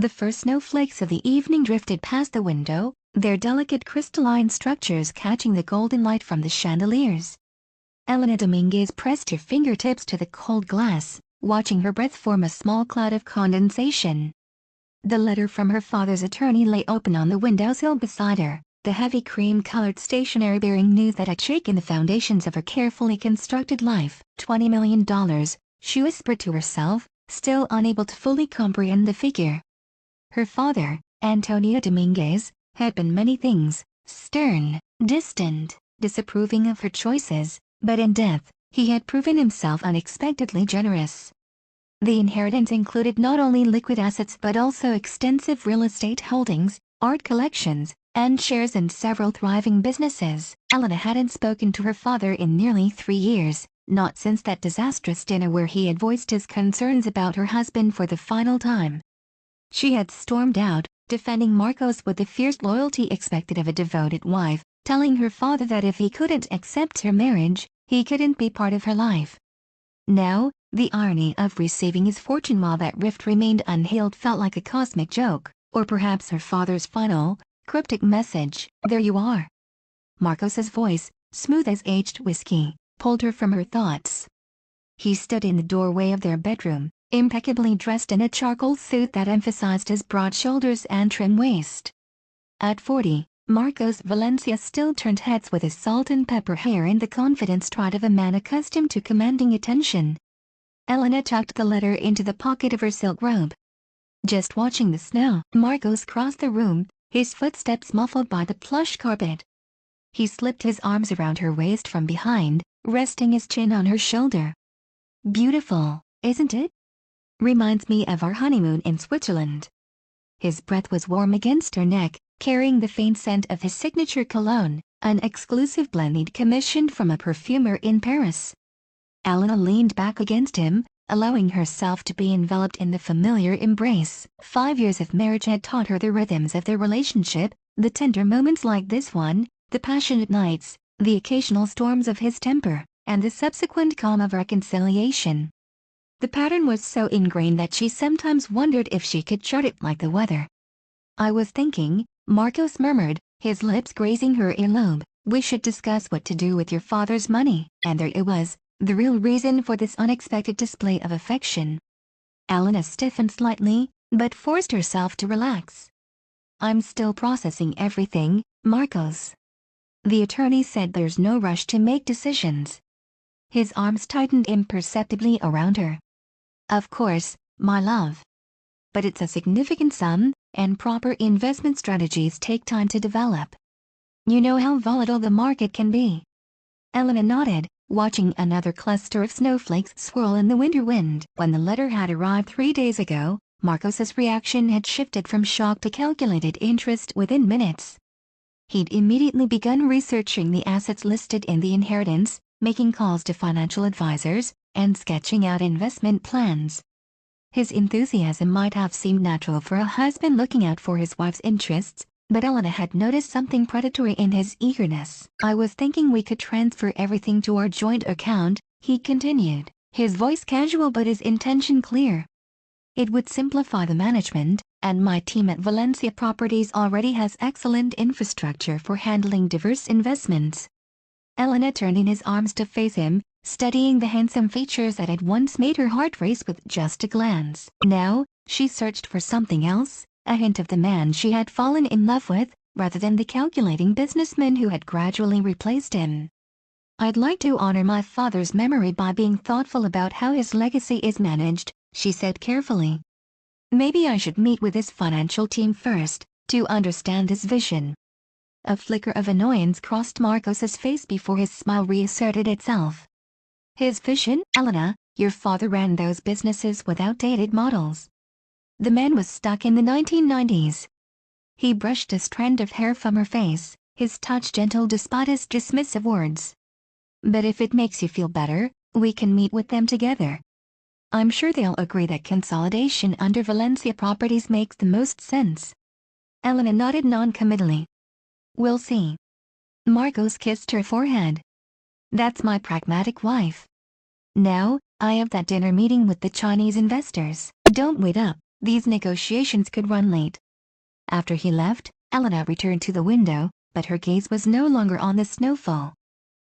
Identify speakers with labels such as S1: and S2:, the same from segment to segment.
S1: The first snowflakes of the evening drifted past the window, their delicate crystalline structures catching the golden light from the chandeliers. Elena Dominguez pressed her fingertips to the cold glass, watching her breath form a small cloud of condensation. The letter from her father's attorney lay open on the windowsill beside her, the heavy cream-colored stationery bearing news that had shaken the foundations of her carefully constructed life. $20 million, she whispered to herself, still unable to fully comprehend the figure. Her father, Antonio Dominguez, had been many things: stern, distant, disapproving of her choices, but in death, he had proven himself unexpectedly generous. The inheritance included not only liquid assets but also extensive real estate holdings, art collections, and shares in several thriving businesses. Elena hadn't spoken to her father in nearly 3 years, not since that disastrous dinner where he had voiced his concerns about her husband for the final time. She had stormed out, defending Marcos with the fierce loyalty expected of a devoted wife, telling her father that if he couldn't accept her marriage, he couldn't be part of her life. Now, the irony of receiving his fortune while that rift remained unhealed felt like a cosmic joke, or perhaps her father's final, cryptic message. "There you are." Marcos's voice, smooth as aged whiskey, pulled her from her thoughts. He stood in the doorway of their bedroom, impeccably dressed in a charcoal suit that emphasized his broad shoulders and trim waist. At 40, Marcos Valencia still turned heads with his salt and pepper hair and the confident stride of a man accustomed to commanding attention. Elena tucked the letter into the pocket of her silk robe. Just watching the snow. Marcos crossed the room, his footsteps muffled by the plush carpet. He slipped his arms around her waist from behind, resting his chin on her shoulder. "Beautiful, isn't it? Reminds me of our honeymoon in Switzerland." His breath was warm against her neck, carrying the faint scent of his signature cologne, an exclusive blend he'd commissioned from a perfumer in Paris. Elena leaned back against him, allowing herself to be enveloped in the familiar embrace. 5 years of marriage had taught her the rhythms of their relationship, the tender moments like this one, the passionate nights, the occasional storms of his temper, and the subsequent calm of reconciliation. The pattern was so ingrained that she sometimes wondered if she could chart it like the weather. "I was thinking," Marcos murmured, his lips grazing her earlobe, "we should discuss what to do with your father's money." And there it was, the real reason for this unexpected display of affection. Elena stiffened slightly, but forced herself to relax. "I'm still processing everything, Marcos." The attorney said there's no rush to make decisions. His arms tightened imperceptibly around her. "Of course, my love. But it's a significant sum, and proper investment strategies take time to develop. You know how volatile the market can be." Elena nodded, watching another cluster of snowflakes swirl in the winter wind. When the letter had arrived 3 days ago, Marcos's reaction had shifted from shock to calculated interest within minutes. He'd immediately begun researching the assets listed in the inheritance, making calls to financial advisors, and sketching out investment plans. His enthusiasm might have seemed natural for a husband looking out for his wife's interests, but Elena had noticed something predatory in his eagerness. "I was thinking we could transfer everything to our joint account," he continued, his voice casual but his intention clear. "It would simplify the management, and my team at Valencia Properties already has excellent infrastructure for handling diverse investments." Elena turned in his arms to face him, studying the handsome features that had once made her heart race with just a glance. Now, she searched for something else, a hint of the man she had fallen in love with, rather than the calculating businessman who had gradually replaced him. "I'd like to honor my father's memory by being thoughtful about how his legacy is managed," she said carefully. "Maybe I should meet with his financial team first, to understand his vision." A flicker of annoyance crossed Marcos's face before his smile reasserted itself. "His vision, Elena? Your father ran those businesses with outdated models. The man was stuck in the 1990s. He brushed a strand of hair from her face, his touch gentle despite his dismissive words. "But if it makes you feel better, we can meet with them together. I'm sure they'll agree that consolidation under Valencia Properties makes the most sense." Elena nodded non-committally. "We'll see." Marcos kissed her forehead. "That's my pragmatic wife. Now, I have that dinner meeting with the Chinese investors. Don't wait up. these negotiations could run late. After he left, Elena returned to the window, but her gaze was no longer on the snowfall.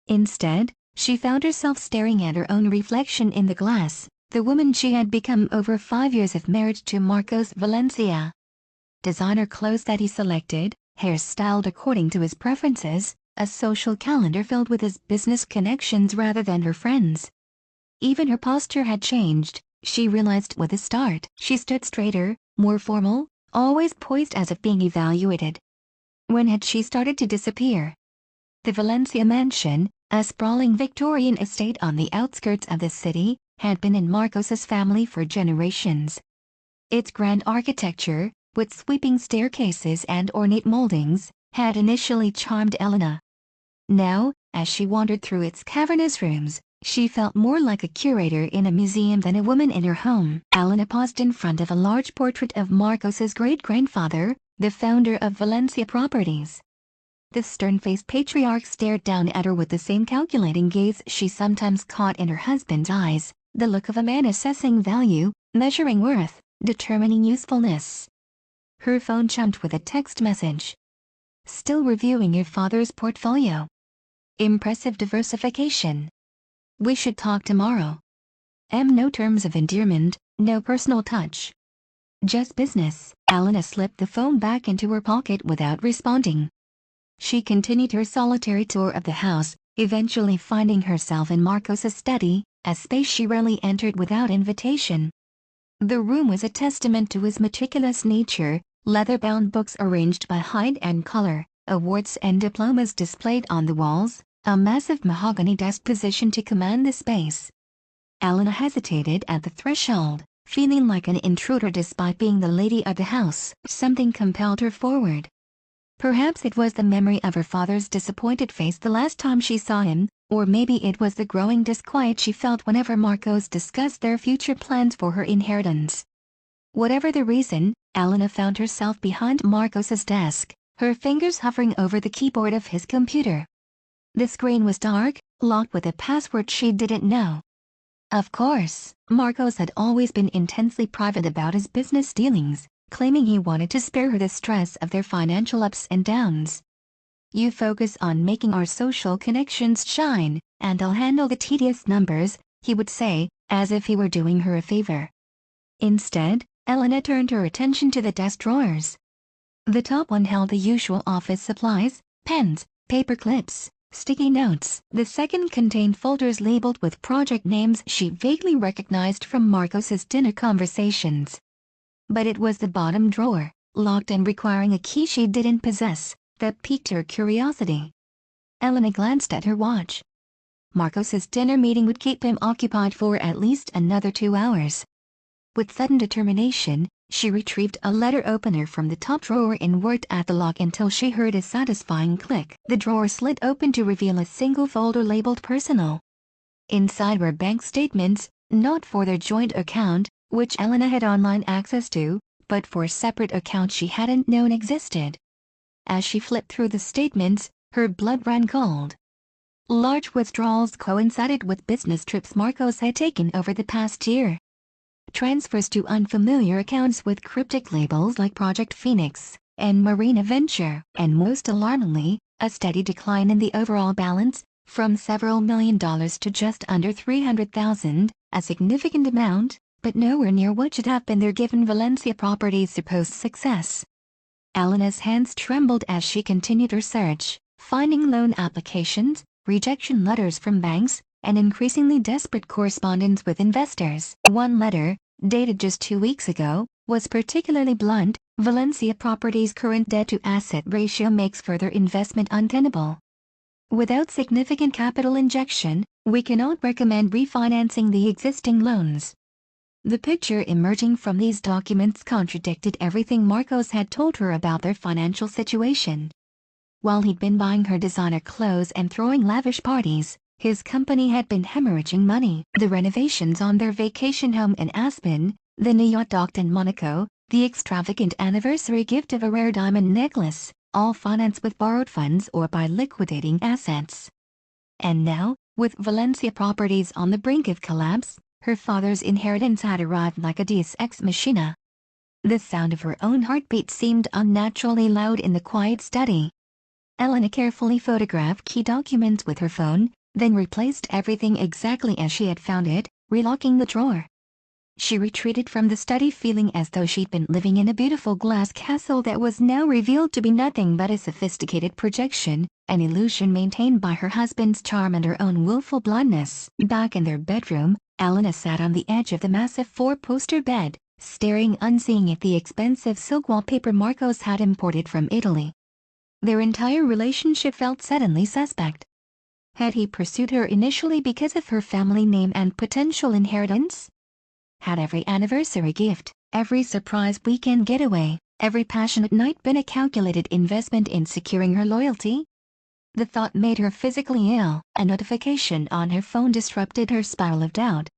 S1: Instead, she found herself staring at her own reflection in the glass, the woman she had become over 5 years of marriage to Marcos Valencia. Designer clothes that he selected, hair styled according to his preferences, a social calendar filled with his business connections rather than her friends. Even her posture had changed, she realized with a start. She stood straighter, more formal, always poised as if being evaluated. When had she started to disappear? The Valencia mansion, a sprawling Victorian estate on the outskirts of the city, had been in Marcos's family for generations. Its grand architecture, with sweeping staircases and ornate moldings, had initially charmed Elena. Now, as she wandered through its cavernous rooms, she felt more like a curator in a museum than a woman in her home. Elena paused in front of a large portrait of Marcos's great-grandfather, the founder of Valencia Properties. The stern-faced patriarch stared down at her with the same calculating gaze she sometimes caught in her husband's eyes, the look of a man assessing value, measuring worth, determining usefulness. Her phone jumped with a text message. Still reviewing your father's portfolio. Impressive diversification. We should talk tomorrow. No terms of endearment, no personal touch. Just business. Elena slipped the phone back into her pocket without responding. She continued her solitary tour of the house, eventually finding herself in Marcos's study, a space she rarely entered without invitation. The room was a testament to his meticulous nature, leather-bound books arranged by height and color, awards and diplomas displayed on the walls, a massive mahogany desk positioned to command the space. Elena hesitated at the threshold, feeling like an intruder despite being the lady of the house. Something compelled her forward. Perhaps it was the memory of her father's disappointed face the last time she saw him, or maybe it was the growing disquiet she felt whenever Marcos discussed their future plans for her inheritance. Whatever the reason, Elena found herself behind Marcos's desk, her fingers hovering over the keyboard of his computer. The screen was dark, locked with a password she didn't know. Of course, Marcos had always been intensely private about his business dealings, claiming he wanted to spare her the stress of their financial ups and downs. You focus on making our social connections shine, and I'll handle the tedious numbers, he would say, as if he were doing her a favor. Instead, Elena turned her attention to the desk drawers. The top one held the usual office supplies, pens, paper clips, sticky notes. The second contained folders labeled with project names she vaguely recognized from Marcos's dinner conversations. But it was the bottom drawer, locked and requiring a key she didn't possess, that piqued her curiosity. Elena glanced at her watch. Marcos's dinner meeting would keep him occupied for at least another 2 hours. With sudden determination, she retrieved a letter opener from the top drawer and worked at the lock until she heard a satisfying click. The drawer slid open to reveal a single folder labeled Personal. Inside were bank statements, not for their joint account, which Elena had online access to, but for separate accounts she hadn't known existed. As she flipped through the statements, her blood ran cold. Large withdrawals coincided with business trips Marcos had taken over the past year. Transfers to unfamiliar accounts with cryptic labels like Project Phoenix and Marina Venture, and most alarmingly, a steady decline in the overall balance, from several $1 million to just under $300,000, a significant amount, but nowhere near what should have been there given Valencia Properties' supposed success. Elena's hands trembled as she continued her search, finding loan applications, rejection letters from banks, and increasingly desperate correspondence with investors. One letter, dated just 2 weeks ago, was particularly blunt. Valencia Properties' current debt-to-asset ratio makes further investment untenable. Without significant capital injection, we cannot recommend refinancing the existing loans. The picture emerging from these documents contradicted everything Marcos had told her about their financial situation. While he'd been buying her designer clothes and throwing lavish parties, his company had been hemorrhaging money. The renovations on their vacation home in Aspen, the new yacht docked in Monaco, the extravagant anniversary gift of a rare diamond necklace, all financed with borrowed funds or by liquidating assets. And now, with Valencia Properties on the brink of collapse, her father's inheritance had arrived like a deus ex machina. The sound of her own heartbeat seemed unnaturally loud in the quiet study. Elena carefully photographed key documents with her phone, then replaced everything exactly as she had found it, relocking the drawer. She retreated from the study feeling as though she'd been living in a beautiful glass castle that was now revealed to be nothing but a sophisticated projection, an illusion maintained by her husband's charm and her own willful blindness. Back in their bedroom, Elena sat on the edge of the massive four-poster bed, staring unseeing at the expensive silk wallpaper Marcos had imported from Italy. Their entire relationship felt suddenly suspect. Had he pursued her initially because of her family name and potential inheritance? Had every anniversary gift, every surprise weekend getaway, every passionate night been a calculated investment in securing her loyalty? The thought made her physically ill. A notification on her phone disrupted her spiral of doubt.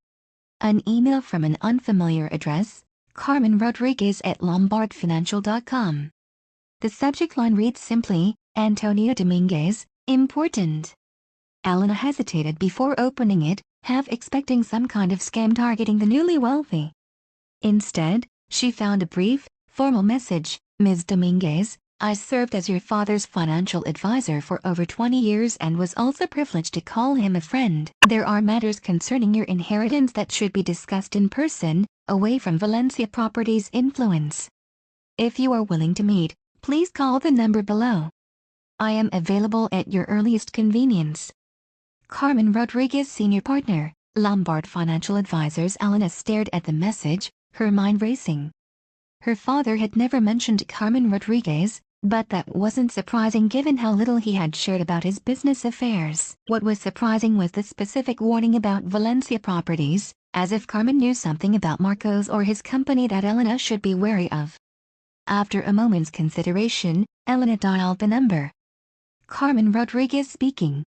S1: An email from an unfamiliar address, Carmen Rodriguez at LombardFinancial.com. The subject line reads simply, Antonio Dominguez, important. Elena hesitated before opening it, half expecting some kind of scam targeting the newly wealthy. Instead, she found a brief, formal message. Ms. Dominguez, I served as your father's financial advisor for over 20 years and was also privileged to call him a friend. There are matters concerning your inheritance that should be discussed in person, away from Valencia Properties' influence. If you are willing to meet, please call the number below. I am available at your earliest convenience. Carmen Rodriguez, Senior Partner, Lombard Financial Advisors. Elena stared at the message, her mind racing. Her father had never mentioned Carmen Rodriguez, but that wasn't surprising given how little he had shared about his business affairs. What was surprising was the specific warning about Valencia Properties, as if Carmen knew something about Marcos or his company that Elena should be wary of. After a moment's consideration, Elena dialed the number. Carmen Rodriguez speaking.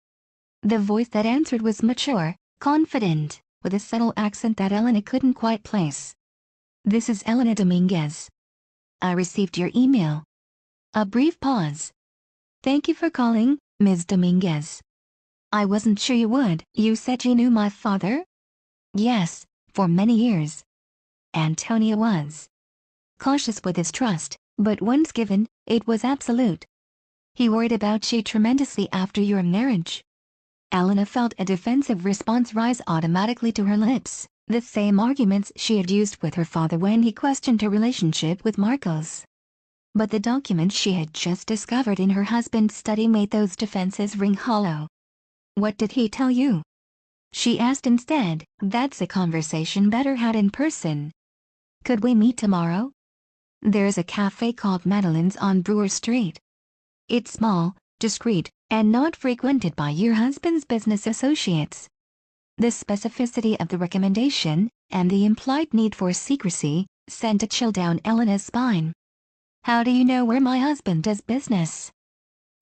S1: The voice that answered was mature, confident, with a subtle accent that Elena couldn't quite place. This is Elena Dominguez. I received your email. A brief pause. Thank you for calling, Ms. Dominguez. I wasn't sure you would. You said you knew my father? Yes, for many years. Antonio was cautious with his trust, but once given, it was absolute. He worried about you tremendously after your marriage. Elena felt a defensive response rise automatically to her lips, the same arguments she had used with her father when he questioned her relationship with Marcos. But the document she had just discovered in her husband's study made those defenses ring hollow. What did he tell you? She asked instead. That's a conversation better had in person. Could we meet tomorrow? There's a cafe called Madeline's on Brewer Street. It's small, discreet, and not frequented by your husband's business associates. The specificity of the recommendation, and the implied need for secrecy, sent a chill down Elena's spine. How do you know where my husband does business?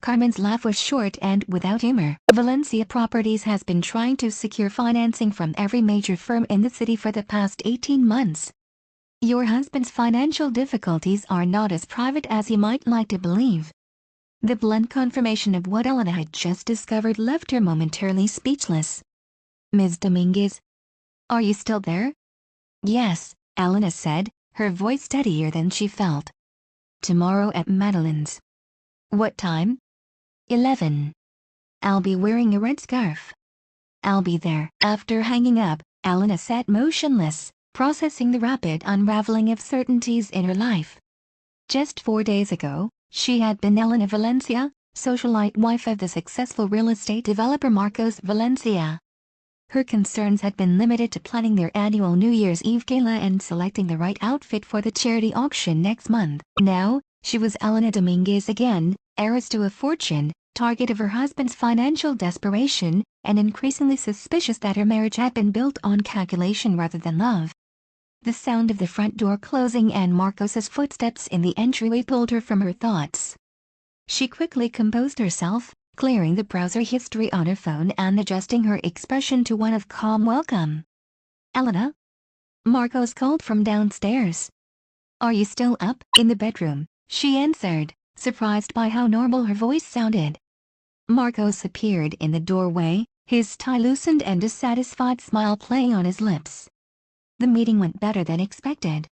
S1: Carmen's laugh was short and without humor. Valencia Properties has been trying to secure financing from every major firm in the city for the past 18 months. Your husband's financial difficulties are not as private as you might like to believe. The blunt confirmation of what Elena had just discovered left her momentarily speechless. Ms. Dominguez, are you still there? Yes, Elena said, her voice steadier than she felt. Tomorrow at Madeline's. What time? 11. I'll be wearing a red scarf. I'll be there. After hanging up, Elena sat motionless, processing the rapid unraveling of certainties in her life. Just 4 days ago, she had been Elena Valencia, socialite wife of the successful real estate developer Marcos Valencia. Her concerns had been limited to planning their annual New Year's Eve gala and selecting the right outfit for the charity auction next month. Now, she was Elena Dominguez again, heiress to a fortune, target of her husband's financial desperation, and increasingly suspicious that her marriage had been built on calculation rather than love. The sound of the front door closing and Marcos's footsteps in the entryway pulled her from her thoughts. She quickly composed herself, clearing the browser history on her phone and adjusting her expression to one of calm welcome. Elena? Marcos called from downstairs. Are you still up? In the bedroom, she answered, surprised by how normal her voice sounded. Marcos appeared in the doorway, his tie loosened and a satisfied smile playing on his lips. The meeting went better than expected.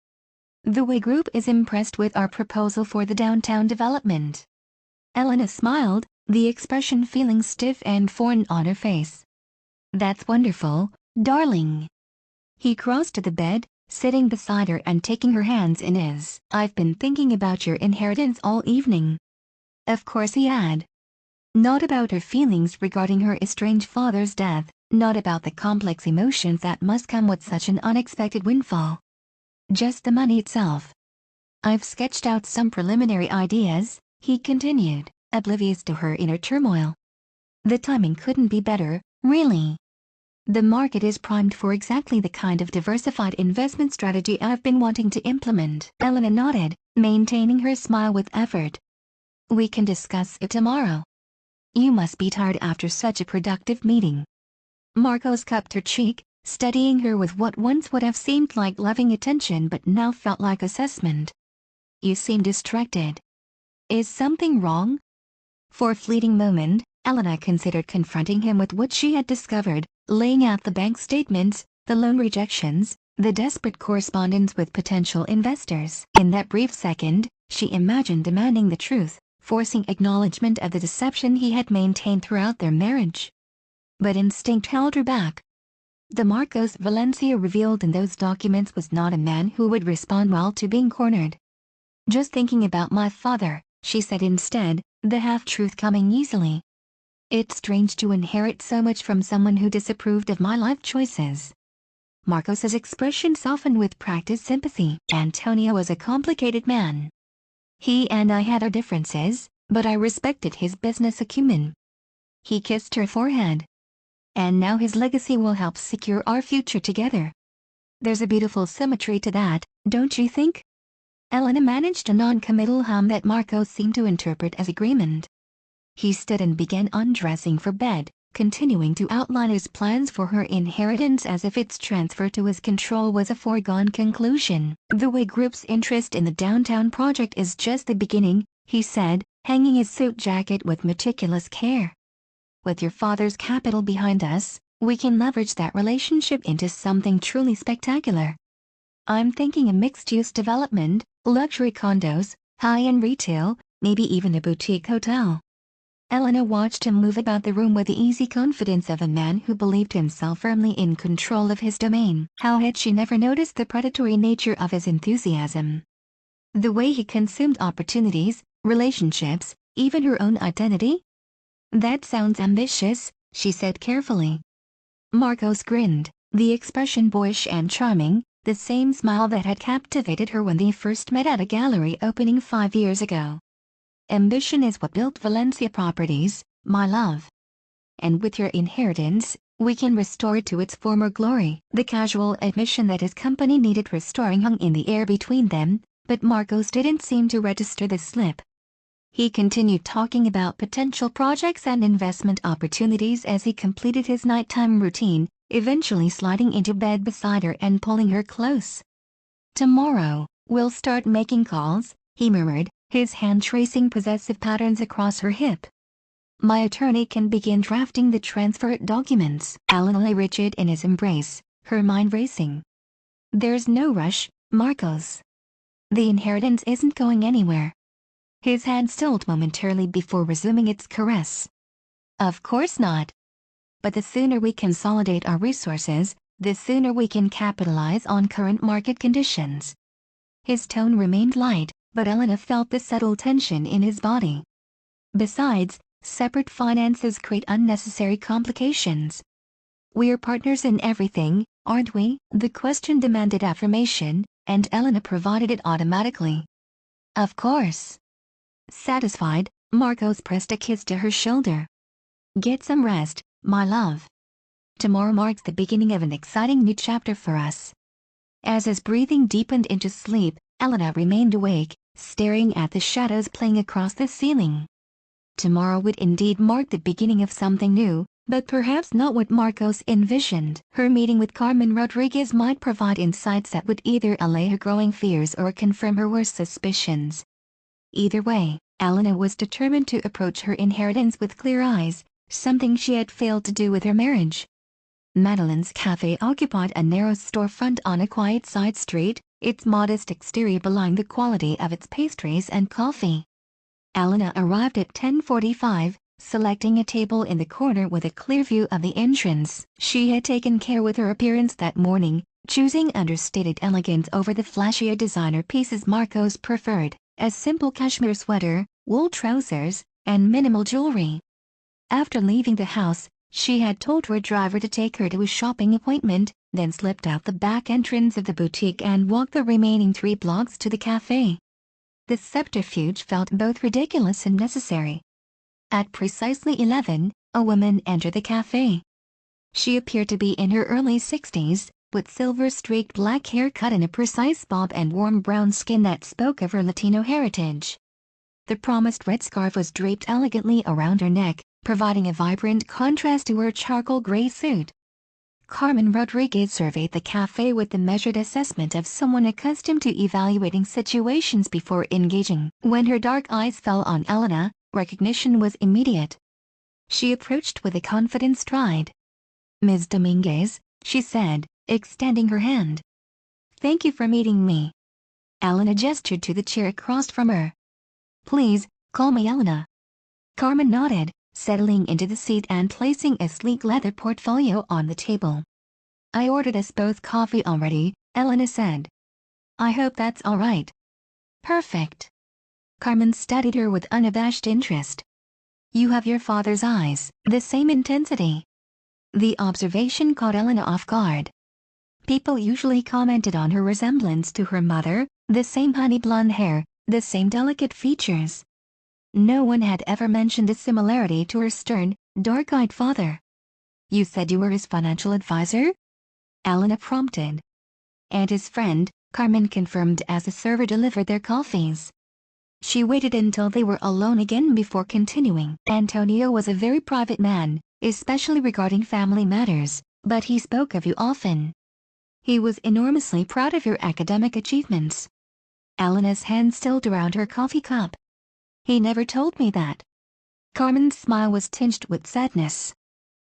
S1: The Way Group is impressed with our proposal for the downtown development. Elena smiled, the expression feeling stiff and foreign on her face. That's wonderful, darling. He crossed to the bed, sitting beside her and taking her hands in his. I've been thinking about your inheritance all evening. Of course he had. Not about her feelings regarding her estranged father's death, not about the complex emotions that must come with such an unexpected windfall. Just the money itself. I've sketched out some preliminary ideas, he continued, oblivious to her inner turmoil. The timing couldn't be better, really. The market is primed for exactly the kind of diversified investment strategy I've been wanting to implement. Elena nodded, maintaining her smile with effort. We can discuss it tomorrow. You must be tired after such a productive meeting. Marcos cupped her cheek, studying her with what once would have seemed like loving attention but now felt like assessment. You seem distracted. Is something wrong? For a fleeting moment, Elena considered confronting him with what she had discovered, laying out the bank statements, the loan rejections, the desperate correspondence with potential investors. In that brief second, she imagined demanding the truth, forcing acknowledgement of the deception he had maintained throughout their marriage. But instinct held her back. The Marcos Valencia revealed in those documents was not a man who would respond well to being cornered. Just thinking about my father, she said instead, the half-truth coming easily. It's strange to inherit so much from someone who disapproved of my life choices. Marcos's expression softened with practiced sympathy. Antonio was a complicated man. He and I had our differences, but I respected his business acumen. He kissed her forehead. And now his legacy will help secure our future together. There's a beautiful symmetry to that, don't you think? Elena managed a non-committal hum that Marcos seemed to interpret as agreement. He stood and began undressing for bed, continuing to outline his plans for her inheritance as if its transfer to his control was a foregone conclusion. The Way Group's interest in the downtown project is just the beginning, he said, hanging his suit jacket with meticulous care. With your father's capital behind us, we can leverage that relationship into something truly spectacular. I'm thinking a mixed-use development, luxury condos, high-end retail, maybe even a boutique hotel. Elena watched him move about the room with the easy confidence of a man who believed himself firmly in control of his domain. How had she never noticed the predatory nature of his enthusiasm? The way he consumed opportunities, relationships, even her own identity? That sounds ambitious, she said carefully. Marcos grinned, the expression boyish and charming, the same smile that had captivated her when they first met at a gallery opening 5 years ago. Ambition is what built Valencia Properties, my love. And with your inheritance, we can restore it to its former glory. The casual admission that his company needed restoring hung in the air between them, but Marcos didn't seem to register the slip. He continued talking about potential projects and investment opportunities as he completed his nighttime routine, eventually sliding into bed beside her and pulling her close. Tomorrow, we'll start making calls, he murmured, his hand tracing possessive patterns across her hip. My attorney can begin drafting the transfer documents. Elena lay rigid in his embrace, her mind racing. There's no rush, Marcos. The inheritance isn't going anywhere. His hand stilled momentarily before resuming its caress. Of course not. But the sooner we consolidate our resources, the sooner we can capitalize on current market conditions. His tone remained light, but Elena felt the subtle tension in his body. Besides, separate finances create unnecessary complications. We're partners in everything, aren't we? The question demanded affirmation, and Elena provided it automatically. Of course. Satisfied, Marcos pressed a kiss to her shoulder. Get some rest, my love. Tomorrow marks the beginning of an exciting new chapter for us. As his breathing deepened into sleep, Elena remained awake, staring at the shadows playing across the ceiling. Tomorrow would indeed mark the beginning of something new, but perhaps not what Marcos envisioned. Her meeting with Carmen Rodriguez might provide insights that would either allay her growing fears or confirm her worst suspicions. Either way, Elena was determined to approach her inheritance with clear eyes, something she had failed to do with her marriage. Madeline's Cafe occupied a narrow storefront on a quiet side street, its modest exterior belying the quality of its pastries and coffee. Elena arrived at 10:45, selecting a table in the corner with a clear view of the entrance. She had taken care with her appearance that morning, choosing understated elegance over the flashier designer pieces Marcos preferred, a simple cashmere sweater, wool trousers, and minimal jewelry. After leaving the house, she had told her driver to take her to a shopping appointment, then slipped out the back entrance of the boutique and walked the remaining 3 blocks to the cafe. The subterfuge felt both ridiculous and necessary. At precisely 11, a woman entered the cafe. She appeared to be in her early 60s, with silver-streaked black hair cut in a precise bob and warm brown skin that spoke of her Latino heritage. The promised red scarf was draped elegantly around her neck, providing a vibrant contrast to her charcoal gray suit. Carmen Rodriguez surveyed the cafe with the measured assessment of someone accustomed to evaluating situations before engaging. When her dark eyes fell on Elena, recognition was immediate. She approached with a confident stride. "Ms. Dominguez," she said, extending her hand. "Thank you for meeting me." Elena gestured to the chair across from her. "Please, call me Elena." Carmen nodded, settling into the seat and placing a sleek leather portfolio on the table. "I ordered us both coffee already," Elena said. "I hope that's all right." "Perfect." Carmen studied her with unabashed interest. "You have your father's eyes, the same intensity." The observation caught Elena off guard. People usually commented on her resemblance to her mother, the same honey blonde hair, the same delicate features. No one had ever mentioned a similarity to her stern, dark-eyed father. "You said you were his financial advisor?" Elena prompted. "And his friend," Carmen confirmed as the server delivered their coffees. She waited until they were alone again before continuing. "Antonio was a very private man, especially regarding family matters, but he spoke of you often. He was enormously proud of your academic achievements." Elena's hand still around her coffee cup. "He never told me that." Carmen's smile was tinged with sadness.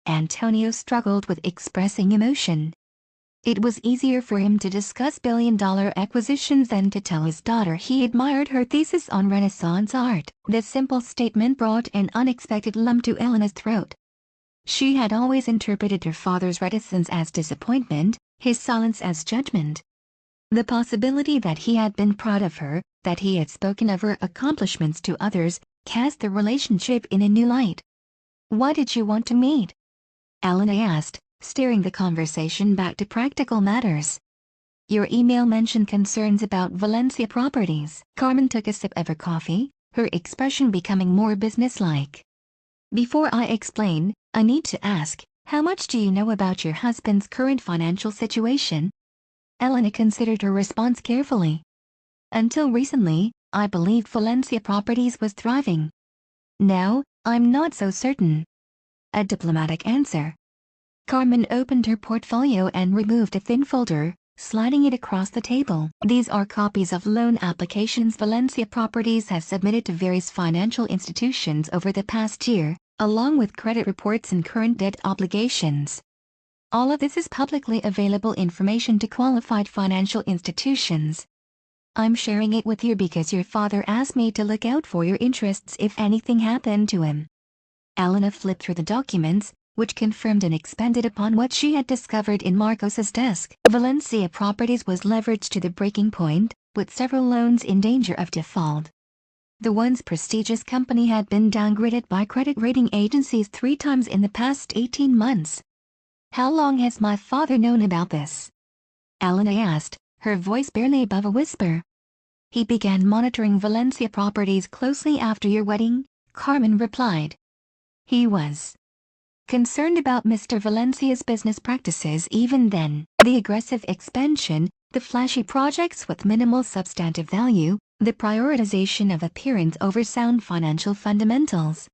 S1: Antonio struggled with expressing emotion. It was easier for him to discuss billion-dollar acquisitions than to tell his daughter he admired her thesis on Renaissance art. The simple statement brought an unexpected lump to Elena's throat. She had always interpreted her father's reticence as disappointment, his silence as judgment. The possibility that he had been proud of her, that he had spoken of her accomplishments to others, cast the relationship in a new light. "Why did you want to meet?" Elena asked, steering the conversation back to practical matters. "Your email mentioned concerns about Valencia properties." Carmen took a sip of her coffee, her expression becoming more businesslike. "Before I explain, I need to ask, how much do you know about your husband's current financial situation?" Elena considered her response carefully. "Until recently, I believed Valencia Properties was thriving. Now, I'm not so certain." A diplomatic answer. Carmen opened her portfolio and removed a thin folder, sliding it across the table. "These are copies of loan applications Valencia Properties has submitted to various financial institutions over the past year, along with credit reports and current debt obligations. All of this is publicly available information to qualified financial institutions. I'm sharing it with you because your father asked me to look out for your interests if anything happened to him." Elena flipped through the documents, which confirmed and expanded upon what she had discovered in Marcos's desk. Valencia Properties was leveraged to the breaking point, with several loans in danger of default. The once prestigious company had been downgraded by credit rating agencies 3 times in the past 18 months. "How long has my father known about this?" Elena asked, her voice barely above a whisper. "He began monitoring Valencia Properties closely after your wedding," Carmen replied. "He was concerned about Mr. Valencia's business practices even then. The aggressive expansion, the flashy projects with minimal substantive value, the prioritization of appearance over sound financial fundamentals."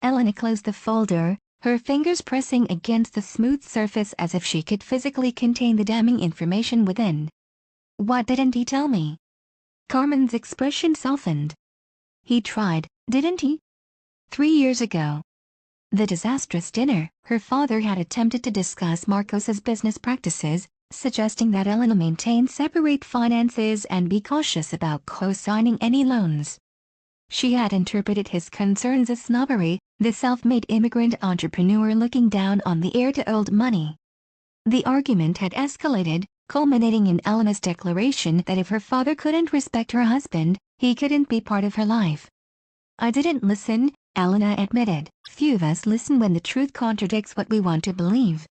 S1: Elena closed the folder, her fingers pressing against the smooth surface as if she could physically contain the damning information within. "What didn't he tell me?" Carmen's expression softened. "He tried, didn't he? 3 years ago. The disastrous dinner." Her father had attempted to discuss Marcos's business practices, suggesting that Elena maintain separate finances and be cautious about co-signing any loans. She had interpreted his concerns as snobbery, the self-made immigrant entrepreneur looking down on the heir to old money. The argument had escalated, culminating in Elena's declaration that if her father couldn't respect her husband, he couldn't be part of her life. "I didn't listen," Elena admitted. "Few of us listen when the truth contradicts what we want to believe."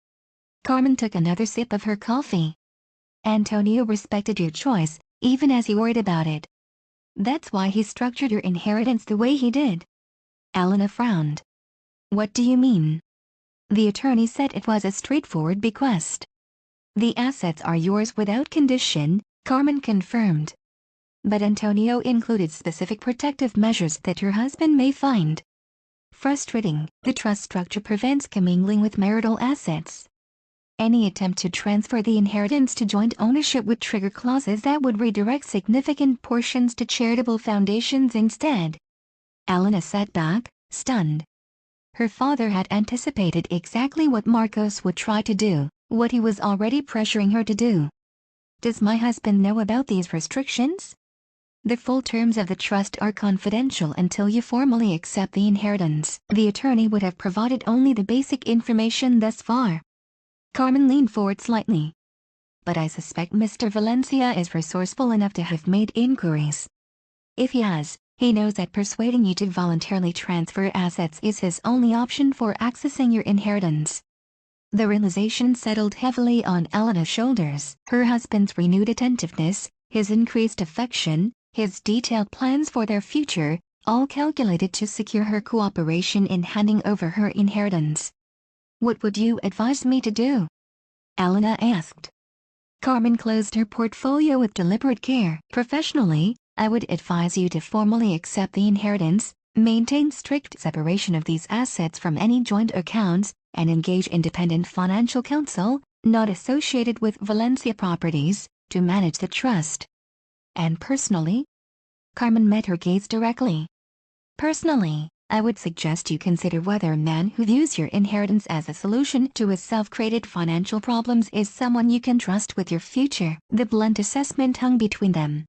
S1: Carmen took another sip of her coffee. "Antonio respected your choice, even as he worried about it. That's why he structured your inheritance the way he did." Elena frowned. "What do you mean?" The attorney said it was a straightforward bequest. "The assets are yours without condition," Carmen confirmed. "But Antonio included specific protective measures that your husband may find frustrating. The trust structure prevents commingling with marital assets. Any attempt to transfer the inheritance to joint ownership would trigger clauses that would redirect significant portions to charitable foundations instead." Elena sat back, stunned. Her father had anticipated exactly what Marcos would try to do, what he was already pressuring her to do. "Does my husband know about these restrictions?" "The full terms of the trust are confidential until you formally accept the inheritance." The attorney would have provided only the basic information thus far. Carmen leaned forward slightly. "But I suspect Mr. Valencia is resourceful enough to have made inquiries. If he has, he knows that persuading you to voluntarily transfer assets is his only option for accessing your inheritance." The realization settled heavily on Elena's shoulders. Her husband's renewed attentiveness, his increased affection, his detailed plans for their future, all calculated to secure her cooperation in handing over her inheritance. "What would you advise me to do?" Elena asked. Carmen closed her portfolio with deliberate care. "Professionally, I would advise you to formally accept the inheritance, maintain strict separation of these assets from any joint accounts, and engage independent financial counsel, not associated with Valencia Properties, to manage the trust." "And personally?" Carmen met her gaze directly. "Personally, I would suggest you consider whether a man who views your inheritance as a solution to his self-created financial problems is someone you can trust with your future." The blunt assessment hung between them.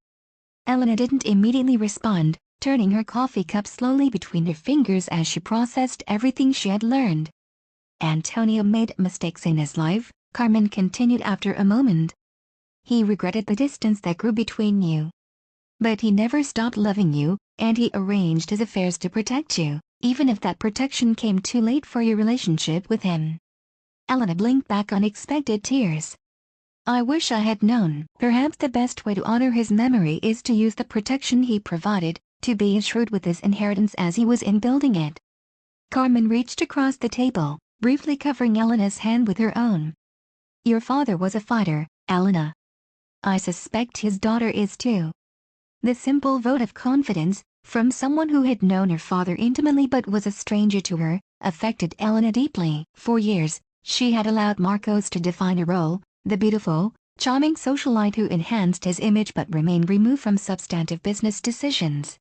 S1: Elena didn't immediately respond, turning her coffee cup slowly between her fingers as she processed everything she had learned. "Antonio made mistakes in his life," Carmen continued after a moment. "He regretted the distance that grew between you. But he never stopped loving you, and he arranged his affairs to protect you, even if that protection came too late for your relationship with him." Elena blinked back unexpected tears. "I wish I had known. Perhaps the best way to honor his memory is to use the protection he provided, to be as shrewd with his inheritance as he was in building it." Carmen reached across the table, briefly covering Elena's hand with her own. "Your father was a fighter, Elena. I suspect his daughter is too." The simple vote of confidence, from someone who had known her father intimately but was a stranger to her, affected Elena deeply. For years, she had allowed Marcos to define her role, the beautiful, charming socialite who enhanced his image but remained removed from substantive business decisions.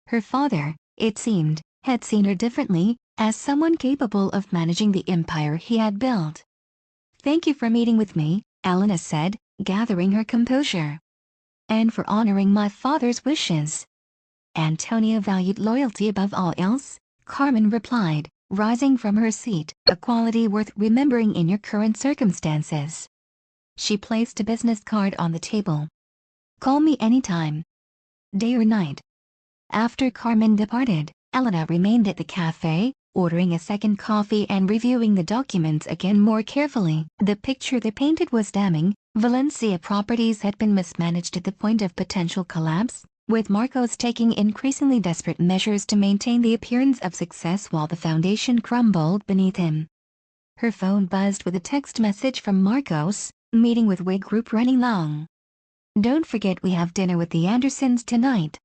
S1: Her father, it seemed, had seen her differently, as someone capable of managing the empire he had built. "Thank you for meeting with me," Elena said, gathering her composure. "And for honoring my father's wishes." "Antonio valued loyalty above all else," Carmen replied, rising from her seat, "a quality worth remembering in your current circumstances." She placed a business card on the table. "Call me anytime, day or night." After Carmen departed, Elena remained at the cafe, ordering a second coffee and reviewing the documents again more carefully. The picture they painted was damning. Valencia Properties had been mismanaged at the point of potential collapse, with Marcos taking increasingly desperate measures to maintain the appearance of success while the foundation crumbled beneath him. Her phone buzzed with a text message from Marcos, "Meeting with Wig Group running long. Don't forget we have dinner with the Andersons tonight.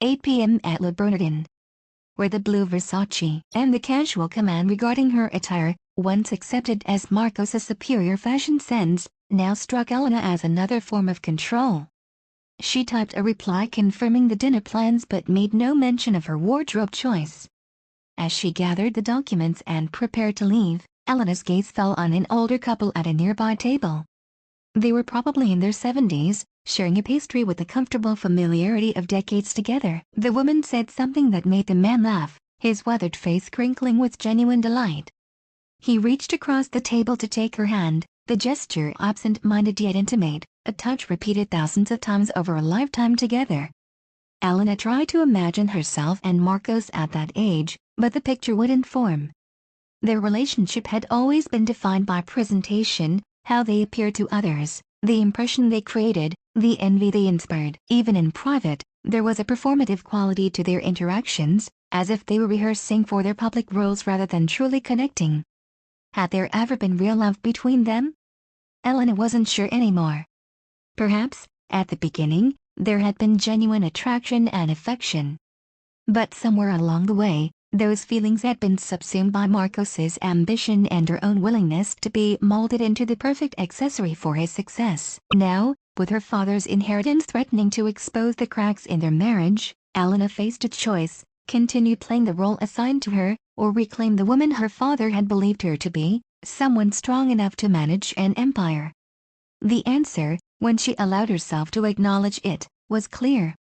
S1: 8 p.m. at Le Bernardin." Where the blue Versace and the casual command regarding her attire, once accepted as Marcos' superior fashion sense, now struck Elena as another form of control. She typed a reply confirming the dinner plans but made no mention of her wardrobe choice. As she gathered the documents and prepared to leave, Elena's gaze fell on an older couple at a nearby table. They were probably in their 70s, sharing a pastry with the comfortable familiarity of decades together. The woman said something that made the man laugh, his weathered face crinkling with genuine delight. He reached across the table to take her hand, the gesture absent-minded yet intimate, a touch repeated thousands of times over a lifetime together. Elena tried to imagine herself and Marcos at that age, but the picture wouldn't form. Their relationship had always been defined by presentation, how they appeared to others, the impression they created, the envy they inspired. Even in private, there was a performative quality to their interactions, as if they were rehearsing for their public roles rather than truly connecting. Had there ever been real love between them? Elena wasn't sure anymore. Perhaps, at the beginning, there had been genuine attraction and affection. But somewhere along the way, those feelings had been subsumed by Marcos's ambition and her own willingness to be molded into the perfect accessory for his success. Now, with her father's inheritance threatening to expose the cracks in their marriage, Elena faced a choice: continue playing the role assigned to her, or reclaim the woman her father had believed her to be, someone strong enough to manage an empire. The answer, when she allowed herself to acknowledge it, was clear.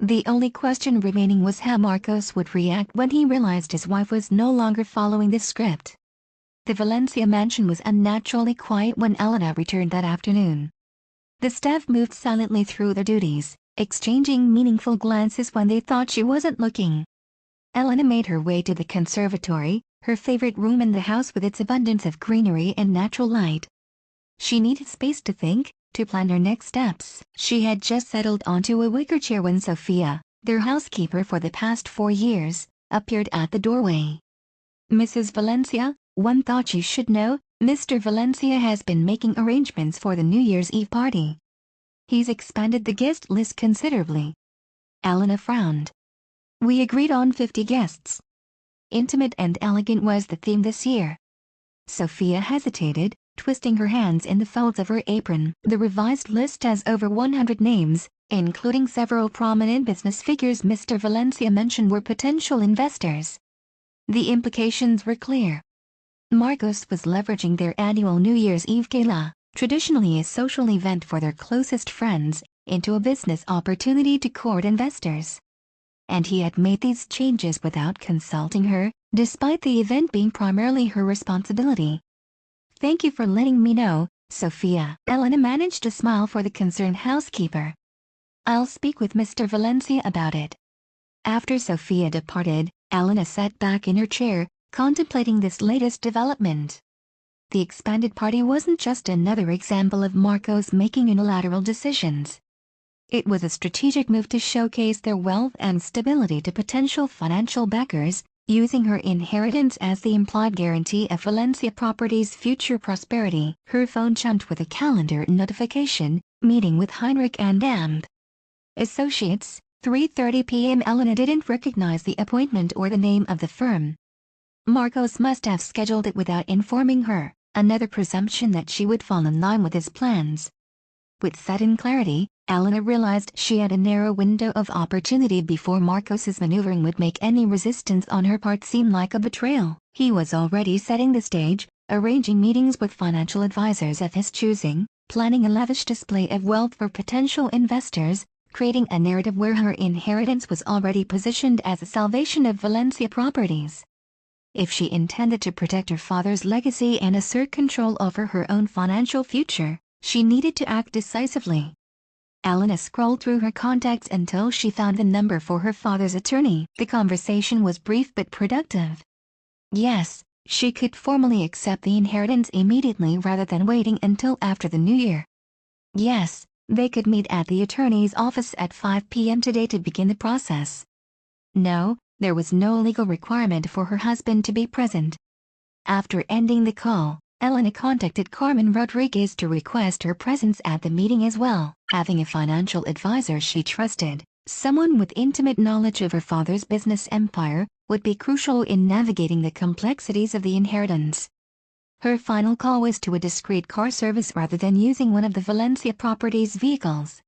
S1: The only question remaining was how Marcos would react when he realized his wife was no longer following the script. The Valencia mansion was unnaturally quiet when Elena returned that afternoon. The staff moved silently through their duties, exchanging meaningful glances when they thought she wasn't looking. Elena made her way to the conservatory, her favorite room in the house with its abundance of greenery and natural light. She needed space to think, to plan her next steps. She had just settled onto a wicker chair when Sophia, their housekeeper for the past 4 years, appeared at the doorway. "Mrs. Valencia, one thought you should know, Mr. Valencia has been making arrangements for the New Year's Eve party. He's expanded the guest list considerably." Elena frowned. "We agreed on 50 guests. Intimate and elegant was the theme this year." Sophia hesitated, twisting her hands in the folds of her apron. "The revised list has over 100 names, including several prominent business figures Mr. Valencia mentioned were potential investors." The implications were clear. Marcos was leveraging their annual New Year's Eve gala, traditionally a social event for their closest friends, into a business opportunity to court investors. And he had made these changes without consulting her, despite the event being primarily her responsibility. "Thank you for letting me know, Sophia." Elena managed to smile for the concerned housekeeper. "I'll speak with Mr. Valencia about it." After Sophia departed, Elena sat back in her chair, contemplating this latest development. The expanded party wasn't just another example of Marcos making unilateral decisions. It was a strategic move to showcase their wealth and stability to potential financial backers, using her inheritance as the implied guarantee of Valencia Properties' future prosperity. Her phone jumped with a calendar notification: meeting with Heinrich and Amp. Associates, 3:30 p.m. Elena didn't recognize the appointment or the name of the firm. Marcos must have scheduled it without informing her, another presumption that she would fall in line with his plans. With sudden clarity, Elena realized she had a narrow window of opportunity before Marcos's maneuvering would make any resistance on her part seem like a betrayal. He was already setting the stage, arranging meetings with financial advisors of his choosing, planning a lavish display of wealth for potential investors, creating a narrative where her inheritance was already positioned as a salvation of Valencia Properties. If she intended to protect her father's legacy and assert control over her own financial future, she needed to act decisively. Elena scrolled through her contacts until she found the number for her father's attorney. The conversation was brief but productive. Yes, she could formally accept the inheritance immediately rather than waiting until after the New Year. Yes, they could meet at the attorney's office at 5 p.m. today to begin the process. No, there was no legal requirement for her husband to be present. After ending the call, Elena contacted Carmen Rodriguez to request her presence at the meeting as well. Having a financial advisor she trusted, someone with intimate knowledge of her father's business empire, would be crucial in navigating the complexities of the inheritance. Her final call was to a discreet car service rather than using one of the Valencia Properties vehicles.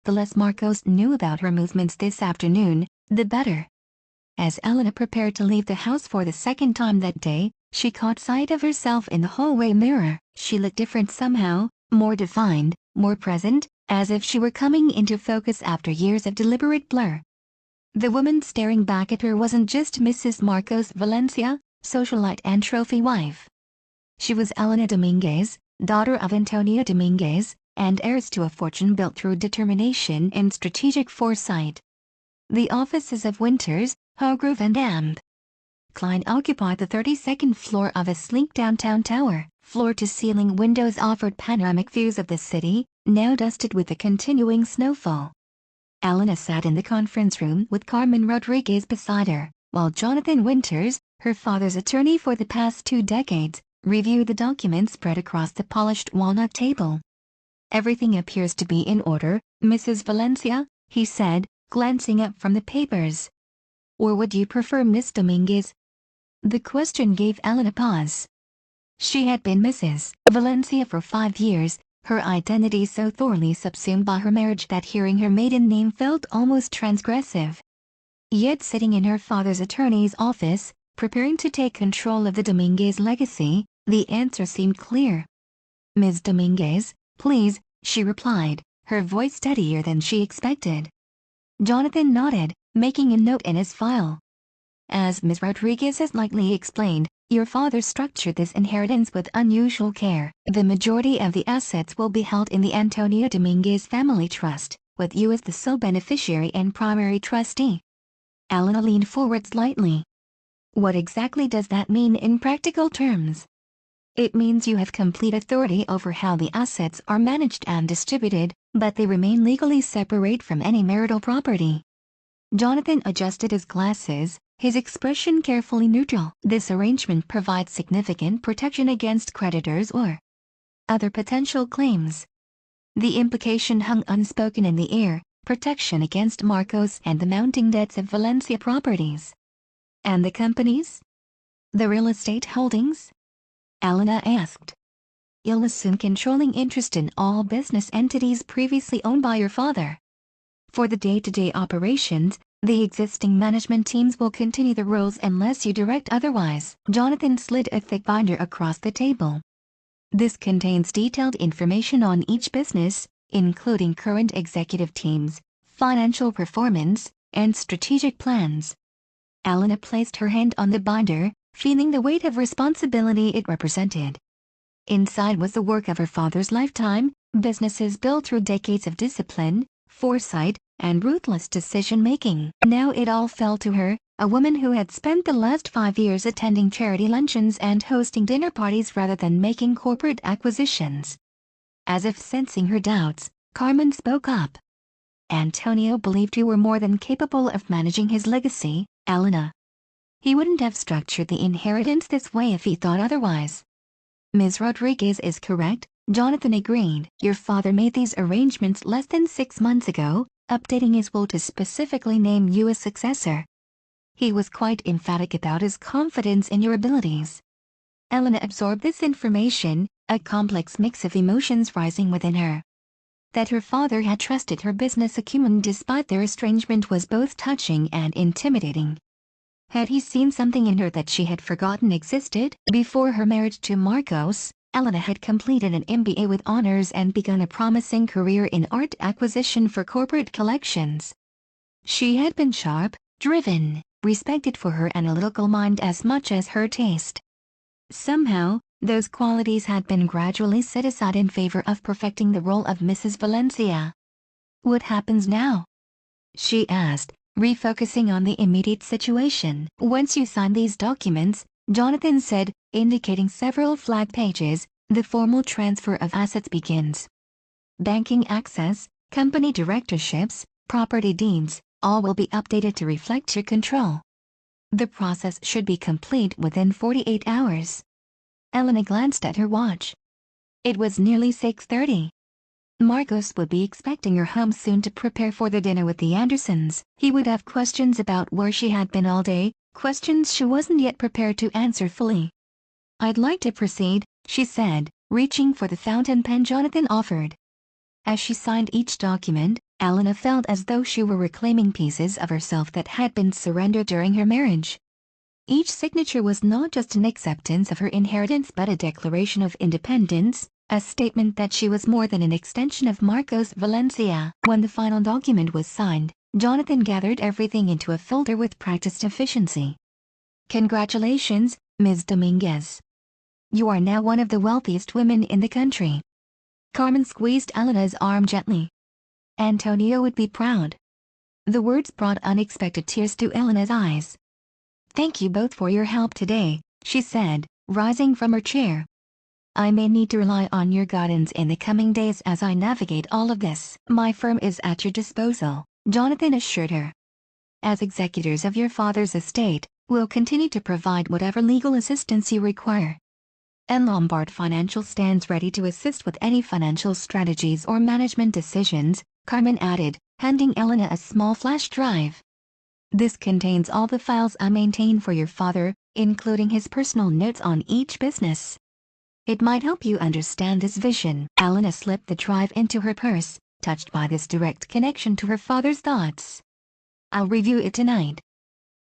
S1: The less Marcos knew about her movements this afternoon, the better. As Elena prepared to leave the house for the second time that day, she caught sight of herself in the hallway mirror. She looked different somehow, more defined, more present, as if she were coming into focus after years of deliberate blur. The woman staring back at her wasn't just Mrs. Marcos Valencia, socialite and trophy wife. She was Elena Dominguez, daughter of Antonio Dominguez, and heiress to a fortune built through determination and strategic foresight. The offices of Winters, Hargrove and Amp Klein occupied the 32nd floor of a sleek downtown tower. Floor-to-ceiling windows offered panoramic views of the city, now dusted with the continuing snowfall. Elena sat in the conference room with Carmen Rodriguez beside her, while Jonathan Winters, her father's attorney for the past 2 decades, reviewed the documents spread across the polished walnut table. "Everything appears to be in order, Mrs. Valencia," he said, glancing up from the papers. "Or would you prefer Miss Dominguez?" The question gave Elena pause. She had been Mrs. Valencia for 5 years, her identity so thoroughly subsumed by her marriage that hearing her maiden name felt almost transgressive. Yet sitting in her father's attorney's office, preparing to take control of the Dominguez legacy, the answer seemed clear. "Ms. Dominguez, please," she replied, her voice steadier than she expected. Jonathan nodded, making a note in his file. "As Ms. Rodriguez has likely explained, your father structured this inheritance with unusual care. The majority of the assets will be held in the Antonio Dominguez Family Trust, with you as the sole beneficiary and primary trustee." Elena leaned forward slightly. "What exactly does that mean in practical terms?" "It means you have complete authority over how the assets are managed and distributed, but they remain legally separate from any marital property." Jonathan adjusted his glasses, his expression carefully neutral. "This arrangement provides significant protection against creditors or other potential claims." The implication hung unspoken in the air, protection against Marcos and the mounting debts of Valencia properties. "And the companies? The real estate holdings?" Elena asked. "You'll assume controlling interest in all business entities previously owned by your father. For the day-to-day operations, the existing management teams will continue the roles unless you direct otherwise." Jonathan slid a thick binder across the table. "This contains detailed information on each business, including current executive teams, financial performance, and strategic plans." Elena placed her hand on the binder, feeling the weight of responsibility it represented. Inside was the work of her father's lifetime, businesses built through decades of discipline, foresight, and ruthless decision-making. Now it all fell to her, a woman who had spent the last 5 years attending charity luncheons and hosting dinner parties rather than making corporate acquisitions. As if sensing her doubts, Carmen spoke up. "Antonio believed you were more than capable of managing his legacy, Elena. He wouldn't have structured the inheritance this way if he thought otherwise." "Ms. Rodriguez is correct," Jonathan agreed. "Your father made these arrangements less than 6 months ago, updating his will to specifically name you as successor. He was quite emphatic about his confidence in your abilities." Elena absorbed this information, a complex mix of emotions rising within her. That her father had trusted her business acumen despite their estrangement was both touching and intimidating. Had he seen something in her that she had forgotten existed? Before her marriage to Marcos, Elena had completed an MBA with honors and begun a promising career in art acquisition for corporate collections. She had been sharp, driven, respected for her analytical mind as much as her taste. Somehow, those qualities had been gradually set aside in favor of perfecting the role of Mrs. Valencia. "What happens now?" she asked, refocusing on the immediate situation. "Once you sign these documents," Jonathan said, indicating several flag pages, "the formal transfer of assets begins. Banking access, company directorships, property deeds, all will be updated to reflect your control. The process should be complete within 48 hours." Elena glanced at her watch. It was nearly 6:30. Marcos would be expecting her home soon to prepare for the dinner with the Andersons. He would have questions about where she had been all day, questions she wasn't yet prepared to answer fully. "I'd like to proceed," she said, reaching for the fountain pen Jonathan offered. As she signed each document, Elena felt as though she were reclaiming pieces of herself that had been surrendered during her marriage. Each signature was not just an acceptance of her inheritance but a declaration of independence, a statement that she was more than an extension of Marcos Valencia. When the final document was signed, Jonathan gathered everything into a folder with practiced efficiency. "Congratulations, Ms. Dominguez. You are now one of the wealthiest women in the country." Carmen squeezed Elena's arm gently. "Antonio would be proud." The words brought unexpected tears to Elena's eyes. "Thank you both for your help today," she said, rising from her chair. "I may need to rely on your guidance in the coming days as I navigate all of this." "My firm is at your disposal," Jonathan assured her. "As executors of your father's estate, we'll continue to provide whatever legal assistance you require. And Lombard Financial stands ready to assist with any financial strategies or management decisions," Carmen added, handing Elena a small flash drive. "This contains all the files I maintain for your father, including his personal notes on each business. It might help you understand his vision." Elena slipped the drive into her purse, touched by this direct connection to her father's thoughts. "I'll review it tonight."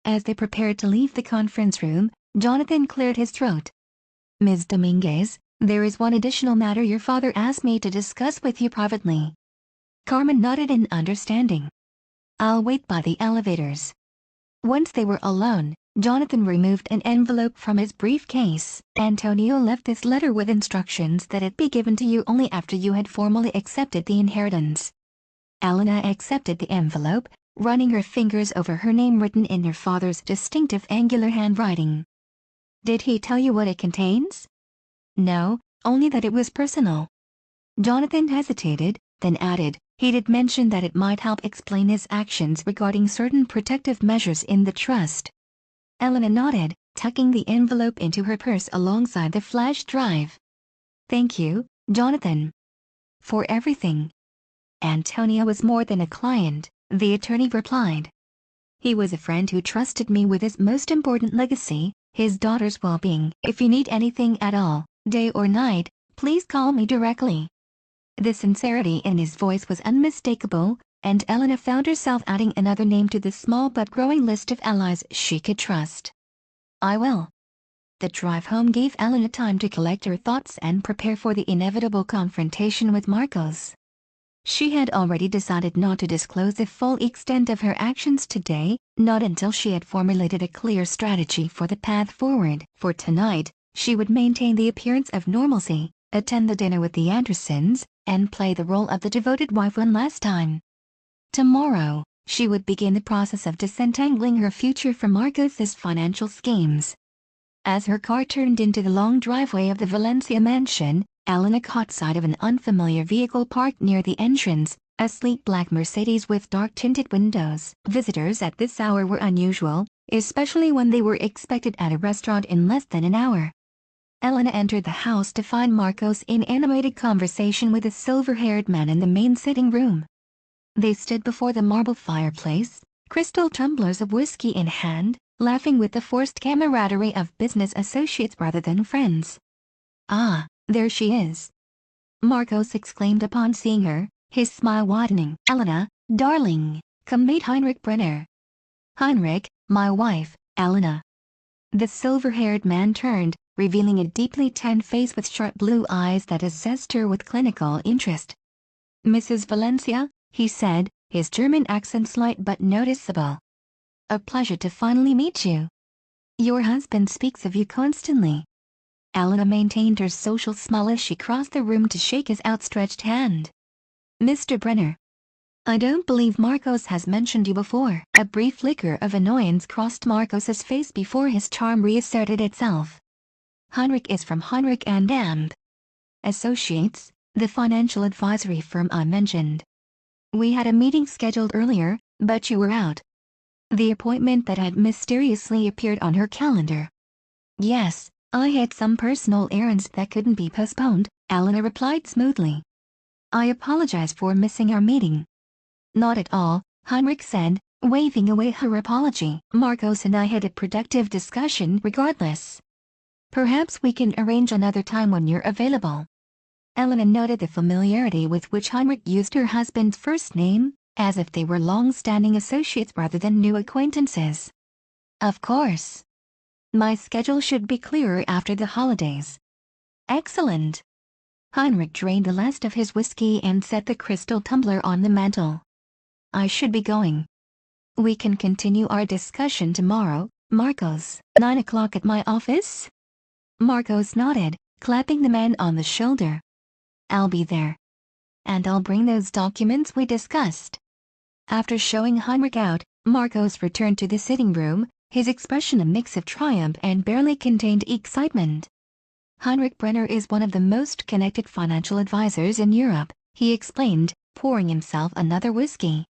S1: As they prepared to leave the conference room, Jonathan cleared his throat. "Ms. Dominguez, there is one additional matter your father asked me to discuss with you privately." Carmen nodded in understanding. "I'll wait by the elevators." Once they were alone, Jonathan removed an envelope from his briefcase. "Antonio left this letter with instructions that it be given to you only after you had formally accepted the inheritance." Elena accepted the envelope, running her fingers over her name written in her father's distinctive angular handwriting. "Did he tell you what it contains?" "No, only that it was personal." Jonathan hesitated, then added, "He did mention that it might help explain his actions regarding certain protective measures in the trust." Elena nodded, tucking the envelope into her purse alongside the flash drive. "Thank you, Jonathan, for everything." "Antonio was more than a client," the attorney replied. "He was a friend who trusted me with his most important legacy, his daughter's well-being. If you need anything at all, day or night, please call me directly." The sincerity in his voice was unmistakable, and Elena found herself adding another name to the small but growing list of allies she could trust. "I will." The drive home gave Elena time to collect her thoughts and prepare for the inevitable confrontation with Marcos. She had already decided not to disclose the full extent of her actions today, not until she had formulated a clear strategy for the path forward. For tonight, she would maintain the appearance of normalcy, attend the dinner with the Andersons, and play the role of the devoted wife one last time. Tomorrow, she would begin the process of disentangling her future from Marcos's financial schemes. As her car turned into the long driveway of the Valencia mansion, Elena caught sight of an unfamiliar vehicle parked near the entrance, a sleek black Mercedes with dark-tinted windows. Visitors at this hour were unusual, especially when they were expected at a restaurant in less than an hour. Elena entered the house to find Marcos in animated conversation with a silver-haired man in the main sitting room. They stood before the marble fireplace, crystal tumblers of whiskey in hand, laughing with the forced camaraderie of business associates rather than friends. "Ah, there she is," Marcos exclaimed upon seeing her, his smile widening. "Elena, darling, come meet Heinrich Brenner." "Heinrich, my wife, Elena." The silver-haired man turned, revealing a deeply tanned face with sharp blue eyes that assessed her with clinical interest. "Mrs. Valencia," he said, his German accent slight but noticeable. "A pleasure to finally meet you. Your husband speaks of you constantly." Elena maintained her social smile as she crossed the room to shake his outstretched hand. "Mr. Brenner. I don't believe Marcos has mentioned you before." A brief flicker of annoyance crossed Marcos's face before his charm reasserted itself. "Heinrich is from Heinrich and Amp Associates, the financial advisory firm I mentioned. We had a meeting scheduled earlier, but you were out." The appointment that had mysteriously appeared on her calendar. "Yes, I had some personal errands that couldn't be postponed," Elena replied smoothly. "I apologize for missing our meeting." "Not at all," Heinrich said, waving away her apology. "Marcos and I had a productive discussion regardless. Perhaps we can arrange another time when you're available." Elena noted the familiarity with which Heinrich used her husband's first name, as if they were long-standing associates rather than new acquaintances. "Of course. My schedule should be clearer after the holidays." "Excellent." Heinrich drained the last of his whiskey and set the crystal tumbler on the mantel. I should be going. We can continue our discussion tomorrow, Marcos. 9 o'clock at my office? Marcos nodded, clapping the man on the shoulder. I'll be there. And I'll bring those documents we discussed. After showing Heinrich out, Marcos returned to the sitting room, his expression a mix of triumph and barely contained excitement. Heinrich Brenner is one of the most connected financial advisors in Europe, he explained, pouring himself another whiskey.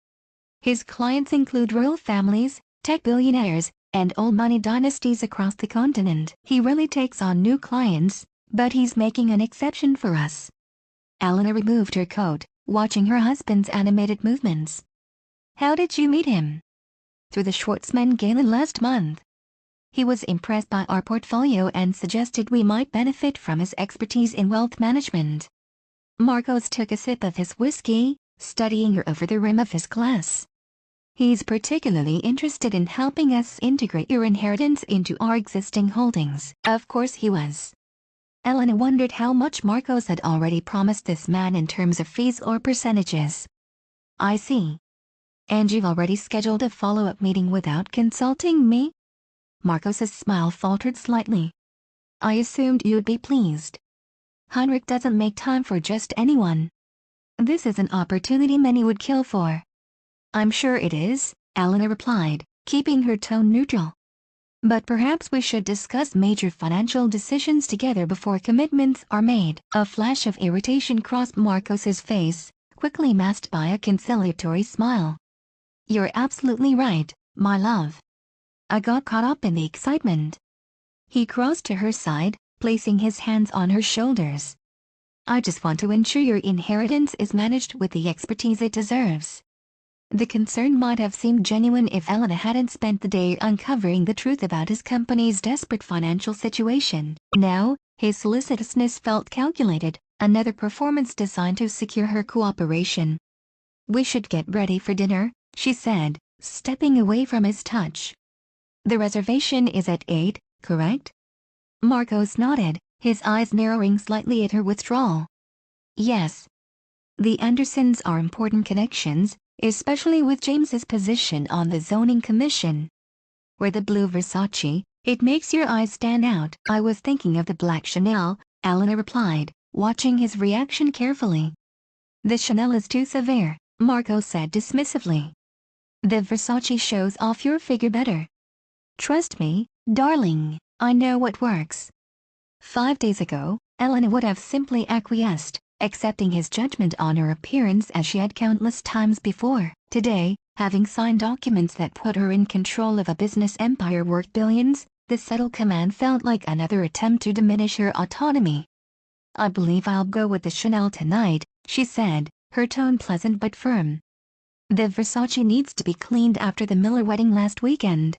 S1: His clients include royal families, tech billionaires, and old money dynasties across the continent. He really takes on new clients, but he's making an exception for us. Elena removed her coat, watching her husband's animated movements. How did you meet him? Through the Schwartzman Gala last month. He was impressed by our portfolio and suggested we might benefit from his expertise in wealth management. Marcos took a sip of his whiskey, studying her over the rim of his glass. He's particularly interested in helping us integrate your inheritance into our existing holdings. Of course he was. Elena wondered how much Marcos had already promised this man in terms of fees or percentages. I see. And you've already scheduled a follow-up meeting without consulting me? Marcos's smile faltered slightly. I assumed you'd be pleased. Heinrich doesn't make time for just anyone. This is an opportunity many would kill for. I'm sure it is, Elena replied, keeping her tone neutral. But perhaps we should discuss major financial decisions together before commitments are made. A flash of irritation crossed Marcos's face, quickly masked by a conciliatory smile. You're absolutely right, my love. I got caught up in the excitement. He crossed to her side, placing his hands on her shoulders. I just want to ensure your inheritance is managed with the expertise it deserves. The concern might have seemed genuine if Elena hadn't spent the day uncovering the truth about his company's desperate financial situation. Now, his solicitousness felt calculated, another performance designed to secure her cooperation. We should get ready for dinner, she said, stepping away from his touch. The reservation is at 8, correct? Marcos nodded, his eyes narrowing slightly at her withdrawal. Yes. The Andersons are important connections, especially with James's position on the zoning commission. Wear the blue Versace, it makes your eyes stand out. I was thinking of the black Chanel, Elena replied, watching his reaction carefully. The Chanel is too severe, Marcos said dismissively. The Versace shows off your figure better. Trust me, darling, I know what works. 5 days ago, Elena would have simply acquiesced, accepting his judgment on her appearance as she had countless times before. Today, having signed documents that put her in control of a business empire worth billions, the subtle command felt like another attempt to diminish her autonomy. I believe I'll go with the Chanel tonight, she said, her tone pleasant but firm. The Versace needs to be cleaned after the Miller wedding last weekend.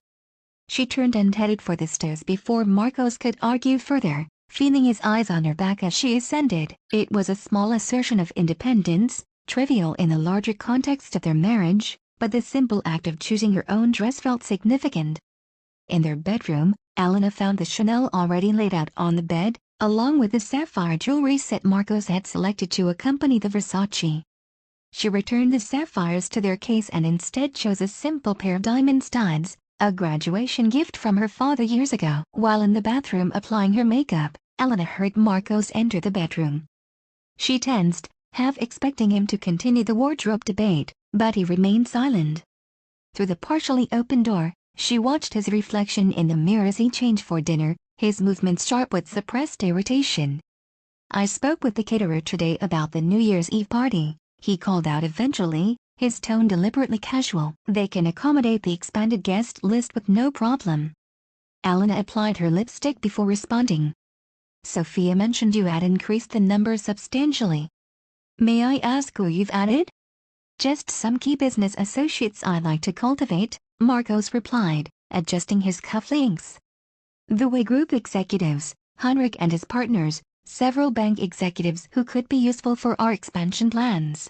S1: She turned and headed for the stairs before Marcos could argue further, feeling his eyes on her back as she ascended. It was a small assertion of independence, trivial in the larger context of their marriage, but the simple act of choosing her own dress felt significant. In their bedroom, Elena found the Chanel already laid out on the bed, along with the sapphire jewelry set Marcos had selected to accompany the Versace. She returned the sapphires to their case and instead chose a simple pair of diamond studs, a graduation gift from her father years ago. While in the bathroom applying her makeup, Elena heard Marcos enter the bedroom. She tensed, half expecting him to continue the wardrobe debate, but he remained silent. Through the partially open door, she watched his reflection in the mirror as he changed for dinner, his movements sharp with suppressed irritation. I spoke with the caterer today about the New Year's Eve party, he called out eventually, his tone deliberately casual. They can accommodate the expanded guest list with no problem. Elena applied her lipstick before responding. Sophia mentioned you had increased the number substantially. May I ask who you've added? Just some key business associates I'd like to cultivate, Marcos replied, adjusting his cufflinks. The Way Group executives, Heinrich and his partners, several bank executives who could be useful for our expansion plans.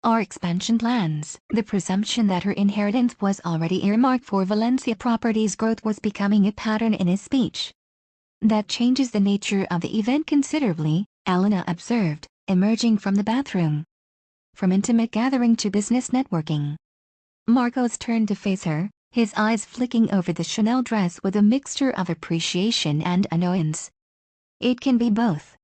S1: Our expansion plans. The presumption that her inheritance was already earmarked for Valencia Properties growth was becoming a pattern in his speech. That changes the nature of the event considerably, Elena observed, emerging from the bathroom. From intimate gathering to business networking. Marcos turned to face her, his eyes flicking over the Chanel dress with a mixture of appreciation and annoyance. It can be both.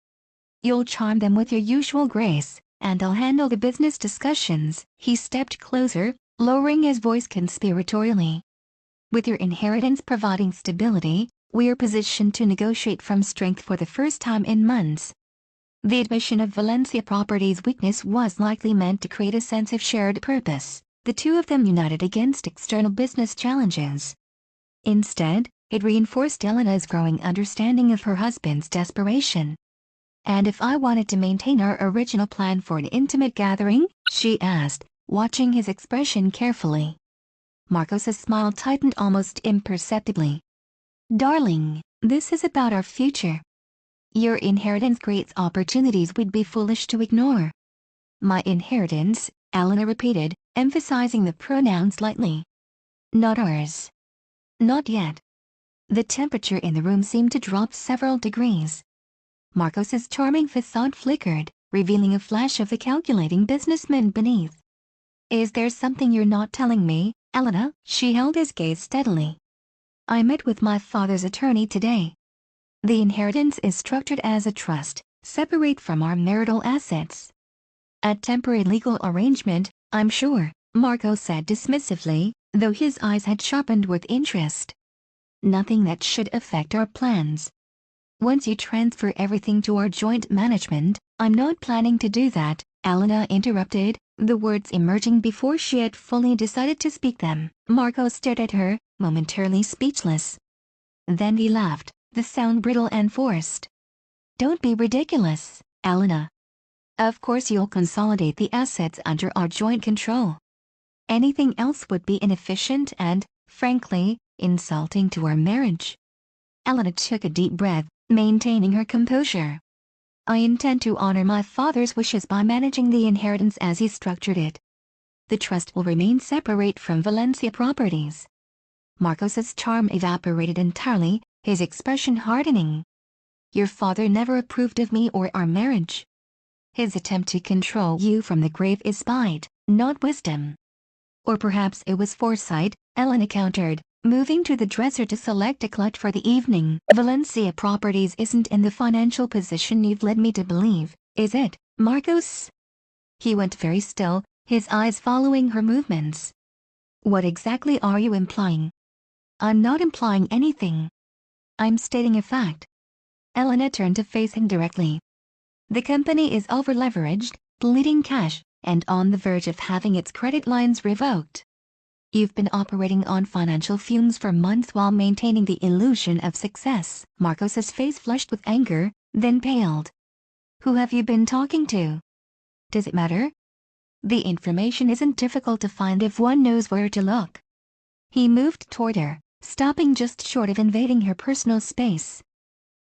S1: You'll charm them with your usual grace, and I'll handle the business discussions. He stepped closer, lowering his voice conspiratorially. With your inheritance providing stability, we're positioned to negotiate from strength for the first time in months. The admission of Valencia Properties' weakness was likely meant to create a sense of shared purpose, the two of them united against external business challenges. Instead, it reinforced Elena's growing understanding of her husband's desperation. And if I wanted to maintain our original plan for an intimate gathering? She asked, watching his expression carefully. Marcos's smile tightened almost imperceptibly. Darling, this is about our future. Your inheritance creates opportunities we'd be foolish to ignore. My inheritance, Elena repeated, emphasizing the pronoun slightly. Not ours. Not yet. The temperature in the room seemed to drop several degrees. Marcos's charming facade flickered, revealing a flash of the calculating businessman beneath. Is there something you're not telling me, Elena? She held his gaze steadily. I met with my father's attorney today. The inheritance is structured as a trust, separate from our marital assets. A temporary legal arrangement, I'm sure, Marcos said dismissively, though his eyes had sharpened with interest. Nothing that should affect our plans. Once you transfer everything to our joint management, I'm not planning to do that, Elena interrupted, the words emerging before she had fully decided to speak them. Marcos stared at her, momentarily speechless. Then he laughed, the sound brittle and forced. Don't be ridiculous, Elena. Of course you'll consolidate the assets under our joint control. Anything else would be inefficient and, frankly, insulting to our marriage. Elena took a deep breath, maintaining her composure. I intend to honor my father's wishes by managing the inheritance as he structured it. The trust will remain separate from Valencia Properties. Marcos's charm evaporated entirely, his expression hardening. Your father never approved of me or our marriage. His attempt to control you from the grave is spite, not wisdom. Or perhaps it was foresight, Elena countered, moving to the dresser to select a clutch for the evening. Valencia Properties isn't in the financial position you've led me to believe, is it, Marcos? He went very still, his eyes following her movements. What exactly are you implying? I'm not implying anything. I'm stating a fact. Elena turned to face him directly. The company is over-leveraged, bleeding cash, and on the verge of having its credit lines revoked. You've been operating on financial fumes for months while maintaining the illusion of success. Marcos's face flushed with anger, then paled. Who have you been talking to? Does it matter? The information isn't difficult to find if one knows where to look. He moved toward her, stopping just short of invading her personal space.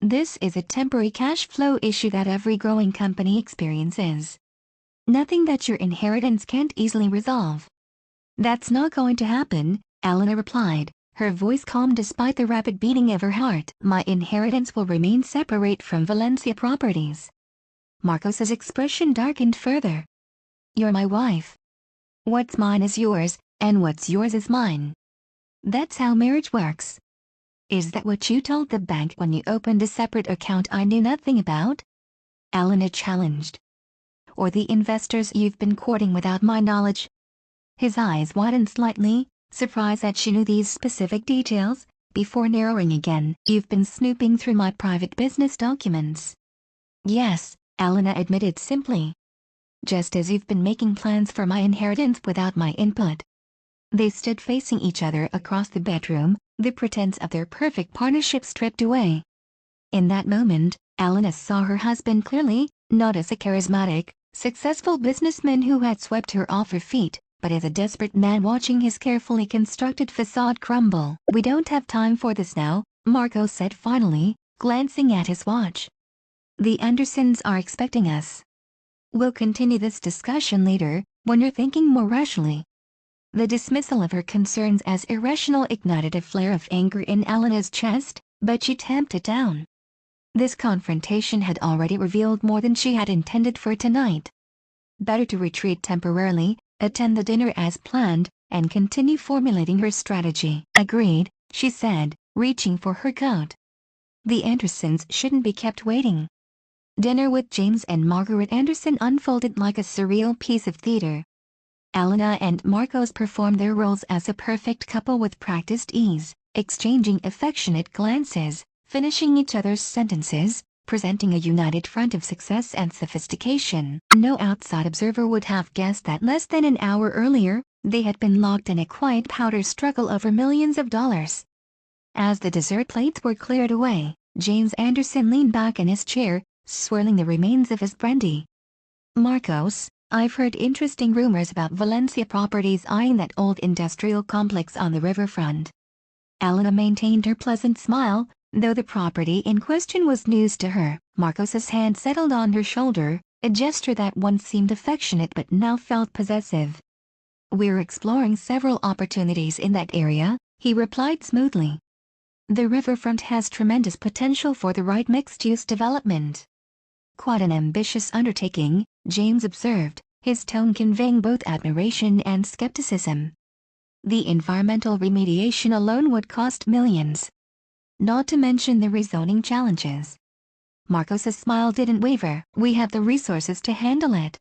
S1: This is a temporary cash flow issue that every growing company experiences. Nothing that your inheritance can't easily resolve. That's not going to happen, Elena replied, her voice calm despite the rapid beating of her heart. My inheritance will remain separate from Valencia Properties. Marcos's expression darkened further. You're my wife. What's mine is yours, and what's yours is mine. That's how marriage works. Is that what you told the bank when you opened a separate account I knew nothing about? Elena challenged. Or the investors you've been courting without my knowledge? His eyes widened slightly, surprised that she knew these specific details, before narrowing again. You've been snooping through my private business documents. Yes, Elena admitted simply. Just as you've been making plans for my inheritance without my input. They stood facing each other across the bedroom, the pretense of their perfect partnership stripped away. In that moment, Elena saw her husband clearly, not as a charismatic, successful businessman who had swept her off her feet, but as a desperate man watching his carefully constructed facade crumble. We don't have time for this now, Marcos said finally, glancing at his watch. The Andersons are expecting us. We'll continue this discussion later, when you're thinking more rationally. The dismissal of her concerns as irrational ignited a flare of anger in Elena's chest, but she tamped it down. This confrontation had already revealed more than she had intended for tonight. Better to retreat temporarily, attend the dinner as planned, and continue formulating her strategy. Agreed, she said, reaching for her coat. The Andersons shouldn't be kept waiting. Dinner with James and Margaret Anderson unfolded like a surreal piece of theater. Elena and Marcos performed their roles as a perfect couple with practiced ease, exchanging affectionate glances, finishing each other's sentences, presenting a united front of success and sophistication. No outside observer would have guessed that less than an hour earlier, they had been locked in a quiet power struggle over millions of dollars. As the dessert plates were cleared away, James Anderson leaned back in his chair, swirling the remains of his brandy. "Marcos, I've heard interesting rumors about Valencia Properties eyeing that old industrial complex on the riverfront." Elena maintained her pleasant smile, though the property in question was news to her. Marcos's hand settled on her shoulder, a gesture that once seemed affectionate but now felt possessive. "We're exploring several opportunities in that area," he replied smoothly. "The riverfront has tremendous potential for the right mixed-use development." "Quite an ambitious undertaking," James observed, his tone conveying both admiration and skepticism. "The environmental remediation alone would cost millions. Not to mention the rezoning challenges." Marcos's smile didn't waver. "We have the resources to handle it.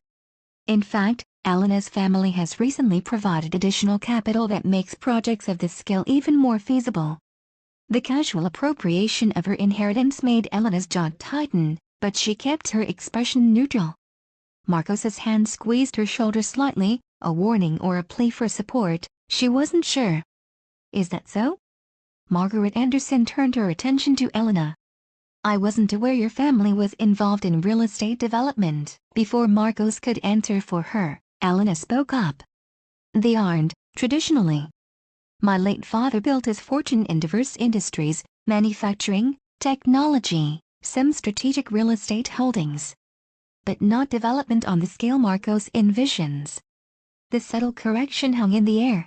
S1: In fact, Elena's family has recently provided additional capital that makes projects of this scale even more feasible." The casual appropriation of her inheritance made Elena's jaw tighten, but she kept her expression neutral. Marcos's hand squeezed her shoulder slightly, a warning or a plea for support, she wasn't sure. "Is that so?" Margaret Anderson turned her attention to Elena. "I wasn't aware your family was involved in real estate development." Before Marcos could answer for her, Elena spoke up. "They aren't, traditionally. My late father built his fortune in diverse industries, manufacturing, technology, some strategic real estate holdings. But not development on the scale Marcos envisions." The subtle correction hung in the air.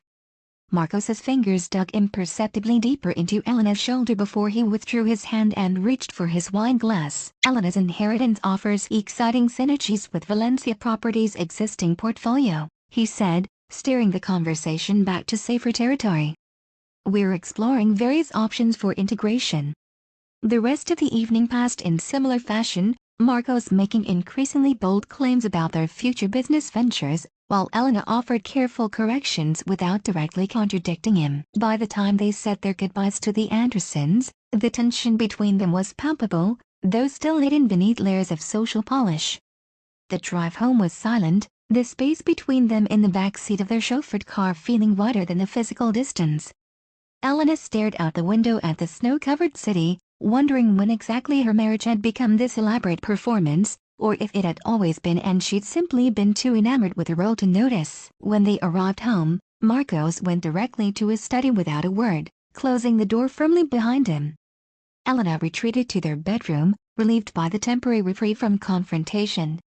S1: Marcos's fingers dug imperceptibly deeper into Elena's shoulder before he withdrew his hand and reached for his wine glass. "Elena's inheritance offers exciting synergies with Valencia Properties' existing portfolio," he said, steering the conversation back to safer territory. "We're exploring various options for integration." The rest of the evening passed in similar fashion, Marcos making increasingly bold claims about their future business ventures, while Elena offered careful corrections without directly contradicting him. By the time they said their goodbyes to the Andersons, the tension between them was palpable, though still hidden beneath layers of social polish. The drive home was silent, the space between them in the back seat of their chauffeured car feeling wider than the physical distance. Elena stared out the window at the snow-covered city, wondering when exactly her marriage had become this elaborate performance, or if it had always been and she'd simply been too enamored with the role to notice. When they arrived home, Marcos went directly to his study without a word, closing the door firmly behind him. Elena retreated to their bedroom, relieved by the temporary reprieve from confrontation.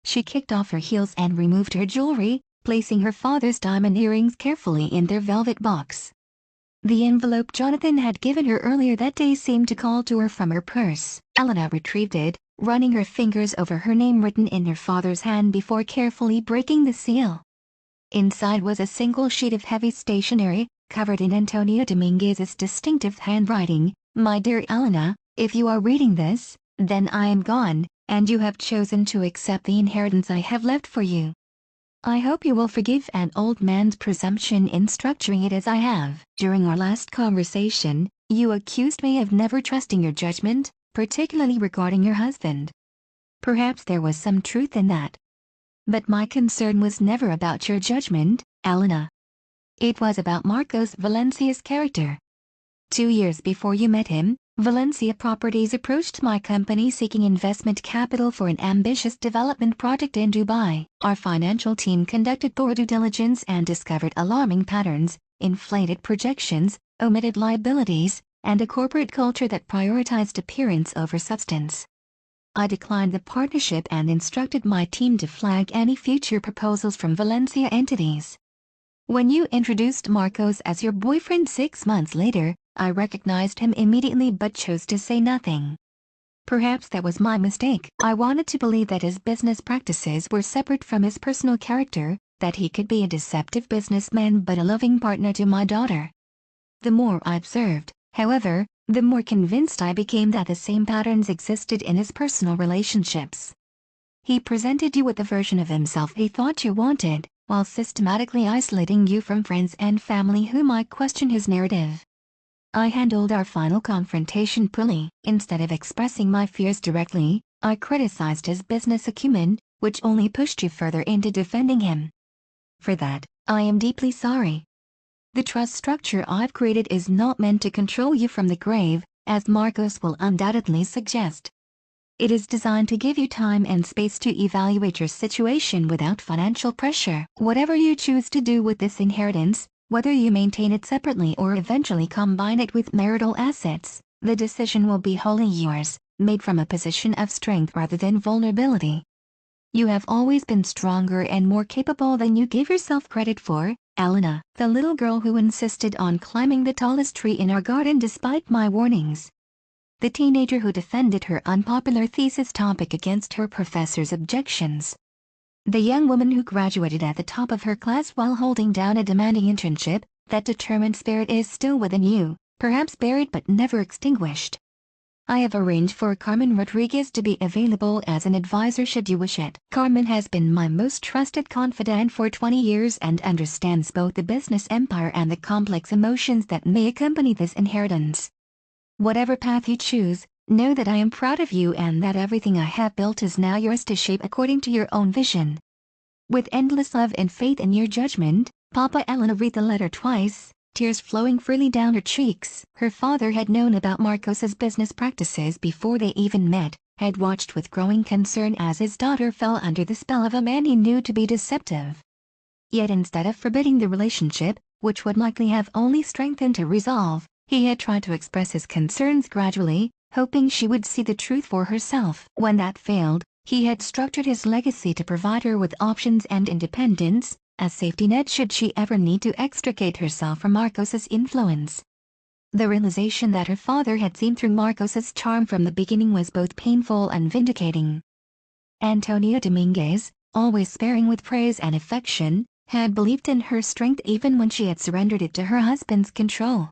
S1: She kicked off her heels and removed her jewelry, placing her father's diamond earrings carefully in their velvet box. The envelope Jonathan had given her earlier that day seemed to call to her from her purse. Elena retrieved it, running her fingers over her name written in her father's hand before carefully breaking the seal. Inside was a single sheet of heavy stationery, covered in Antonio Dominguez's distinctive handwriting. "My dear Elena, if you are reading this, then I am gone, and you have chosen to accept the inheritance I have left for you. I hope you will forgive an old man's presumption in structuring it as I have. During our last conversation, you accused me of never trusting your judgment, particularly regarding your husband. Perhaps there was some truth in that. But my concern was never about your judgment, Elena. It was about Marcos Valencia's character. 2 years before you met him, Valencia Properties approached my company seeking investment capital for an ambitious development project in Dubai. Our financial team conducted thorough due diligence and discovered alarming patterns, inflated projections, omitted liabilities, and a corporate culture that prioritized appearance over substance. I declined the partnership and instructed my team to flag any future proposals from Valencia entities. When you introduced Marcos as your boyfriend 6 months later, I recognized him immediately but chose to say nothing. Perhaps that was my mistake. I wanted to believe that his business practices were separate from his personal character, that he could be a deceptive businessman but a loving partner to my daughter. The more I observed, however, the more convinced I became that the same patterns existed in his personal relationships. He presented you with the version of himself he thought you wanted, while systematically isolating you from friends and family who might question his narrative. I handled our final confrontation poorly. Instead of expressing my fears directly, I criticized his business acumen, which only pushed you further into defending him. For that, I am deeply sorry. The trust structure I've created is not meant to control you from the grave, as Marcos will undoubtedly suggest. It is designed to give you time and space to evaluate your situation without financial pressure. Whatever you choose to do with this inheritance, whether you maintain it separately or eventually combine it with marital assets, the decision will be wholly yours, made from a position of strength rather than vulnerability. You have always been stronger and more capable than you gave yourself credit for, Elena, the little girl who insisted on climbing the tallest tree in our garden despite my warnings. The teenager who defended her unpopular thesis topic against her professor's objections. The young woman who graduated at the top of her class while holding down a demanding internship. That determined spirit is still within you, perhaps buried but never extinguished. I have arranged for Carmen Rodriguez to be available as an advisor should you wish it. Carmen has been my most trusted confidant for 20 years and understands both the business empire and the complex emotions that may accompany this inheritance. Whatever path you choose, know that I am proud of you and that everything I have built is now yours to shape according to your own vision. With endless love and faith in your judgment, Papa. Elena read the letter twice, tears flowing freely down her cheeks. Her father had known about Marcos's business practices before they even met, had watched with growing concern as his daughter fell under the spell of a man he knew to be deceptive. Yet instead of forbidding the relationship, which would likely have only strengthened her resolve, he had tried to express his concerns gradually, hoping she would see the truth for herself. When that failed, he had structured his legacy to provide her with options and independence, a safety net should she ever need to extricate herself from Marcos's influence. The realization that her father had seen through Marcos's charm from the beginning was both painful and vindicating. Antonio Dominguez, always sparing with praise and affection, had believed in her strength even when she had surrendered it to her husband's control.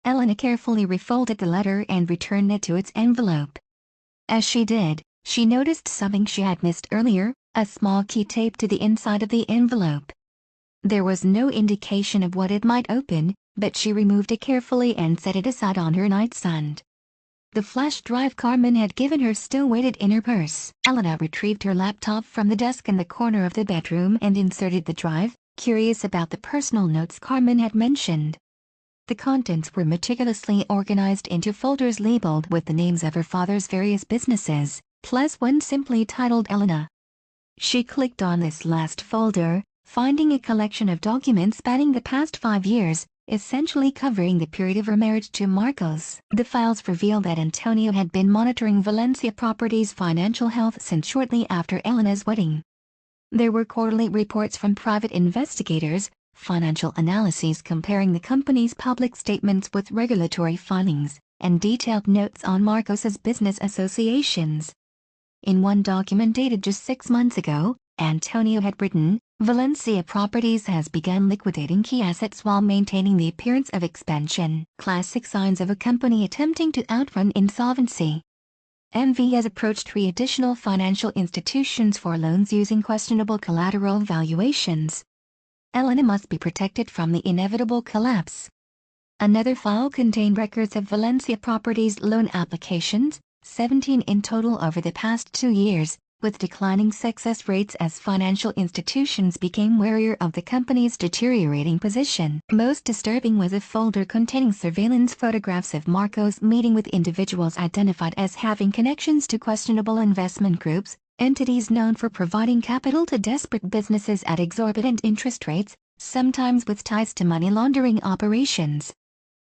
S1: Elena carefully refolded the letter and returned it to its envelope. As she did, she noticed something she had missed earlier, a small key taped to the inside of the envelope. There was no indication of what it might open, but she removed it carefully and set it aside on her nightstand. The flash drive Carmen had given her still waited in her purse. Elena retrieved her laptop from the desk in the corner of the bedroom and inserted the drive, curious about the personal notes Carmen had mentioned. The contents were meticulously organized into folders labeled with the names of her father's various businesses, plus one simply titled Elena. She clicked on this last folder, finding a collection of documents spanning the past 5 years, essentially covering the period of her marriage to Marcos. The files revealed that Antonio had been monitoring Valencia Properties' financial health since shortly after Elena's wedding. There were quarterly reports from private investigators, financial analyses comparing the company's public statements with regulatory filings, and detailed notes on Marcos's business associations. In one document dated just 6 months ago, Antonio had written, "Valencia Properties has begun liquidating key assets while maintaining the appearance of expansion. Classic signs of a company attempting to outrun insolvency." MV has approached 3 additional financial institutions for loans using questionable collateral valuations. Elena must be protected from the inevitable collapse. Another file contained records of Valencia Properties loan applications, 17 in total over the past 2 years, with declining success rates as financial institutions became warier of the company's deteriorating position. Most disturbing was a folder containing surveillance photographs of Marcos meeting with individuals identified as having connections to questionable investment groups, entities known for providing capital to desperate businesses at exorbitant interest rates, sometimes with ties to money laundering operations.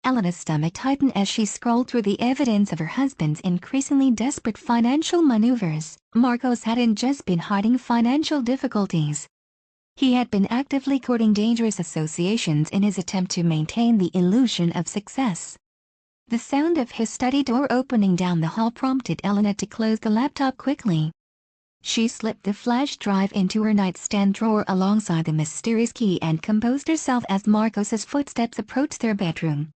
S1: Elena's stomach tightened as she scrolled through the evidence of her husband's increasingly desperate financial maneuvers. Marcos hadn't just been hiding financial difficulties. He had been actively courting dangerous associations in his attempt to maintain the illusion of success. The sound of his study door opening down the hall prompted Elena to close the laptop quickly. She slipped the flash drive into her nightstand drawer alongside the mysterious key and composed herself as Marcos's footsteps approached their bedroom.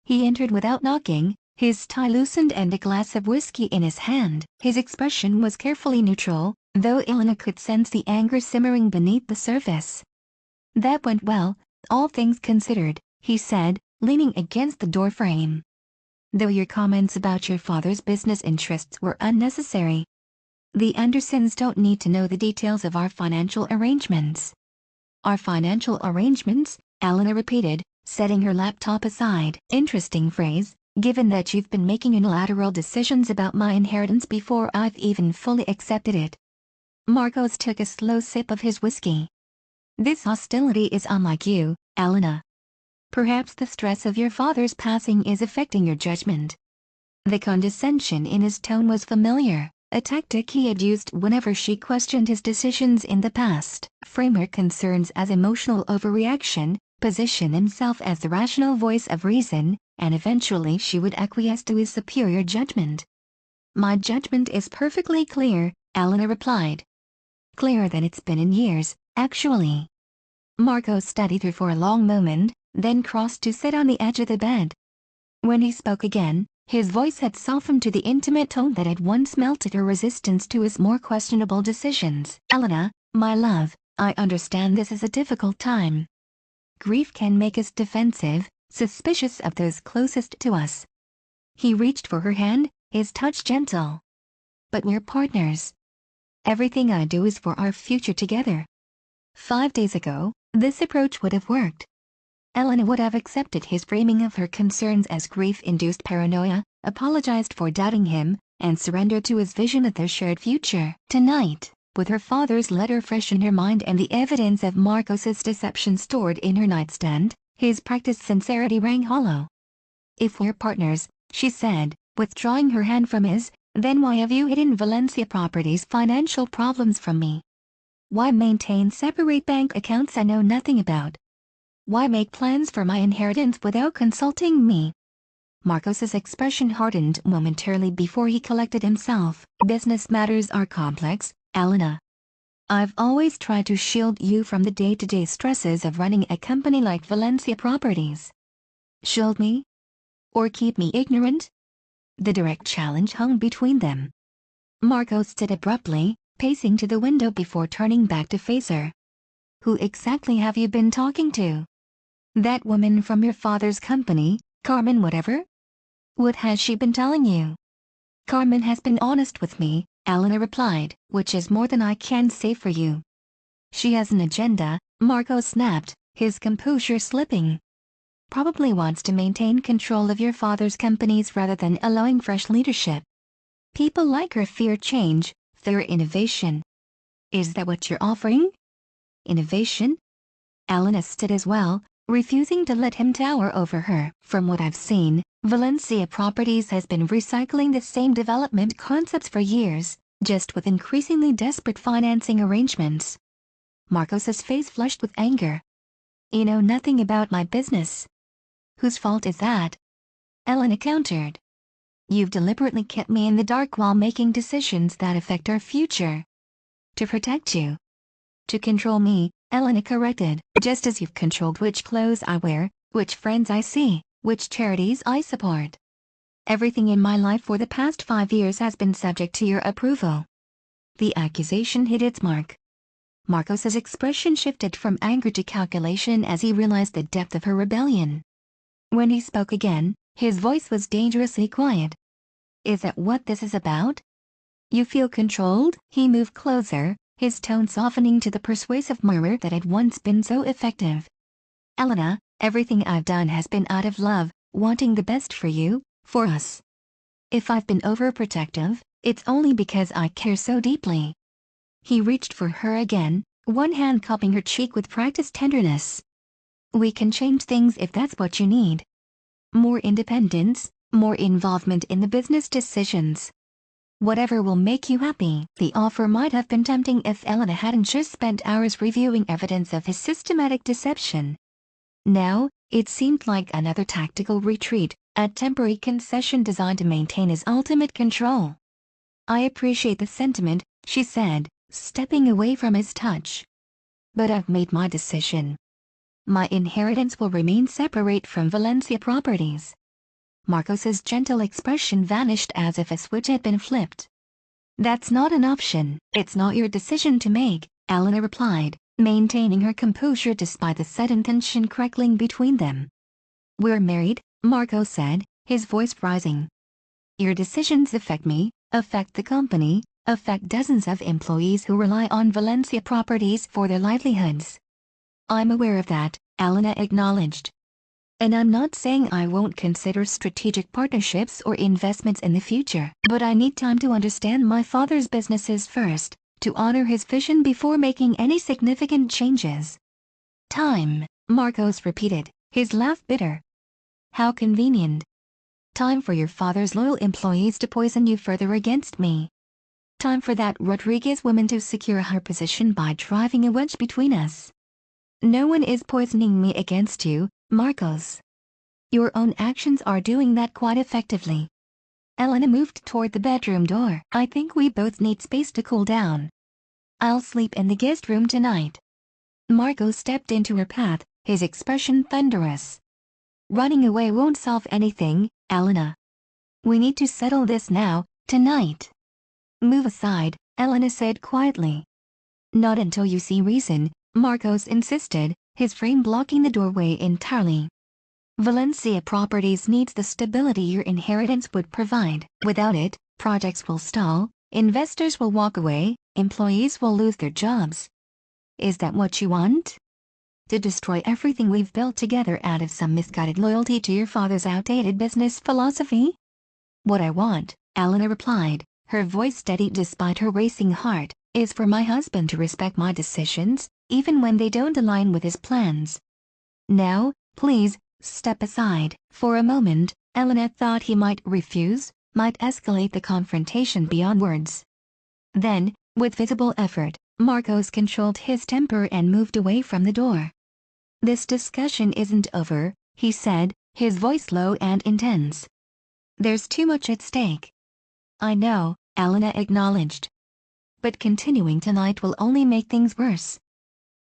S1: He entered without knocking, his tie loosened and a glass of whiskey in his hand. His expression was carefully neutral, though Elena could sense the anger simmering beneath the surface. "That went well, all things considered," he said, leaning against the doorframe. "Though your comments about your father's business interests were unnecessary. The Andersons don't need to know the details of our financial arrangements." "Our financial arrangements?" Elena repeated, setting her laptop aside. "Interesting phrase, given that you've been making unilateral decisions about my inheritance before I've even fully accepted it." Marcos took a slow sip of his whiskey. "This hostility is unlike you, Elena. Perhaps the stress of your father's passing is affecting your judgment." The condescension in his tone was familiar, a tactic he had used whenever she questioned his decisions in the past. Frame her concerns as emotional overreaction, position himself as the rational voice of reason, and eventually she would acquiesce to his superior judgment. "My judgment is perfectly clear," Elena replied. "Clearer than it's been in years, actually." Marcos studied her for a long moment, then crossed to sit on the edge of the bed. When he spoke again, his voice had softened to the intimate tone that had once melted her resistance to his more questionable decisions. "Elena, my love, I understand this is a difficult time. Grief can make us defensive, suspicious of those closest to us." He reached for her hand, his touch gentle. "But we're partners. Everything I do is for our future together." 5 days ago, this approach would have worked. Elena would have accepted his framing of her concerns as grief-induced paranoia, apologized for doubting him, and surrendered to his vision of their shared future. Tonight, with her father's letter fresh in her mind and the evidence of Marcos's deception stored in her nightstand, his practiced sincerity rang hollow. "If we're partners," she said, withdrawing her hand from his, "then why have you hidden Valencia Properties' financial problems from me? Why maintain separate bank accounts I know nothing about? Why make plans for my inheritance without consulting me?" Marcos's expression hardened momentarily before he collected himself. "Business matters are complex, Elena. I've always tried to shield you from the day-to-day stresses of running a company like Valencia Properties." "Shield me? Or keep me ignorant?" The direct challenge hung between them. Marcos stood abruptly, pacing to the window before turning back to face her. "Who exactly have you been talking to? That woman from your father's company, Carmen whatever? What has she been telling you?" "Carmen has been honest with me," Elena replied, "which is more than I can say for you." "She has an agenda," Marcos snapped, his composure slipping. "Probably wants to maintain control of your father's companies rather than allowing fresh leadership. People like her fear change, fear innovation." "Is that what you're offering? Innovation?" Elena stood as well, refusing to let him tower over her. "From what I've seen, Valencia Properties has been recycling the same development concepts for years, just with increasingly desperate financing arrangements." Marcos's face flushed with anger. "You know nothing about my business." "Whose fault is that?" Elena countered. "You've deliberately kept me in the dark while making decisions that affect our future." "To protect you." "To control me," Elena corrected, "just as you've controlled which clothes I wear, which friends I see, which charities I support. Everything in my life for the past 5 years has been subject to your approval." The accusation hit its mark. Marcos's expression shifted from anger to calculation as he realized the depth of her rebellion. When he spoke again, his voice was dangerously quiet. "Is that what this is about? You feel controlled?" He moved closer, his tone softening to the persuasive murmur that had once been so effective. "Elena, everything I've done has been out of love, wanting the best for you, for us. If I've been overprotective, it's only because I care so deeply." He reached for her again, one hand cupping her cheek with practiced tenderness. "We can change things if that's what you need. More independence, more involvement in the business decisions. Whatever will make you happy." The offer might have been tempting if Elena hadn't just spent hours reviewing evidence of his systematic deception. Now, it seemed like another tactical retreat, a temporary concession designed to maintain his ultimate control. I appreciate the sentiment, she said, stepping away from his touch. But I've made my decision. My inheritance will remain separate from Valencia Properties. Marcos's gentle expression vanished as if a switch had been flipped. That's not an option. It's not your decision to make, Elena replied, maintaining her composure despite the sudden tension crackling between them. We're married, Marcos said, his voice rising. Your decisions affect me, affect the company, affect dozens of employees who rely on Valencia Properties for their livelihoods. I'm aware of that, Elena acknowledged. And I'm not saying I won't consider strategic partnerships or investments in the future, but I need time to understand my father's businesses first, to honor his vision before making any significant changes. Time, Marcos repeated, his laugh bitter. How convenient. Time for your father's loyal employees to poison you further against me. Time for that Rodriguez woman to secure her position by driving a wedge between us. No one is poisoning me against you, Marcos. Your own actions are doing that quite effectively. Elena moved toward the bedroom door. I think we both need space to cool down. I'll sleep in the guest room tonight. Marcos stepped into her path, his expression thunderous. Running away won't solve anything, Elena. We need to settle this now, tonight. Move aside, Elena said quietly. Not until you see reason, Marcos insisted, his frame blocking the doorway entirely. Valencia Properties needs the stability your inheritance would provide. Without it, projects will stall, investors will walk away, employees will lose their jobs. Is that what you want? To destroy everything we've built together out of some misguided loyalty to your father's outdated business philosophy? What I want, Elena replied, her voice steady despite her racing heart, is for my husband to respect my decisions, even when they don't align with his plans. Now, please, step aside. For a moment, Elena thought he might refuse, might escalate the confrontation beyond words. Then, with visible effort, Marcos controlled his temper and moved away from the door. This discussion isn't over, he said, his voice low and intense. There's too much at stake. I know, Elena acknowledged. But continuing tonight will only make things worse.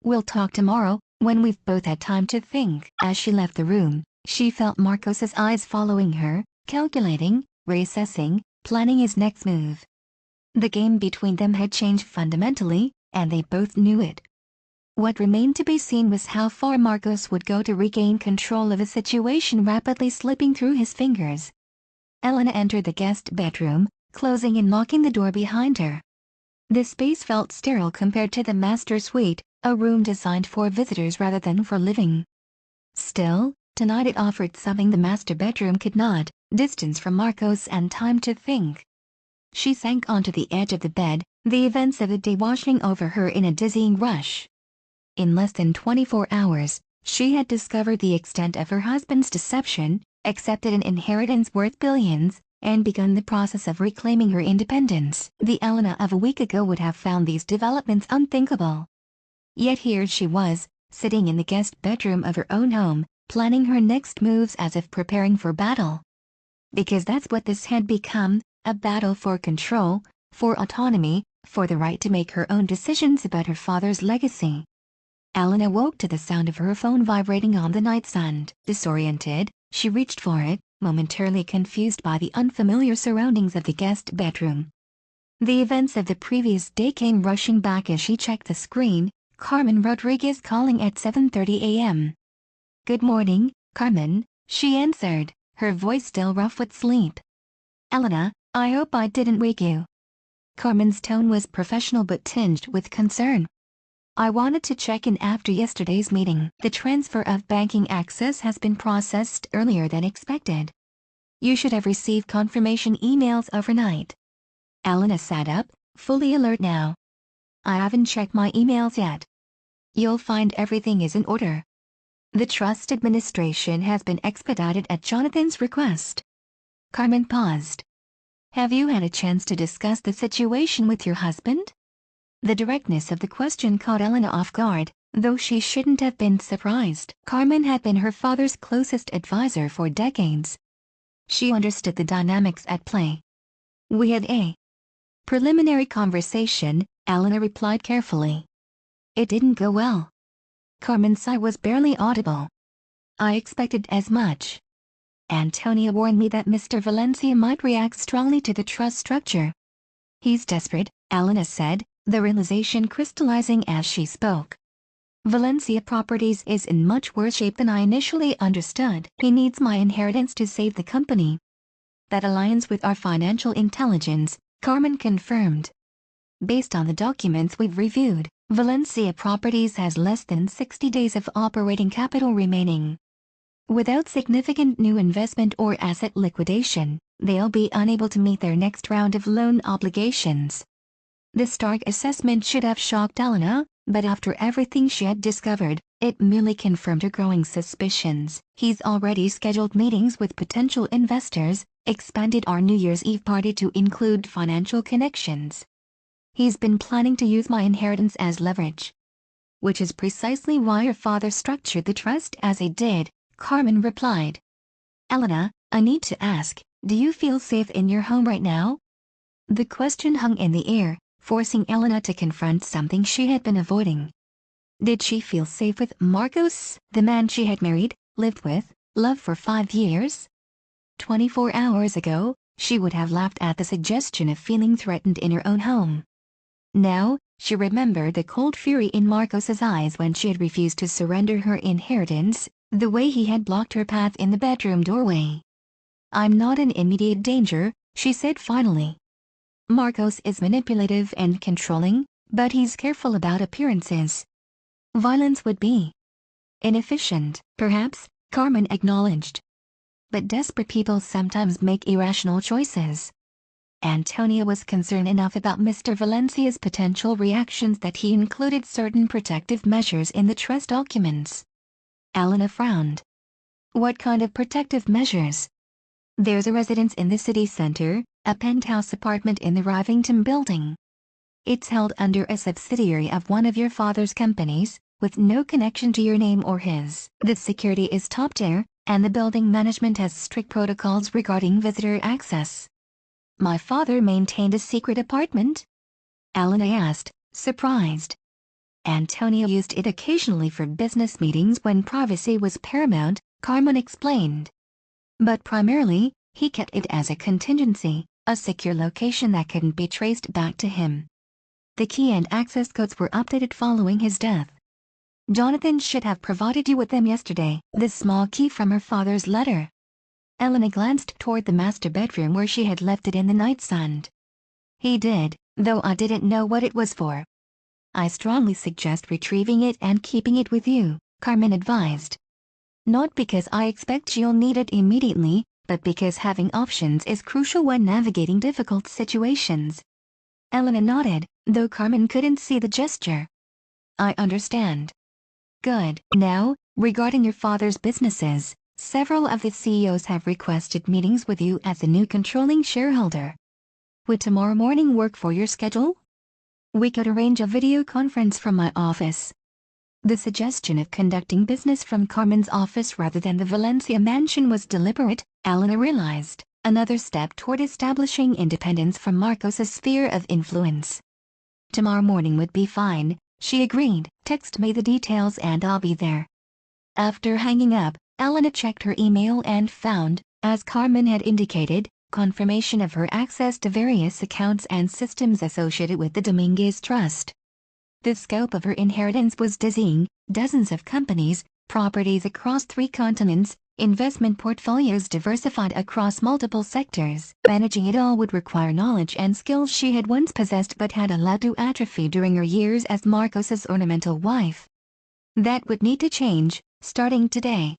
S1: We'll talk tomorrow, when we've both had time to think. As she left the room, she felt Marcos's eyes following her, calculating, reassessing, planning his next move. The game between them had changed fundamentally, and they both knew it. What remained to be seen was how far Marcos would go to regain control of a situation rapidly slipping through his fingers. Elena entered the guest bedroom, closing and locking the door behind her. The space felt sterile compared to the master suite, a room designed for visitors rather than for living. Still, tonight it offered something the master bedroom could not, distance from Marcos and time to think. She sank onto the edge of the bed, the events of the day washing over her in a dizzying rush. In less than 24 hours, she had discovered the extent of her husband's deception, accepted an inheritance worth billions, and begun the process of reclaiming her independence. The Elena of a week ago would have found these developments unthinkable. Yet here she was, sitting in the guest bedroom of her own home, planning her next moves as if preparing for battle. Because that's what this had become, a battle for control, for autonomy, for the right to make her own decisions about her father's legacy. Elena woke to the sound of her phone vibrating on the nightstand. Disoriented, she reached for it, momentarily confused by the unfamiliar surroundings of the guest bedroom. The events of the previous day came rushing back as she checked the screen. Carmen Rodriguez calling at 7:30 a.m. Good morning, Carmen, she answered, her voice still rough with sleep. Elena, I hope I didn't wake you. Carmen's tone was professional but tinged with concern. I wanted to check in after yesterday's meeting. The transfer of banking access has been processed earlier than expected. You should have received confirmation emails overnight. Elena sat up, fully alert now. I haven't checked my emails yet. You'll find everything is in order. The trust administration has been expedited at Jonathan's request. Carmen paused. Have you had a chance to discuss the situation with your husband? The directness of the question caught Elena off guard, though she shouldn't have been surprised. Carmen had been her father's closest advisor for decades. She understood the dynamics at play. We had a preliminary conversation, Elena replied carefully. It didn't go well. Carmen's sigh was barely audible. I expected as much. Antonia warned me that Mr. Valencia might react strongly to the trust structure. He's desperate, Elena said, the realization crystallizing as she spoke. Valencia Properties is in much worse shape than I initially understood. He needs my inheritance to save the company. That aligns with our financial intelligence, Carmen confirmed. Based on the documents we've reviewed, Valencia Properties has less than 60 days of operating capital remaining. Without significant new investment or asset liquidation, they'll be unable to meet their next round of loan obligations. The stark assessment should have shocked Elena, but after everything she had discovered, it merely confirmed her growing suspicions. He's already scheduled meetings with potential investors, expanded our New Year's Eve party to include financial connections. He's been planning to use my inheritance as leverage. Which is precisely why your father structured the trust as he did, Carmen replied. Elena, I need to ask, do you feel safe in your home right now? The question hung in the air, forcing Elena to confront something she had been avoiding. Did she feel safe with Marcos, the man she had married, lived with, loved for 5 years? 24 hours ago, she would have laughed at the suggestion of feeling threatened in her own home. Now, she remembered the cold fury in Marcos's eyes when she had refused to surrender her inheritance, the way he had blocked her path in the bedroom doorway. I'm not in immediate danger, she said finally. Marcos is manipulative and controlling, but he's careful about appearances. Violence would be inefficient, perhaps, Carmen acknowledged. But desperate people sometimes make irrational choices. Antonia was concerned enough about Mr. Valencia's potential reactions that he included certain protective measures in the trust documents. Elena frowned. What kind of protective measures? There's a residence in the city center, a penthouse apartment in the Rivington building. It's held under a subsidiary of one of your father's companies, with no connection to your name or his. The security is top tier, and the building management has strict protocols regarding visitor access. My father maintained a secret apartment? Elena asked, surprised. Antonia used it occasionally for business meetings when privacy was paramount, Carmen explained. But primarily, he kept it as a contingency, a secure location that couldn't be traced back to him. The key and access codes were updated following his death. Jonathan should have provided you with them yesterday, the small key from her father's letter. Elena glanced toward the master bedroom where she had left it in the nightstand. He did, though I didn't know what it was for. I strongly suggest retrieving it and keeping it with you, Carmen advised. Not because I expect you'll need it immediately, but because having options is crucial when navigating difficult situations. Elena nodded, though Carmen couldn't see the gesture. I understand. Good. Now, regarding your father's businesses, several of the CEOs have requested meetings with you as the new controlling shareholder. Would tomorrow morning work for your schedule? We could arrange a video conference from my office. The suggestion of conducting business from Carmen's office rather than the Valencia mansion was deliberate, Elena realized, another step toward establishing independence from Marcos's sphere of influence. Tomorrow morning would be fine, she agreed. Text me the details and I'll be there. After hanging up, Elena checked her email and found, as Carmen had indicated, confirmation of her access to various accounts and systems associated with the Dominguez Trust. The scope of her inheritance was dizzying: dozens of companies, properties across 3 continents, investment portfolios diversified across multiple sectors. Managing it all would require knowledge and skills she had once possessed but had allowed to atrophy during her years as Marcos's ornamental wife. That would need to change, starting today.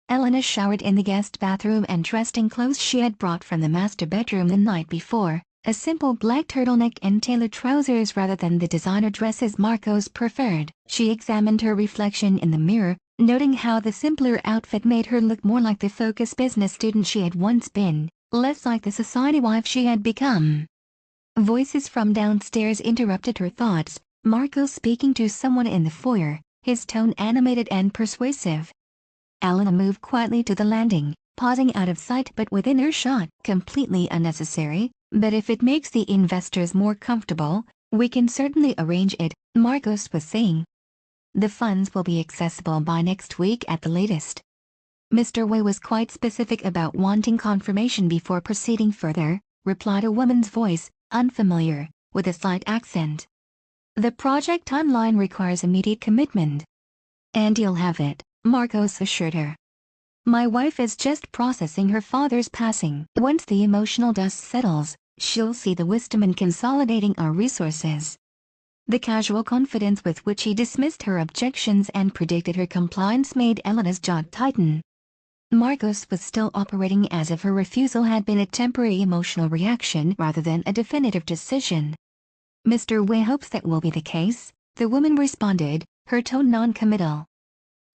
S1: Elena showered in the guest bathroom and dressed in clothes she had brought from the master bedroom the night before, a simple black turtleneck and tailored trousers rather than the designer dresses Marcos preferred. She examined her reflection in the mirror, noting how the simpler outfit made her look more like the focused business student she had once been, less like the society wife she had become. Voices from downstairs interrupted her thoughts, Marcos speaking to someone in the foyer, his tone animated and persuasive. Elena moved quietly to the landing, pausing out of sight but within earshot. Completely unnecessary, but if it makes the investors more comfortable, we can certainly arrange it, Marcos was saying. The funds will be accessible by next week at the latest. Mr. Wei was quite specific about wanting confirmation before proceeding further, replied a woman's voice, unfamiliar, with a slight accent. The project timeline requires immediate commitment. And you'll have it, Marcos assured her. My wife is just processing her father's passing. Once the emotional dust settles, she'll see the wisdom in consolidating our resources. The casual confidence with which he dismissed her objections and predicted her compliance made Elena's jaw tighten. Marcos was still operating as if her refusal had been a temporary emotional reaction rather than a definitive decision. Mr. Wei hopes that will be the case, the woman responded, her tone non-committal.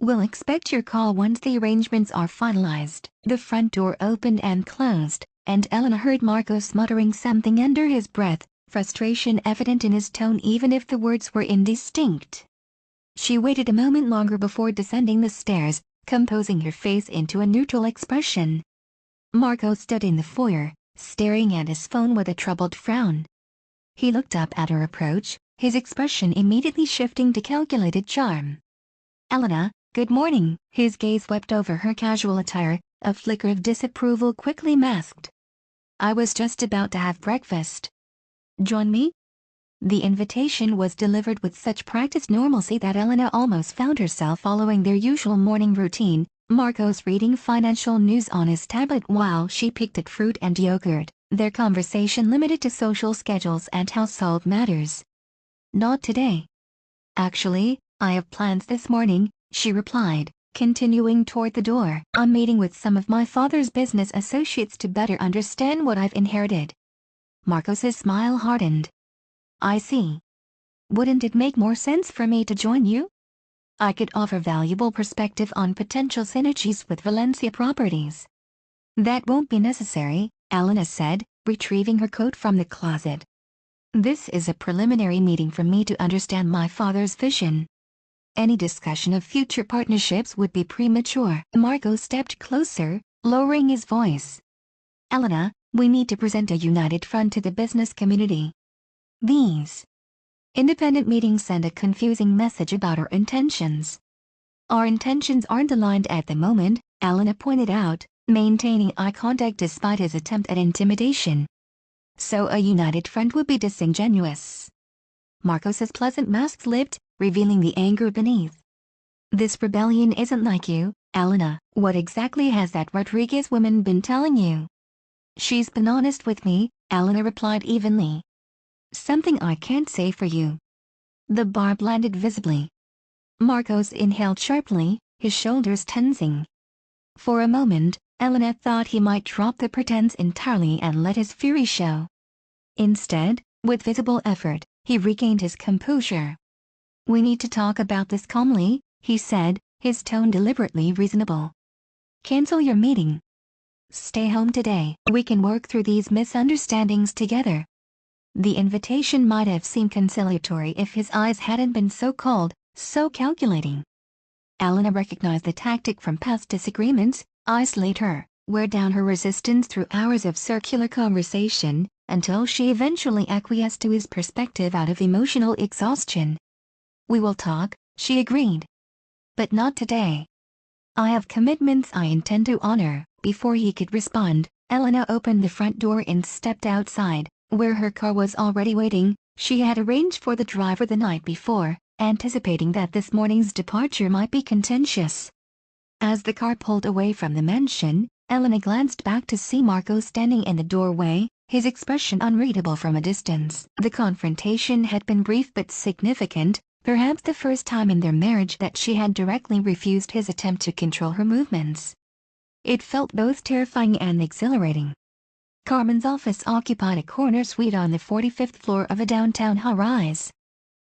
S1: We'll expect your call once the arrangements are finalized. The front door opened and closed, and Elena heard Marcos muttering something under his breath, frustration evident in his tone even if the words were indistinct. She waited a moment longer before descending the stairs, composing her face into a neutral expression. Marcos stood in the foyer, staring at his phone with a troubled frown. He looked up at her approach, his expression immediately shifting to calculated charm. Elena, good morning. His gaze swept over her casual attire, a flicker of disapproval quickly masked. I was just about to have breakfast. Join me? The invitation was delivered with such practiced normalcy that Elena almost found herself following their usual morning routine, Marcos reading financial news on his tablet while she picked at fruit and yogurt, their conversation limited to social schedules and household matters. Not today. Actually, I have plans this morning, she replied, continuing toward the door. I'm meeting with some of my father's business associates to better understand what I've inherited. Marcos's smile hardened. I see. Wouldn't it make more sense for me to join you? I could offer valuable perspective on potential synergies with Valencia properties. That won't be necessary, Elena said, retrieving her coat from the closet. This is a preliminary meeting for me to understand my father's vision. Any discussion of future partnerships would be premature. Marcos stepped closer, lowering his voice. Elena, we need to present a united front to the business community. These independent meetings send a confusing message about our intentions. Our intentions aren't aligned at the moment, Elena pointed out, maintaining eye contact despite his attempt at intimidation. So a united front would be disingenuous. Marcos's pleasant mask slipped, revealing the anger beneath. This rebellion isn't like you, Elena. What exactly has that Rodriguez woman been telling you? She's been honest with me, Elena replied evenly. Something I can't say for you. The barb landed visibly. Marcos inhaled sharply, his shoulders tensing. For a moment, Elena thought he might drop the pretense entirely and let his fury show. Instead, with visible effort, he regained his composure. We need to talk about this calmly, he said, his tone deliberately reasonable. Cancel your meeting. Stay home today. We can work through these misunderstandings together. The invitation might have seemed conciliatory if his eyes hadn't been so cold, so calculating. Elena recognized the tactic from past disagreements, isolate her, wear down her resistance through hours of circular conversation, until she eventually acquiesced to his perspective out of emotional exhaustion. We will talk, she agreed. But not today. I have commitments I intend to honor. Before he could respond, Elena opened the front door and stepped outside, where her car was already waiting. She had arranged for the driver the night before, anticipating that this morning's departure might be contentious. As the car pulled away from the mansion, Elena glanced back to see Marco standing in the doorway, his expression unreadable from a distance. The confrontation had been brief but significant, perhaps the first time in their marriage that she had directly refused his attempt to control her movements. It felt both terrifying and exhilarating. Carmen's office occupied a corner suite on the 45th floor of a downtown high-rise.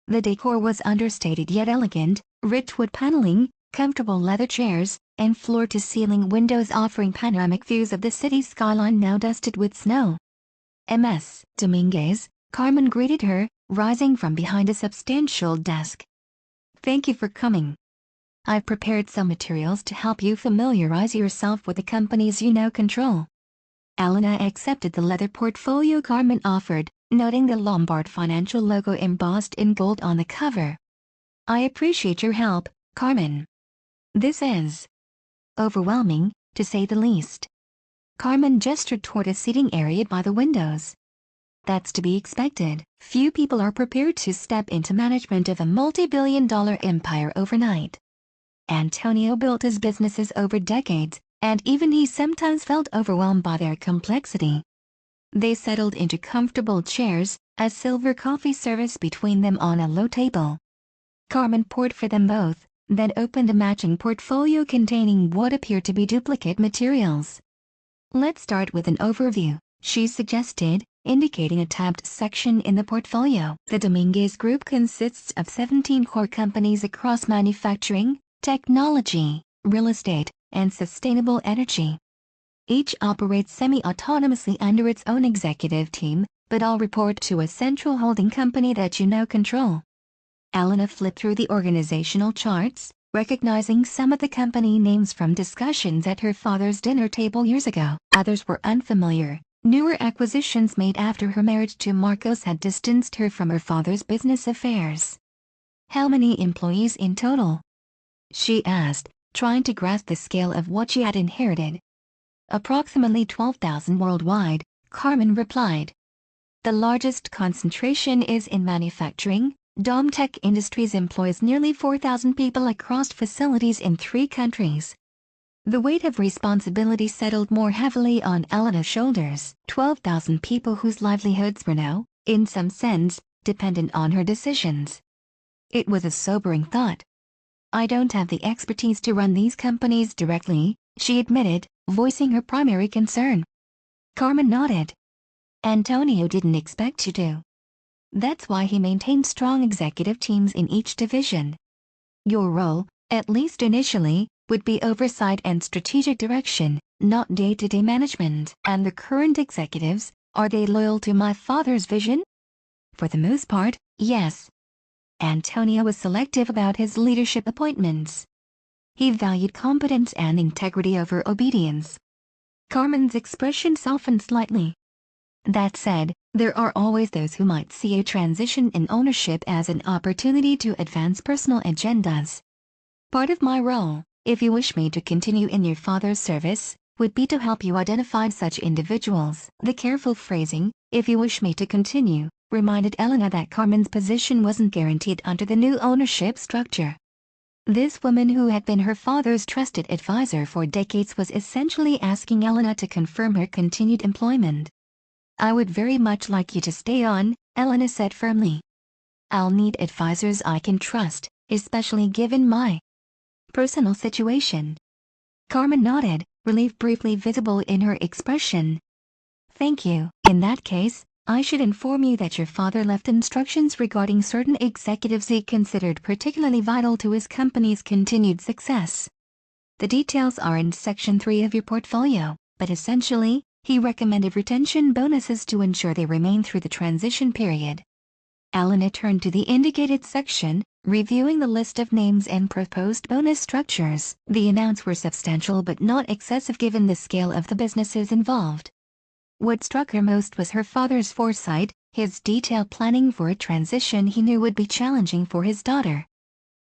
S1: The decor was understated yet elegant, rich wood paneling, comfortable leather chairs, and floor-to-ceiling windows offering panoramic views of the city's skyline now dusted with snow. Ms. Dominguez, Carmen greeted her, rising from behind a substantial desk. Thank you for coming. I've prepared some materials to help you familiarize yourself with the companies you now control. Elena accepted the leather portfolio Carmen offered, noting the Lombard Financial logo embossed in gold on the cover. I appreciate your help, Carmen. This is overwhelming, to say the least. Carmen gestured toward a seating area by the windows. That's to be expected. Few people are prepared to step into management of a multi-billion-dollar empire overnight. Antonio built his businesses over decades, and even he sometimes felt overwhelmed by their complexity. They settled into comfortable chairs, a silver coffee service between them on a low table. Carmen poured for them both, then opened a matching portfolio containing what appeared to be duplicate materials. Let's start with an overview, she suggested, indicating a tabbed section in the portfolio. The Dominguez Group consists of 17 core companies across manufacturing, technology, real estate, and sustainable energy. Each operates semi-autonomously under its own executive team, but all report to a central holding company that you now control. Elena flipped through the organizational charts, recognizing some of the company names from discussions at her father's dinner table years ago. Others were unfamiliar. Newer acquisitions made after her marriage to Marcos had distanced her from her father's business affairs. How many employees in total? She asked, trying to grasp the scale of what she had inherited. Approximately 12,000 worldwide, Carmen replied. The largest concentration is in manufacturing. Domtech Industries employs nearly 4,000 people across facilities in 3 countries. The weight of responsibility settled more heavily on Elena's shoulders. 12,000 people whose livelihoods were now, in some sense, dependent on her decisions. It was a sobering thought. I don't have the expertise to run these companies directly, she admitted, voicing her primary concern. Carmen nodded. Antonio didn't expect you to. That's why he maintained strong executive teams in each division. Your role, at least initially, would be oversight and strategic direction, not day-to-day management. And the current executives, are they loyal to my father's vision? For the most part, yes. Antonio was selective about his leadership appointments. He valued competence and integrity over obedience. Carmen's expression softened slightly. That said, there are always those who might see a transition in ownership as an opportunity to advance personal agendas. Part of my role, if you wish me to continue in your father's service, would be to help you identify such individuals. The careful phrasing, if you wish me to continue, reminded Elena that Carmen's position wasn't guaranteed under the new ownership structure. This woman who had been her father's trusted advisor for decades was essentially asking Elena to confirm her continued employment. I would very much like you to stay on, Elena said firmly. I'll need advisors I can trust, especially given my personal situation. Carmen nodded, relief briefly visible in her expression. Thank you. In that case, I should inform you that your father left instructions regarding certain executives he considered particularly vital to his company's continued success. The details are in Section 3 of your portfolio, but essentially, he recommended retention bonuses to ensure they remain through the transition period. Elena turned to the indicated section, reviewing the list of names and proposed bonus structures. The amounts were substantial but not excessive given the scale of the businesses involved. What struck her most was her father's foresight, his detailed planning for a transition he knew would be challenging for his daughter.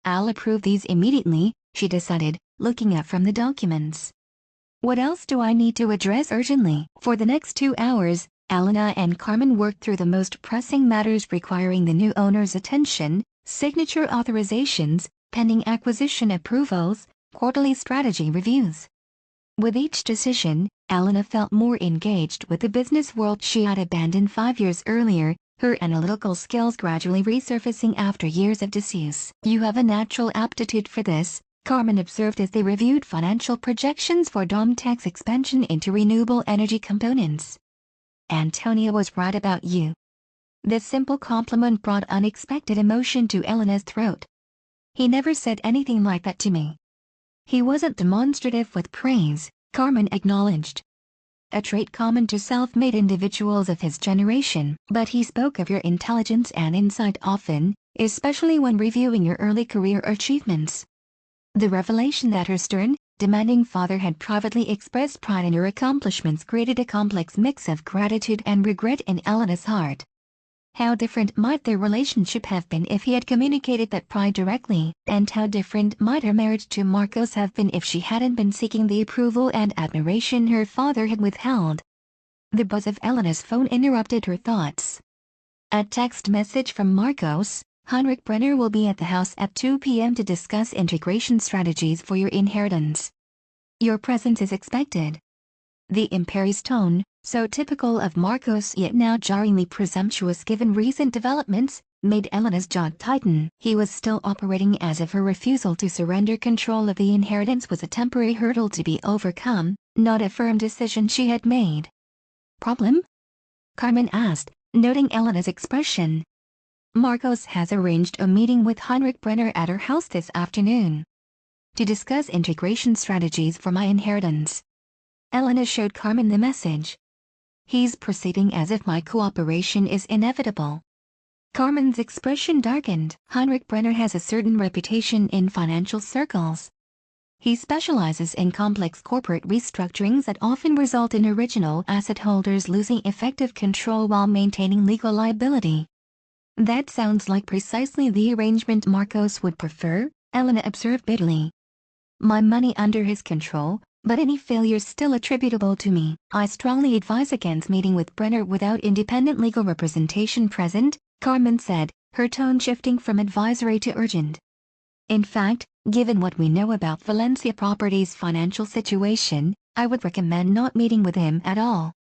S1: I'll approve these immediately, she decided, looking up from the documents. What else do I need to address urgently? For the next 2 hours, Elena and Carmen worked through the most pressing matters requiring the new owner's attention, signature authorizations, pending acquisition approvals, quarterly strategy reviews. With each decision, Elena felt more engaged with the business world she had abandoned 5 years earlier, her analytical skills gradually resurfacing after years of disuse. You have a natural aptitude for this, Carmen observed as they reviewed financial projections for Domtech's expansion into renewable energy components. Antonio was right about you. This simple compliment brought unexpected emotion to Elena's throat. He never said anything like that to me. He wasn't demonstrative with praise, Carmen acknowledged. A trait common to self-made individuals of his generation, but he spoke of your intelligence and insight often, especially when reviewing your early career achievements. The revelation that her stern, demanding father had privately expressed pride in her accomplishments created a complex mix of gratitude and regret in Elena's heart. How different might their relationship have been if he had communicated that pride directly, and how different might her marriage to Marcos have been if she hadn't been seeking the approval and admiration her father had withheld. The buzz of Elena's phone interrupted her thoughts. A text message from Marcos: Heinrich Brenner will be at the house at 2 p.m. to discuss integration strategies for your inheritance. Your presence is expected. The imperious tone, so typical of Marcos yet now jarringly presumptuous given recent developments, made Elena's jaw tighten. He was still operating as if her refusal to surrender control of the inheritance was a temporary hurdle to be overcome, not a firm decision she had made. Problem? Carmen asked, noting Elena's expression. Marcos has arranged a meeting with Heinrich Brenner at her house this afternoon to discuss integration strategies for my inheritance. Elena showed Carmen the message. He's proceeding as if my cooperation is inevitable. Carmen's expression darkened. Heinrich Brenner has a certain reputation in financial circles. He specializes in complex corporate restructurings that often result in original asset holders losing effective control while maintaining legal liability. That sounds like precisely the arrangement Marcos would prefer, Elena observed bitterly. My money under his control, but any failures still attributable to me. I strongly advise against meeting with Brenner without independent legal representation present, Carmen said, her tone shifting from advisory to urgent. In fact, given what we know about Valencia Properties' financial situation, I would recommend not meeting with him at all.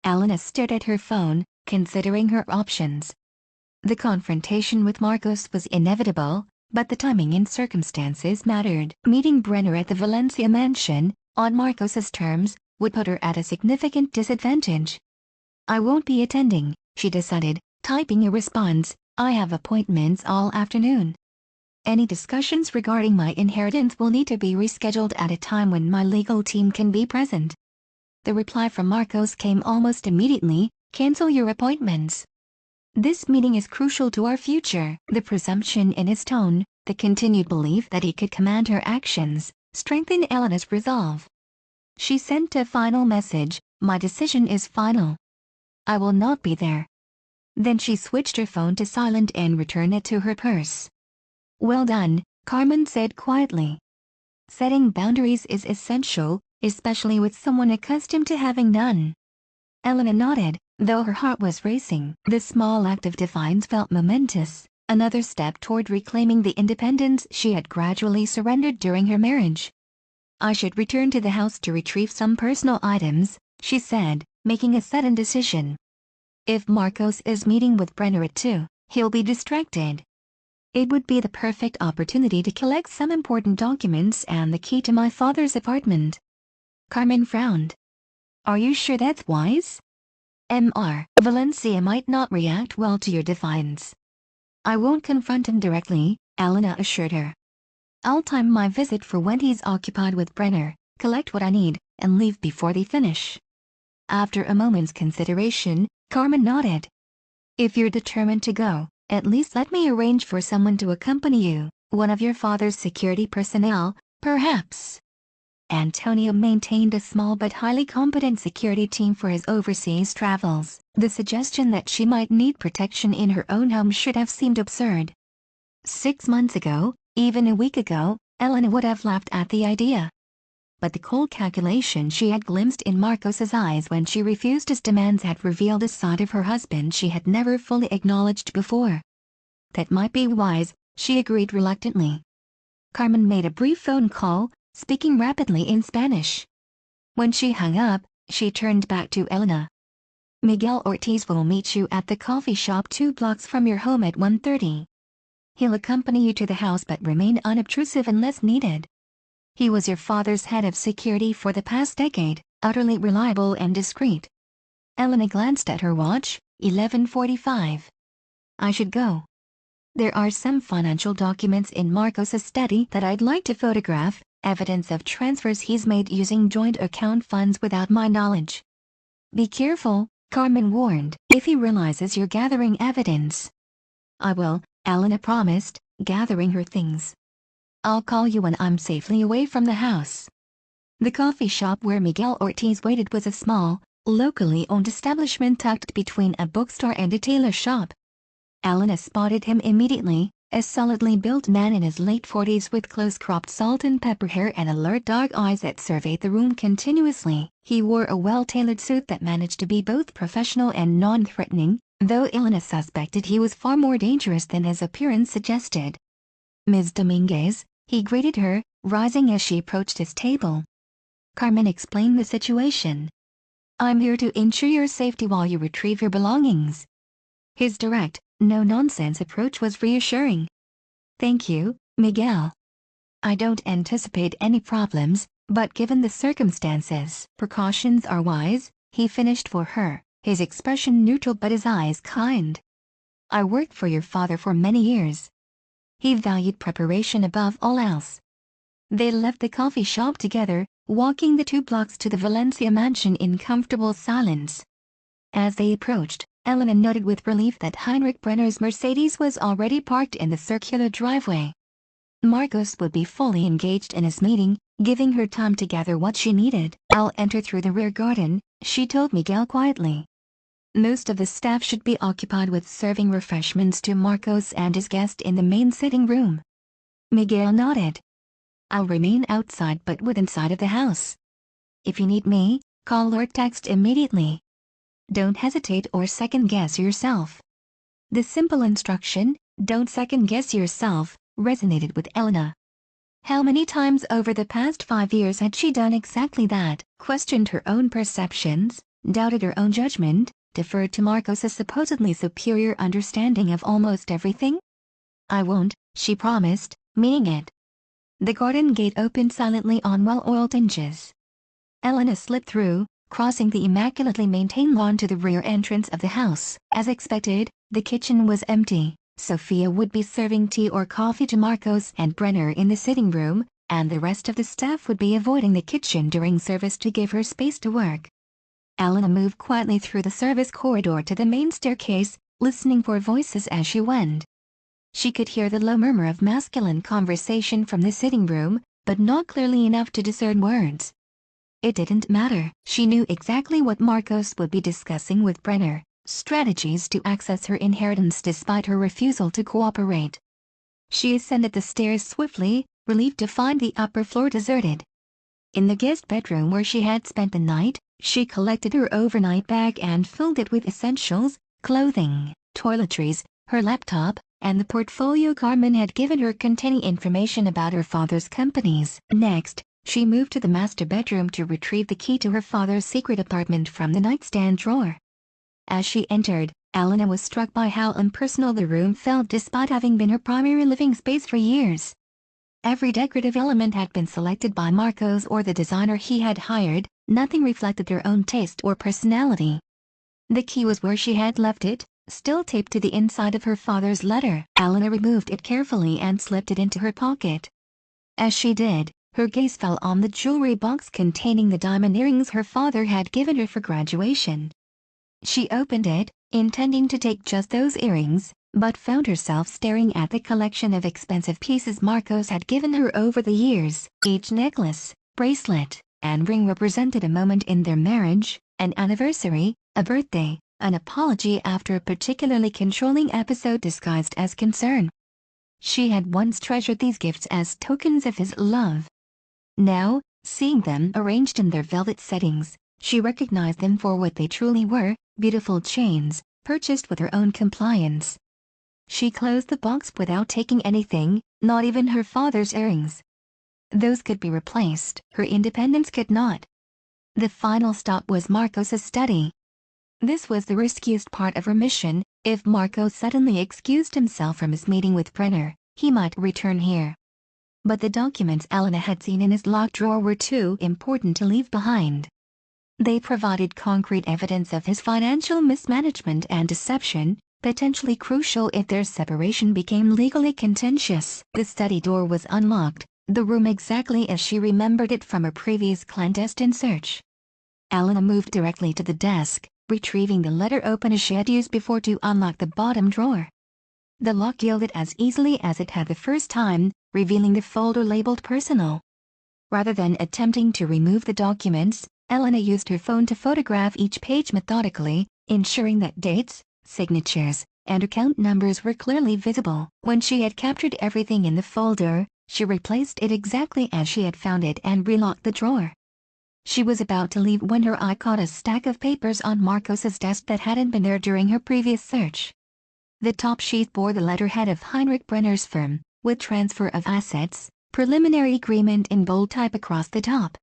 S1: Elena stared at her phone, considering her options. The confrontation with Marcos was inevitable, but the timing and circumstances mattered. Meeting Brenner at the Valencia mansion, on Marcos's terms, would put her at a significant disadvantage. I won't be attending, she decided, typing a response. I have appointments all afternoon. Any discussions regarding my inheritance will need to be rescheduled at a time when my legal team can be present. The reply from Marcos came almost immediately: cancel your appointments. This meeting is crucial to our future. The presumption in his tone, the continued belief that he could command her actions, strengthened Elena's resolve. She sent a final message: my decision is final. I will not be there. Then she switched her phone to silent and returned it to her purse. Well done, Carmen said quietly. Setting boundaries is essential, especially with someone accustomed to having none. Elena nodded, though her heart was racing. The small act of defiance felt momentous, another step toward reclaiming the independence she had gradually surrendered during her marriage. I should return to the house to retrieve some personal items, she said, making a sudden decision. If Marcos is meeting with Brenner at 2, he'll be distracted. It would be the perfect opportunity to collect some important documents and the key to my father's apartment. Carmen frowned. Are you sure that's wise? Valencia might not react well to your defiance. I won't confront him directly, Elena assured her. I'll time my visit for when he's occupied with Brenner, collect what I need, and leave before they finish. After a moment's consideration, Carmen nodded. If you're determined to go, at least let me arrange for someone to accompany you, one of your father's security personnel, perhaps. Antonio maintained a small but highly competent security team for his overseas travels. The suggestion that she might need protection in her own home should have seemed absurd. 6 months ago, even a week ago, Elena would have laughed at the idea. But the cold calculation she had glimpsed in Marcos's eyes when she refused his demands had revealed a side of her husband she had never fully acknowledged before. That might be wise, she agreed reluctantly. Carmen made a brief phone call, speaking rapidly in Spanish. When she hung up, she turned back to Elena. Miguel Ortiz will meet you at the coffee shop 2 blocks from your home at 1:30. He'll accompany you to the house but remain unobtrusive unless needed. He was your father's head of security for the past decade, utterly reliable and discreet. Elena glanced at her watch, 11:45. I should go. There are some financial documents in Marcos's study that I'd like to photograph, evidence of transfers he's made using joint account funds without my knowledge. Be careful, Carmen warned, if he realizes you're gathering evidence. I will, Elena promised, gathering her things. I'll call you when I'm safely away from the house. The coffee shop where Miguel Ortiz waited was a small, locally owned establishment tucked between a bookstore and a tailor shop. Elena spotted him immediately, a solidly built man in his late 40s with close-cropped salt and pepper hair and alert dark eyes that surveyed the room continuously. He wore a well-tailored suit that managed to be both professional and non-threatening, though Elena suspected he was far more dangerous than his appearance suggested. "Ms. Dominguez," he greeted her, rising as she approached his table. Carmen explained the situation. "I'm here to ensure your safety while you retrieve your belongings." His direct, no-nonsense approach was reassuring. "Thank you, Miguel. I don't anticipate any problems, but given the circumstances, precautions are wise," he finished for her, his expression neutral but his eyes kind. "I worked for your father for many years. He valued preparation above all else." They left the coffee shop together, walking the 2 blocks to the Valencia mansion in comfortable silence. As they approached, Elena noted with relief that Heinrich Brenner's Mercedes was already parked in the circular driveway. Marcos would be fully engaged in his meeting, giving her time to gather what she needed. "I'll enter through the rear garden," she told Miguel quietly. Most of the staff should be occupied with serving refreshments to Marcos and his guest in the main sitting room. Miguel nodded. "I'll remain outside but within sight of the house. If you need me, call or text immediately. Don't hesitate or second-guess yourself." The simple instruction, "Don't second-guess yourself," resonated with Elena. How many times over the past 5 years had she done exactly that? Questioned her own perceptions, doubted her own judgment, deferred to Marcos' supposedly superior understanding of almost everything? "I won't," she promised, meaning it. The garden gate opened silently on well-oiled hinges. Elena slipped through, crossing the immaculately maintained lawn to the rear entrance of the house. As expected, the kitchen was empty. Sophia would be serving tea or coffee to Marcos and Brenner in the sitting room, and the rest of the staff would be avoiding the kitchen during service to give her space to work. Elena moved quietly through the service corridor to the main staircase, listening for voices as she went. She could hear the low murmur of masculine conversation from the sitting room, but not clearly enough to discern words. It didn't matter. She knew exactly what Marcos would be discussing with Brenner, strategies to access her inheritance despite her refusal to cooperate. She ascended the stairs swiftly, relieved to find the upper floor deserted. In the guest bedroom where she had spent the night, she collected her overnight bag and filled it with essentials, clothing, toiletries, her laptop, and the portfolio Carmen had given her containing information about her father's companies. Next, she moved to the master bedroom to retrieve the key to her father's secret apartment from the nightstand drawer. As she entered, Elena was struck by how impersonal the room felt despite having been her primary living space for years. Every decorative element had been selected by Marcos or the designer he had hired, nothing reflected their own taste or personality. The key was where she had left it, still taped to the inside of her father's letter. Elena removed it carefully and slipped it into her pocket. As she did, her gaze fell on the jewelry box containing the diamond earrings her father had given her for graduation. She opened it, intending to take just those earrings, but found herself staring at the collection of expensive pieces Marcos had given her over the years. Each necklace, bracelet, and ring represented a moment in their marriage, an anniversary, a birthday, an apology after a particularly controlling episode disguised as concern. She had once treasured these gifts as tokens of his love. Now, seeing them arranged in their velvet settings, she recognized them for what they truly were, beautiful chains, purchased with her own compliance. She closed the box without taking anything, not even her father's earrings. Those could be replaced, her independence could not. The final stop was Marcos' study. This was the riskiest part of her mission. If Marcos suddenly excused himself from his meeting with Brenner, he might return here. But the documents Elena had seen in his locked drawer were too important to leave behind. They provided concrete evidence of his financial mismanagement and deception, potentially crucial if their separation became legally contentious. The study door was unlocked, the room exactly as she remembered it from a previous clandestine search. Elena moved directly to the desk, retrieving the letter opener she had used before to unlock the bottom drawer. The lock yielded as easily as it had the first time, revealing the folder labeled personal. Rather than attempting to remove the documents, Elena used her phone to photograph each page methodically, ensuring that dates, signatures, and account numbers were clearly visible. When she had captured everything in the folder, she replaced it exactly as she had found it and relocked the drawer. She was about to leave when her eye caught a stack of papers on Marcos's desk that hadn't been there during her previous search. The top sheet bore the letterhead of Heinrich Brenner's firm, with transfer of assets, preliminary agreement in bold type across the top.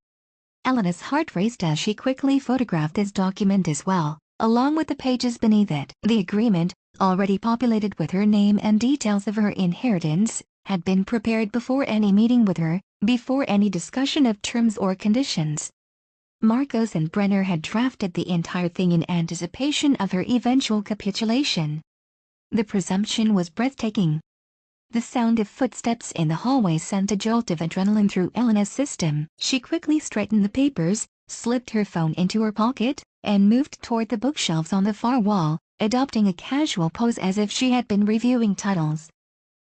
S1: Elena's heart raced as she quickly photographed this document as well, along with the pages beneath it. The agreement, already populated with her name and details of her inheritance, had been prepared before any meeting with her, before any discussion of terms or conditions. Marcos and Brenner had drafted the entire thing in anticipation of her eventual capitulation. The presumption was breathtaking. The sound of footsteps in the hallway sent a jolt of adrenaline through Elena's system. She quickly straightened the papers, slipped her phone into her pocket, and moved toward the bookshelves on the far wall, adopting a casual pose as if she had been reviewing titles.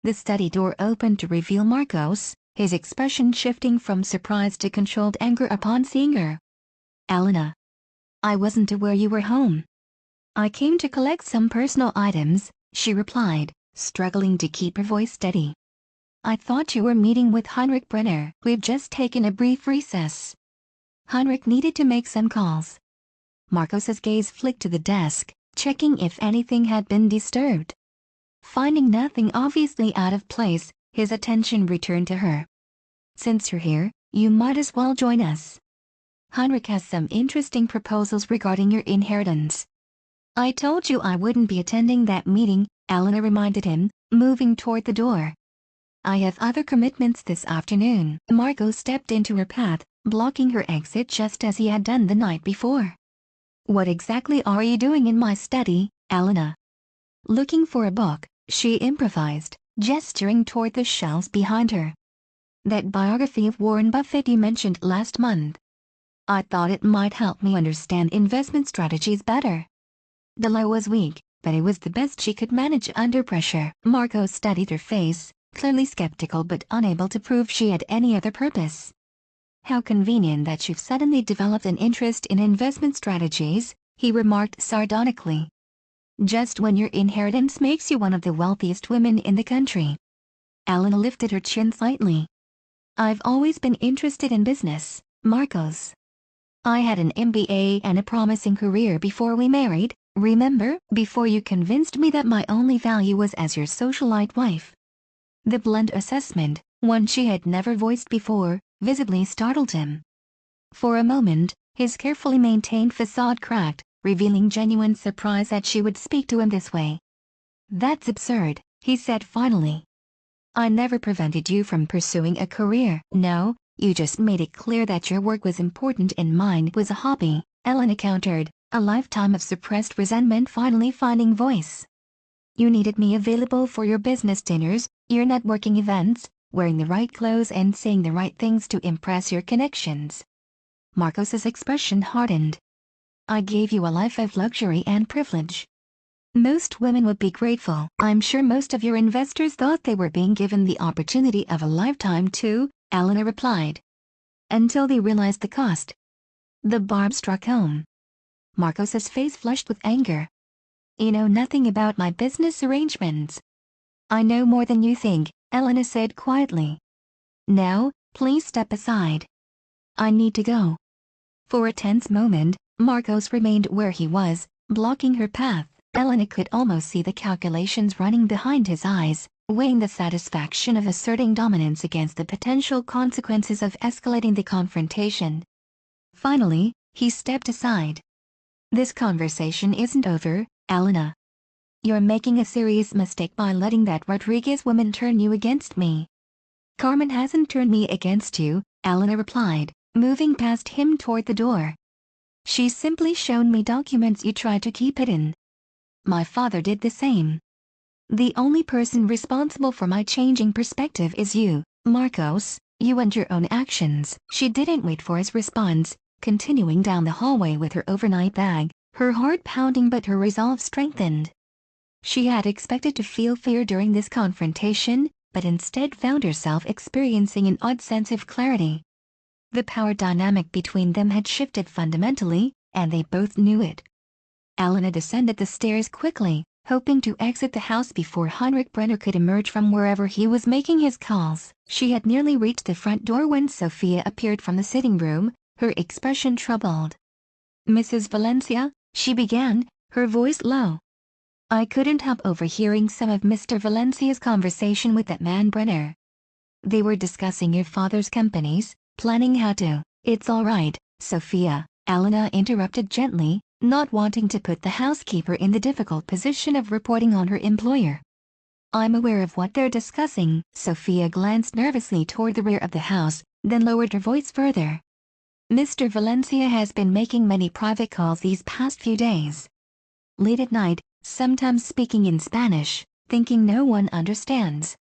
S1: The study door opened to reveal Marcos, his expression shifting from surprise to controlled anger upon seeing her. "Elena, I wasn't aware you were home." "I came to collect some personal items," she replied, struggling to keep her voice steady. "I thought you were meeting with Heinrich Brenner. We've just taken a brief recess." Heinrich needed to make some calls. Marcos's gaze flicked to the desk, checking if anything had been disturbed. Finding nothing obviously out of place, his attention returned to her. "Since you're here, you might as well join us. Heinrich has some interesting proposals regarding your inheritance." "I told you I wouldn't be attending that meeting," Elena reminded him, moving toward the door. "I have other commitments this afternoon." Marcos stepped into her path, blocking her exit just as he had done the night before. "What exactly are you doing in my study, Elena?" "Looking for a book," she improvised, gesturing toward the shelves behind her. "That biography of Warren Buffett you mentioned last month. I thought it might help me understand investment strategies better." The lie was weak, but it was the best she could manage under pressure. Marcos studied her face, clearly skeptical but unable to prove she had any other purpose. "How convenient that you've suddenly developed an interest in investment strategies," he remarked sardonically. "Just when your inheritance makes you one of the wealthiest women in the country." Elena lifted her chin slightly. "I've always been interested in business, Marcos. I had an MBA and a promising career before we married, remember? Before you convinced me that my only value was as your socialite wife." The blunt assessment, one she had never voiced before, visibly startled him. For a moment, his carefully maintained facade cracked, revealing genuine surprise that she would speak to him this way. "That's absurd," he said finally. "I never prevented you from pursuing a career. No, you just made it clear that your work was important and mine was a hobby," Elena countered, a lifetime of suppressed resentment finally finding voice. "You needed me available for your business dinners, your networking events, wearing the right clothes and saying the right things to impress your connections." Marcos's expression hardened. "I gave you a life of luxury and privilege. Most women would be grateful. I'm sure most of your investors thought they were being given the opportunity of a lifetime too," Elena replied. "Until they realized the cost." The barb struck home. Marcos's face flushed with anger. "You know nothing about my business arrangements." "I know more than you think," Elena said quietly. "Now, please step aside. I need to go." For a tense moment, Marcos remained where he was, blocking her path. Elena could almost see the calculations running behind his eyes, weighing the satisfaction of asserting dominance against the potential consequences of escalating the confrontation. Finally, he stepped aside. "This conversation isn't over, Elena. You're making a serious mistake by letting that Rodriguez woman turn you against me." "Carmen hasn't turned me against you," Elena replied, moving past him toward the door. "She's simply shown me documents you tried to keep hidden. My father did the same. The only person responsible for my changing perspective is you, Marcos, you and your own actions." She didn't wait for his response, continuing down the hallway with her overnight bag, her heart pounding but her resolve strengthened. She had expected to feel fear during this confrontation, but instead found herself experiencing an odd sense of clarity. The power dynamic between them had shifted fundamentally, and they both knew it. Elena descended the stairs quickly, hoping to exit the house before Heinrich Brenner could emerge from wherever he was making his calls. She had nearly reached the front door when Sophia appeared from the sitting room, her expression troubled. "Mrs. Valencia," she began, her voice low. "I couldn't help overhearing some of Mr. Valencia's conversation with that man Brenner. They were discussing your father's companies, planning how to—" "It's all right, Sophia," Elena interrupted gently, not wanting to put the housekeeper in the difficult position of reporting on her employer. "I'm aware of what they're discussing." Sophia glanced nervously toward the rear of the house, then lowered her voice further. "Mr. Valencia has been making many private calls these past few days. Late at night, sometimes speaking in Spanish, thinking no one understands.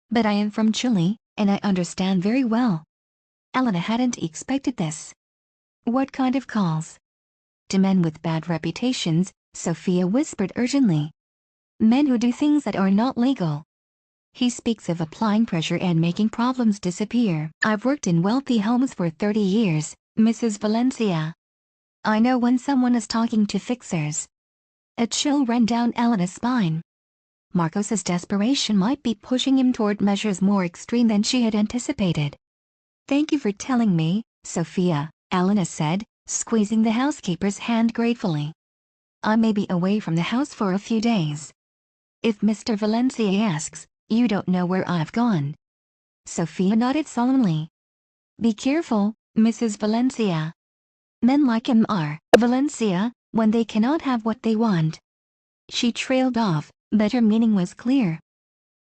S1: But I am from Chile, and I understand very well." Elena hadn't expected this. "What kind of calls?" "To men with bad reputations," Sophia whispered urgently. "Men who do things that are not legal. He speaks of applying pressure and making problems disappear. I've worked in wealthy homes for 30 years, Mrs. Valencia. I know when someone is talking to fixers." A chill ran down Elena's spine. Marcos's desperation might be pushing him toward measures more extreme than she had anticipated. "Thank you for telling me, Sophia," Elena said, squeezing the housekeeper's hand gratefully. "I may be away from the house for a few days. If Mr. Valencia asks, you don't know where I've gone." Sophia nodded solemnly. "Be careful, Mrs. Valencia. Men like him are, Valencia, when they cannot have what they want." She trailed off, but her meaning was clear.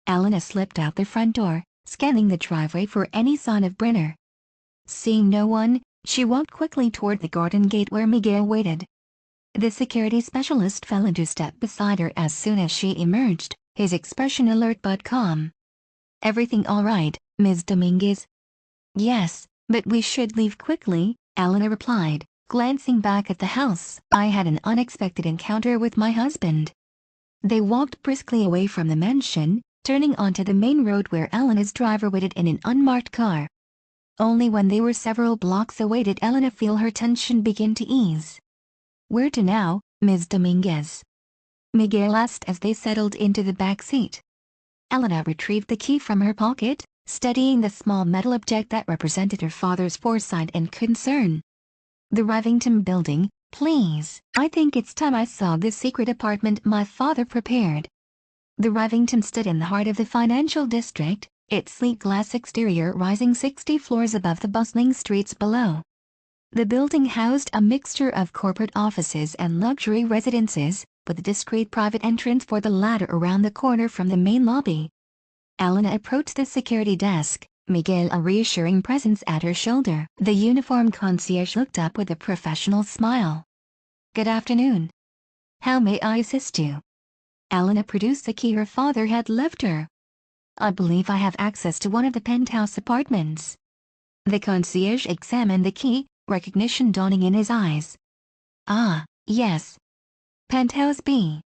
S1: Elena slipped out the front door, scanning the driveway for any sign of Brenner. Seeing no one, she walked quickly toward the garden gate where Miguel waited. The security specialist fell into step beside her as soon as she emerged, his expression alert but calm. "Everything all right, Ms. Dominguez?" "Yes, but we should leave quickly," Elena replied, glancing back at the house. "I had an unexpected encounter with my husband." They walked briskly away from the mansion, turning onto the main road where Elena's driver waited in an unmarked car. Only when they were several blocks away did Elena feel her tension begin to ease. "Where to now, Ms. Dominguez?" Miguel asked as they settled into the back seat. Elena retrieved the key from her pocket, studying the small metal object that represented her father's foresight and concern. "The Rivington Building, please. I think it's time I saw this secret apartment my father prepared." The Rivington stood in the heart of the financial district, its sleek glass exterior rising 60 floors above the bustling streets below. The building housed a mixture of corporate offices and luxury residences, with a discreet private entrance for the latter around the corner from the main lobby. Elena approached the security desk, Miguel a reassuring presence at her shoulder. The uniformed concierge looked up with a professional smile. "Good afternoon. How may I assist you?" Elena produced the key her father had left her. "I believe I have access to one of the penthouse apartments." The concierge examined the key, recognition dawning in his eyes. "Ah, yes. Penthouse B.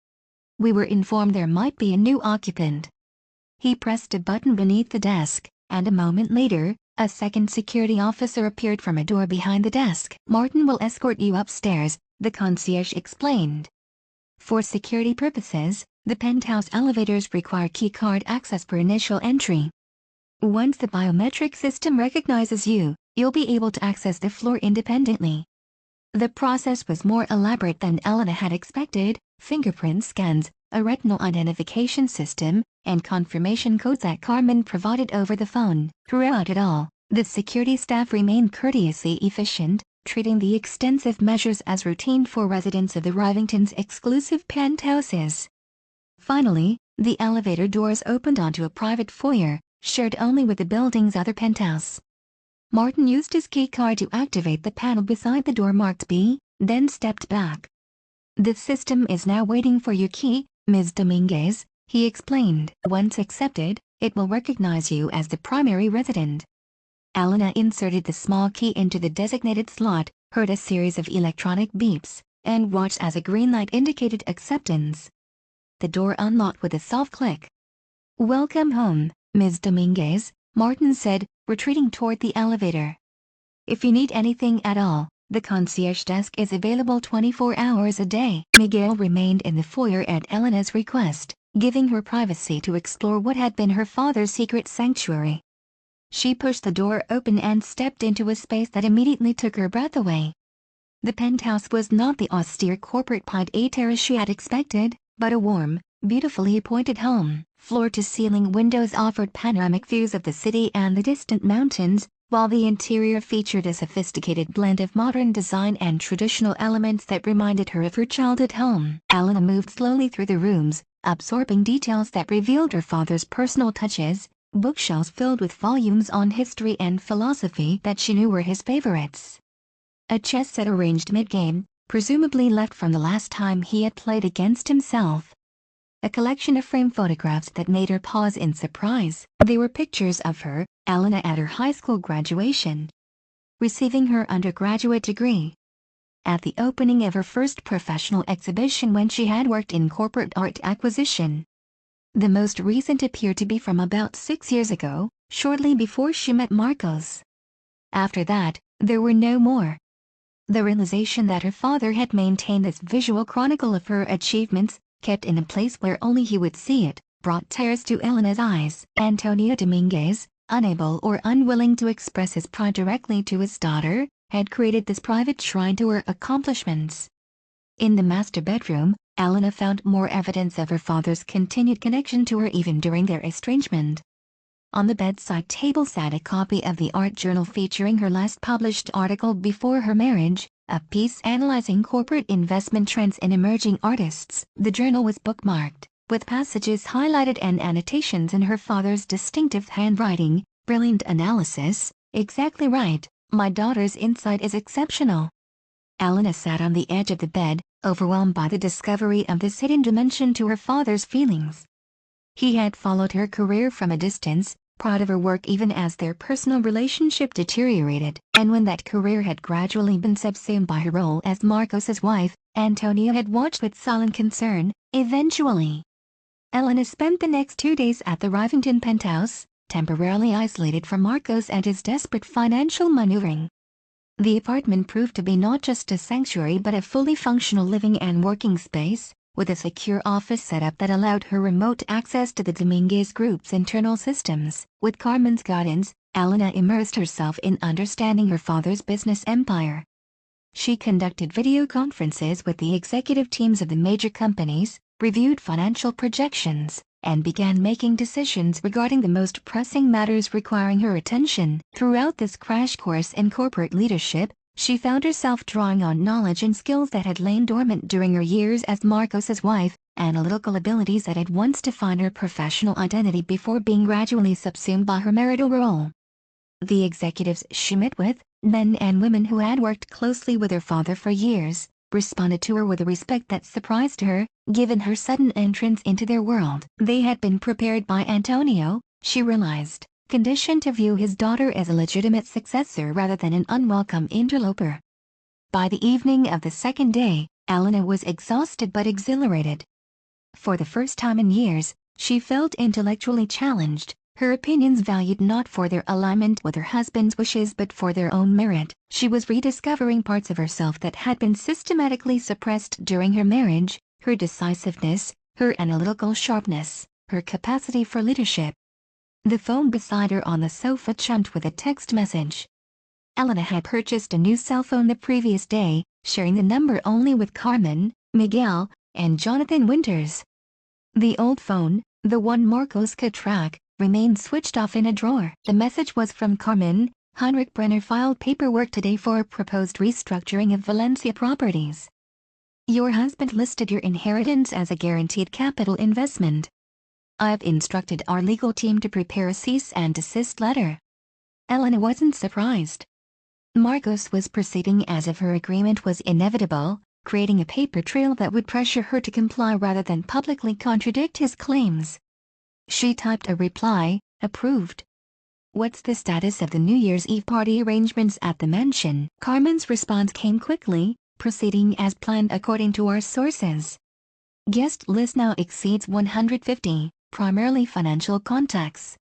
S1: We were informed there might be a new occupant." He pressed a button beneath the desk, and a moment later, a second security officer appeared from a door behind the desk. "Martin will escort you upstairs," the concierge explained. "For security purposes, the penthouse elevators require keycard access for initial entry. Once the biometric system recognizes you, you'll be able to access the floor independently." The process was more elaborate than Elena had expected: fingerprint scans, a retinal identification system, and confirmation codes that Carmen provided over the phone. Throughout it all, the security staff remained courteously efficient, treating the extensive measures as routine for residents of the Rivington's exclusive penthouses. Finally, the elevator doors opened onto a private foyer, shared only with the building's other penthouse. Martin used his key card to activate the panel beside the door marked B, then stepped back. "The system is now waiting for your key, Ms. Dominguez," he explained. "Once accepted, it will recognize you as the primary resident." Elena inserted the small key into the designated slot, heard a series of electronic beeps, and watched as a green light indicated acceptance. the door unlocked with a soft click. "Welcome home, Ms. Dominguez," Martin said, retreating toward the elevator. "If you need anything at all, the concierge desk is available 24 hours a day." Miguel remained in the foyer at Elena's request, giving her privacy to explore what had been her father's secret sanctuary. She pushed the door open and stepped into a space that immediately took her breath away. The penthouse was not the austere corporate pied-a-terre she had expected, but a warm, beautifully appointed home. Floor-to-ceiling windows offered panoramic views of the city and the distant mountains, while the interior featured a sophisticated blend of modern design and traditional elements that reminded her of her childhood home. Elena moved slowly through the rooms, absorbing details that revealed her father's personal touches, bookshelves filled with volumes on history and philosophy that she knew were his favorites. A chess set arranged mid-game, presumably left from the last time he had played against himself. A collection of framed photographs that made her pause in surprise. They were pictures of her, Elena, at her high school graduation, receiving her undergraduate degree, at the opening of her first professional exhibition when she had worked in corporate art acquisition. The most recent appeared to be from about 6 years ago, shortly before she met Marcos. After that, there were no more. The realization that her father had maintained this visual chronicle of her achievements, kept in a place where only he would see it, brought tears to Elena's eyes. Antonio Dominguez, unable or unwilling to express his pride directly to his daughter, had created this private shrine to her accomplishments. In the master bedroom, Elena found more evidence of her father's continued connection to her even during their estrangement. On the bedside table sat a copy of the art journal featuring her last published article before her marriage, a piece analyzing corporate investment trends in emerging artists. The journal was bookmarked, with passages highlighted and annotations in her father's distinctive handwriting. "Brilliant analysis, exactly right. My daughter's insight is exceptional." Elena sat on the edge of the bed, overwhelmed by the discovery of this hidden dimension to her father's feelings. He had followed her career from a distance, proud of her work even as their personal relationship deteriorated. And when that career had gradually been subsumed by her role as Marcos's wife, Antonio had watched with sullen concern. Eventually, Elena spent the next 2 days at the Rivington penthouse, temporarily isolated from Marcos and his desperate financial maneuvering. The apartment proved to be not just a sanctuary but a fully functional living and working space, with a secure office setup that allowed her remote access to the Dominguez Group's internal systems. With Carmen's guidance, Elena immersed herself in understanding her father's business empire. She conducted video conferences with the executive teams of the major companies, reviewed financial projections, and began making decisions regarding the most pressing matters requiring her attention. Throughout this crash course in corporate leadership, she found herself drawing on knowledge and skills that had lain dormant during her years as Marcos's wife, analytical abilities that had once defined her professional identity before being gradually subsumed by her marital role. The executives she met with, men and women who had worked closely with her father for years, responded to her with a respect that surprised her, given her sudden entrance into their world. They had been prepared by Antonio, she realized, conditioned to view his daughter as a legitimate successor rather than an unwelcome interloper. By the evening of the second day, Elena was exhausted but exhilarated. For the first time in years, she felt intellectually challenged, her opinions valued not for their alignment with her husband's wishes but for their own merit. She was rediscovering parts of herself that had been systematically suppressed during her marriage, her decisiveness, her analytical sharpness, her capacity for leadership. The phone beside her on the sofa chimed with a text message. Elena had purchased a new cell phone the previous day, sharing the number only with Carmen, Miguel, and Jonathan Winters. The old phone, the one Marcos could track, remained switched off in a drawer. The message was from Carmen. "Heinrich Brenner filed paperwork today for a proposed restructuring of Valencia properties. Your husband listed your inheritance as a guaranteed capital investment. I've instructed our legal team to prepare a cease and desist letter." Elena wasn't surprised. Marcos was proceeding as if her agreement was inevitable, creating a paper trail that would pressure her to comply rather than publicly contradict his claims. She typed a reply, "Approved." "What's the status of the New Year's Eve party arrangements at the mansion?" Carmen's response came quickly, "Proceeding as planned according to our sources." Guest list now exceeds 150, primarily financial contacts.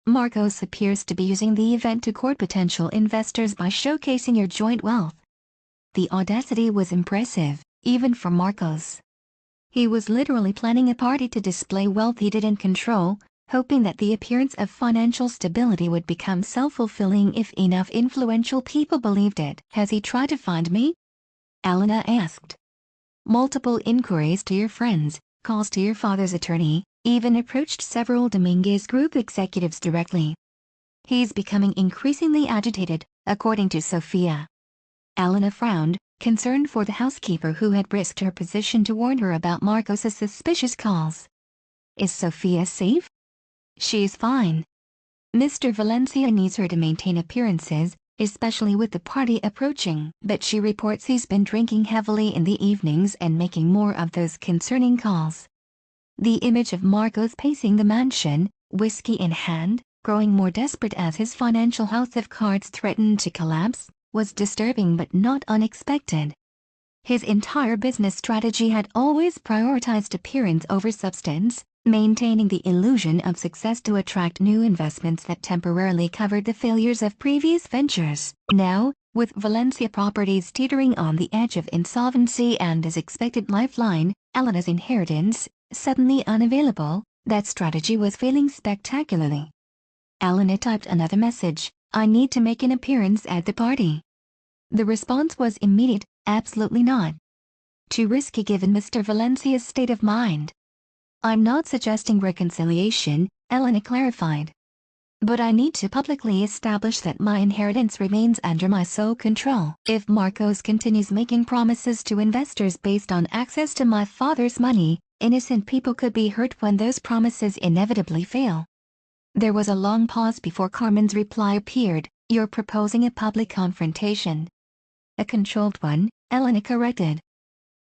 S1: Marcos appears to be using the event to court potential investors by showcasing your joint wealth. The audacity was impressive, even for Marcos. He was literally planning a party to display wealth he didn't control, hoping that the appearance of financial stability would become self-fulfilling if enough influential people believed it. Has he tried to find me? Elena asked. Multiple inquiries to your friends, calls to your father's attorney, even approached several Dominguez Group executives directly. He's becoming increasingly agitated, according to Sofia. Elena frowned, concerned for the housekeeper who had risked her position to warn her about Marcos's suspicious calls. Is Sofia safe? She's fine. Mr. Valencia needs her to maintain appearances, especially with the party approaching, but she reports he's been drinking heavily in the evenings and making more of those concerning calls. The image of Marcos pacing the mansion, whiskey in hand, growing more desperate as his financial house of cards threatened to collapse, was disturbing but not unexpected. His entire business strategy had always prioritized appearance over substance, maintaining the illusion of success to attract new investments that temporarily covered the failures of previous ventures. Now, with Valencia Properties teetering on the edge of insolvency and his expected lifeline, Elena's inheritance, suddenly unavailable, that strategy was failing spectacularly. Elena typed another message, "I need to make an appearance at the party." The response was immediate, "Absolutely not. Too risky given Mr. Valencia's state of mind." "I'm not suggesting reconciliation," Elena clarified. "But I need to publicly establish that my inheritance remains under my sole control. If Marcos continues making promises to investors based on access to my father's money, innocent people could be hurt when those promises inevitably fail." There was a long pause before Carmen's reply appeared, "You're proposing a public confrontation." "A controlled one," Elena corrected.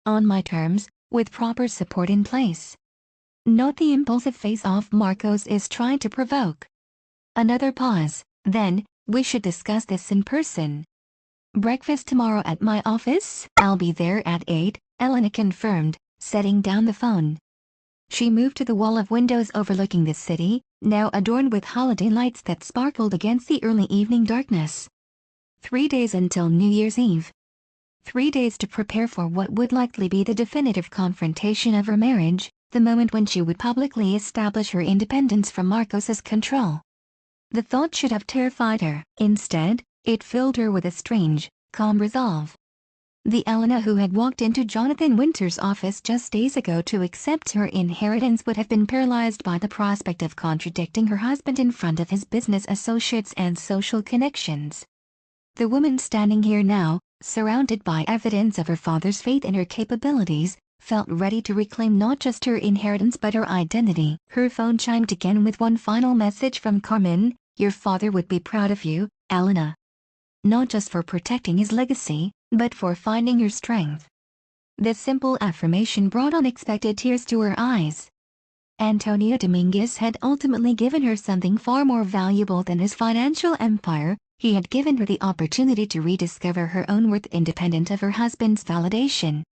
S1: "On my terms, with proper support in place. Not the impulsive face-off Marcos is trying to provoke." Another pause, then, "We should discuss this in person." "Breakfast tomorrow at my office?" "I'll be there at 8, Elena confirmed, setting down the phone. She moved to the wall of windows overlooking the city, now adorned with holiday lights that sparkled against the early evening darkness. 3 days until New Year's Eve. 3 days to prepare for what would likely be the definitive confrontation of her marriage, the moment when she would publicly establish her independence from Marcos's control. The thought should have terrified her. Instead, it filled her with a strange, calm resolve. The Elena who had walked into Jonathan Winter's office just days ago to accept her inheritance would have been paralyzed by the prospect of contradicting her husband in front of his business associates and social connections. The woman standing here now, surrounded by evidence of her father's faith in her capabilities, felt ready to reclaim not just her inheritance but her identity. Her phone chimed again with one final message from Carmen, "Your father would be proud of you, Elena. Not just for protecting his legacy, but for finding your strength." This simple affirmation brought unexpected tears to her eyes. Antonio Dominguez had ultimately given her something far more valuable than his financial empire. He had given her the opportunity to rediscover her own worth independent of her husband's validation.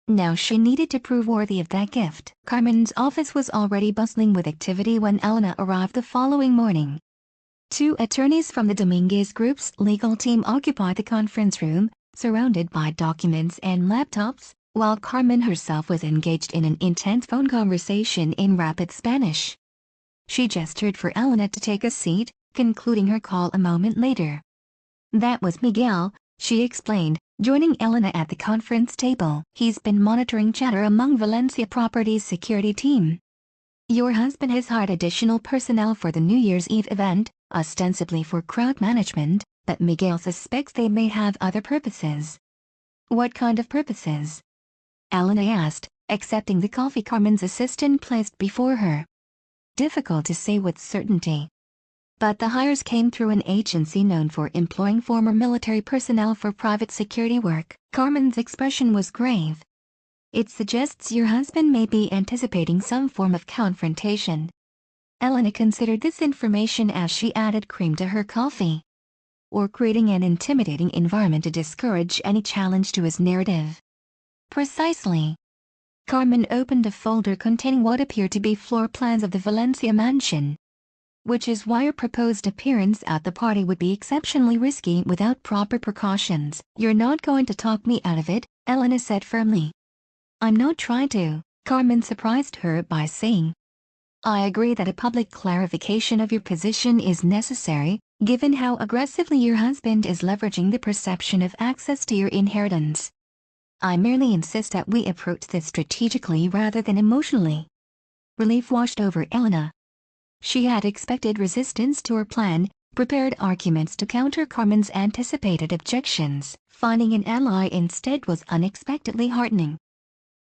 S1: Now she needed to prove worthy of that gift. Carmen's office was already bustling with activity when Elena arrived the following morning. 2 attorneys from the Dominguez Group's legal team occupied the conference room, surrounded by documents and laptops, while Carmen herself was engaged in an intense phone conversation in rapid Spanish. She gestured for Elena to take a seat, concluding her call a moment later. "That was Miguel," she explained, joining Elena at the conference table. "He's been monitoring chatter among Valencia Properties' security team. Your husband has hired additional personnel for the New Year's Eve event, ostensibly for crowd management, but Miguel suspects they may have other purposes." "What kind of purposes?" Elena asked, accepting the coffee Carmen's assistant placed before her. "Difficult to say with certainty. But the hires came through an agency known for employing former military personnel for private security work." Carmen's expression was grave. "It suggests your husband may be anticipating some form of confrontation." Elena considered this information as she added cream to her coffee. "Or creating an intimidating environment to discourage any challenge to his narrative." "Precisely." Carmen opened a folder containing what appeared to be floor plans of the Valencia mansion. Which is why your proposed appearance at the party would be exceptionally risky without proper precautions. You're not going to talk me out of it, Elena said firmly. I'm not trying to, Carmen surprised her by saying. I agree that a public clarification of your position is necessary, given how aggressively your husband is leveraging the perception of access to your inheritance. I merely insist that we approach this strategically rather than emotionally. Relief washed over Elena. She had expected resistance to her plan, prepared arguments to counter Carmen's anticipated objections. Finding an ally instead was unexpectedly heartening.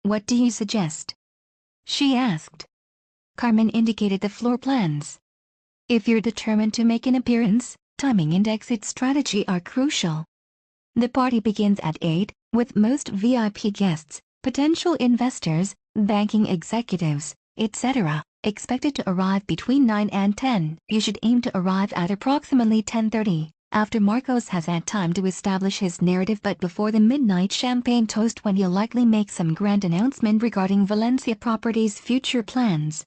S1: What do you suggest? She asked. Carmen indicated the floor plans. If you're determined to make an appearance, timing and exit strategy are crucial. The party begins at 8, with most VIP guests, potential investors, banking executives, etc., expected to arrive between 9 and 10. You should aim to arrive at approximately 10:30, after Marcos has had time to establish his narrative but before the midnight champagne toast when he'll likely make some grand announcement regarding Valencia Properties' future plans.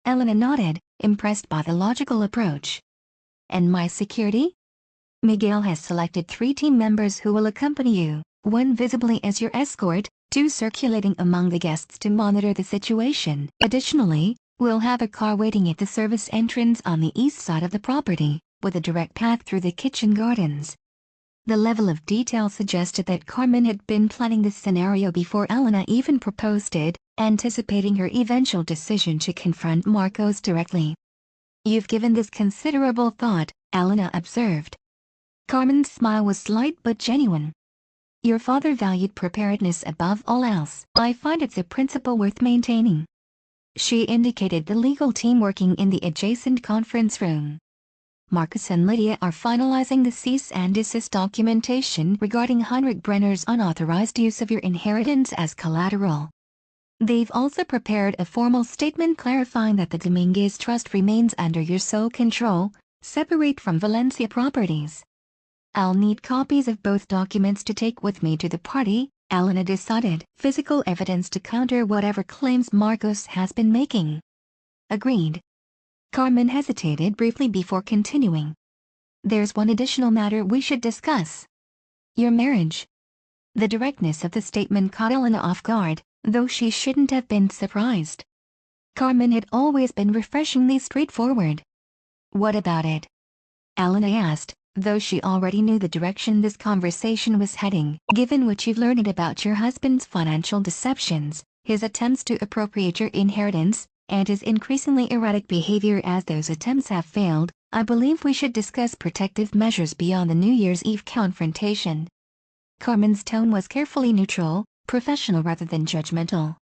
S1: Elena nodded, impressed by the logical approach. And my security? Miguel has selected 3 team members who will accompany you, 1 visibly as your escort, 2 circulating among the guests to monitor the situation. Additionally, we'll have a car waiting at the service entrance on the east side of the property, with a direct path through the kitchen gardens. The level of detail suggested that Carmen had been planning this scenario before Elena even proposed it, anticipating her eventual decision to confront Marcos directly. You've given this considerable thought, Elena observed. Carmen's smile was slight but genuine. Your father valued preparedness above all else. I find it's a principle worth maintaining. She indicated the legal team working in the adjacent conference room. Marcus and Lydia are finalizing the cease and desist documentation regarding Heinrich Brenner's unauthorized use of your inheritance as collateral. They've also prepared a formal statement clarifying that the Dominguez Trust remains under your sole control, separate from Valencia Properties. I'll need copies of both documents to take with me to the party, Elena decided. Physical evidence to counter whatever claims Marcos has been making. Agreed. Carmen hesitated briefly before continuing. There's one additional matter we should discuss. Your marriage. The directness of the statement caught Elena off guard, though she shouldn't have been surprised. Carmen had always been refreshingly straightforward. What about it? Elena asked, though she already knew the direction this conversation was heading. Given what you've learned about your husband's financial deceptions, his attempts to appropriate your inheritance, and his increasingly erratic behavior as those attempts have failed, I believe we should discuss protective measures beyond the New Year's Eve confrontation. Carmen's tone was carefully neutral, professional rather than judgmental.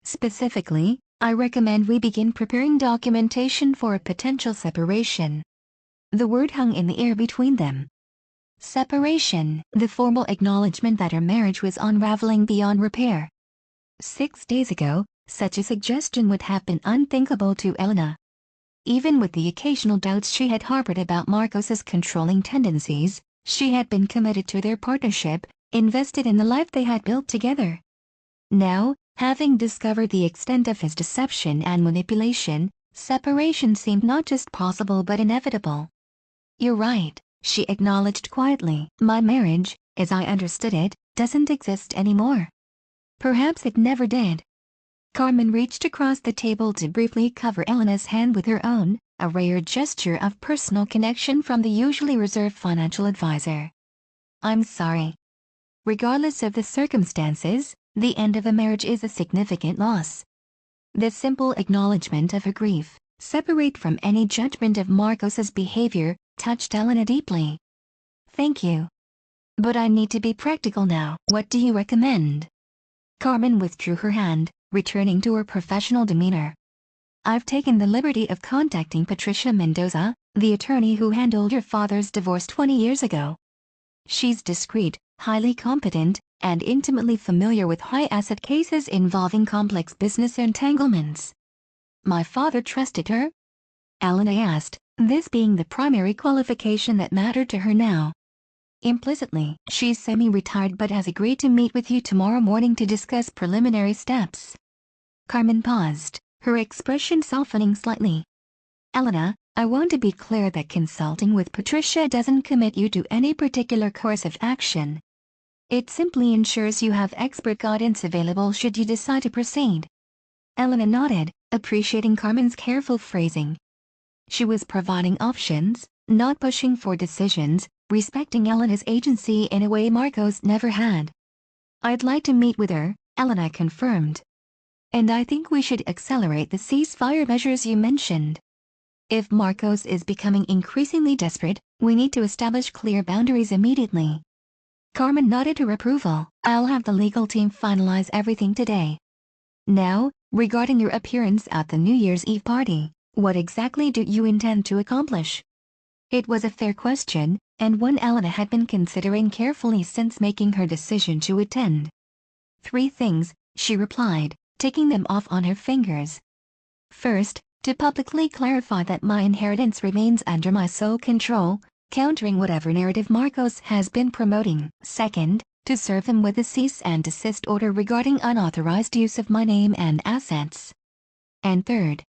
S1: Specifically, I recommend we begin preparing documentation for a potential separation. The word hung in the air between them. Separation, the formal acknowledgement that her marriage was unraveling beyond repair. 6 days ago, such a suggestion would have been unthinkable to Elena. Even with the occasional doubts she had harbored about Marcos's controlling tendencies, she had been committed to their partnership, invested in the life they had built together. Now, having discovered the extent of his deception and manipulation, separation seemed not just possible but inevitable. You're right, she acknowledged quietly. My marriage, as I understood it, doesn't exist anymore. Perhaps it never did. Carmen reached across the table to briefly cover Elena's hand with her own, a rare gesture of personal connection from the usually reserved financial advisor. I'm sorry. Regardless of the circumstances, the end of a marriage is a significant loss. The simple acknowledgement of her grief, separate from any judgment of Marcos's behavior, touched Elena deeply. Thank you. But I need to be practical now. What do you recommend? Carmen withdrew her hand, returning to her professional demeanor. I've taken the liberty of contacting Patricia Mendoza, the attorney who handled your father's divorce 20 years ago. She's discreet, highly competent, and intimately familiar with high-asset cases involving complex business entanglements. My father trusted her? Elena asked, this being the primary qualification that mattered to her now. Implicitly, she's semi-retired but has agreed to meet with you tomorrow morning to discuss preliminary steps. Carmen paused, her expression softening slightly. Elena, I want to be clear that consulting with Patricia doesn't commit you to any particular course of action. It simply ensures you have expert guidance available should you decide to proceed. Elena nodded, appreciating Carmen's careful phrasing. She was providing options, not pushing for decisions, respecting Elena's agency in a way Marcos never had. I'd like to meet with her, Elena confirmed. And I think we should accelerate the ceasefire measures you mentioned. If Marcos is becoming increasingly desperate, we need to establish clear boundaries immediately. Carmen nodded her approval. I'll have the legal team finalize everything today. Now, regarding your appearance at the New Year's Eve party, what exactly do you intend to accomplish? It was a fair question, and one Elena had been considering carefully since making her decision to attend. 3 things, she replied, ticking them off on her fingers. First, to publicly clarify that my inheritance remains under my sole control, countering whatever narrative Marcos has been promoting. Second, to serve him with a cease and desist order regarding unauthorized use of my name and assets. And third.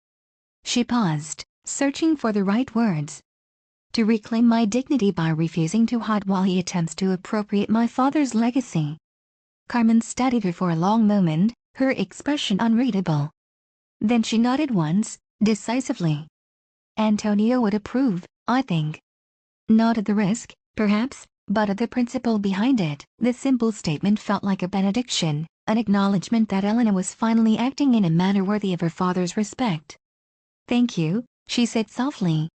S1: She paused, searching for the right words. To reclaim my dignity by refusing to hide while he attempts to appropriate my father's legacy. Carmen studied her for a long moment, her expression unreadable. Then she nodded once, decisively. Antonio would approve, I think. Not at the risk, perhaps, but at the principle behind it. The simple statement felt like a benediction, an acknowledgement that Elena was finally acting in a manner worthy of her father's respect. Thank you, she said softly.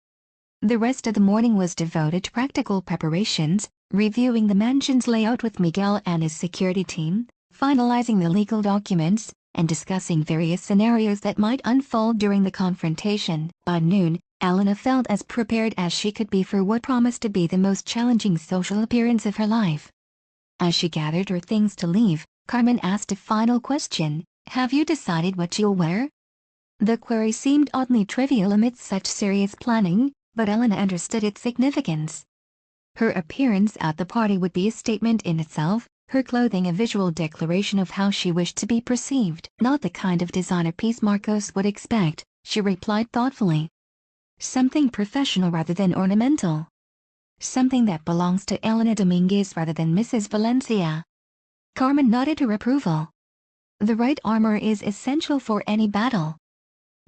S1: The rest of the morning was devoted to practical preparations, reviewing the mansion's layout with Miguel and his security team, finalizing the legal documents, and discussing various scenarios that might unfold during the confrontation. By noon, Elena felt as prepared as she could be for what promised to be the most challenging social appearance of her life. As she gathered her things to leave, Carmen asked a final question, have you decided what you'll wear? The query seemed oddly trivial amidst such serious planning, but Elena understood its significance. Her appearance at the party would be a statement in itself, her clothing a visual declaration of how she wished to be perceived. Not the kind of designer piece Marcos would expect, she replied thoughtfully. Something professional rather than ornamental. Something that belongs to Elena Dominguez rather than Mrs. Valencia. Carmen nodded her approval. The right armor is essential for any battle.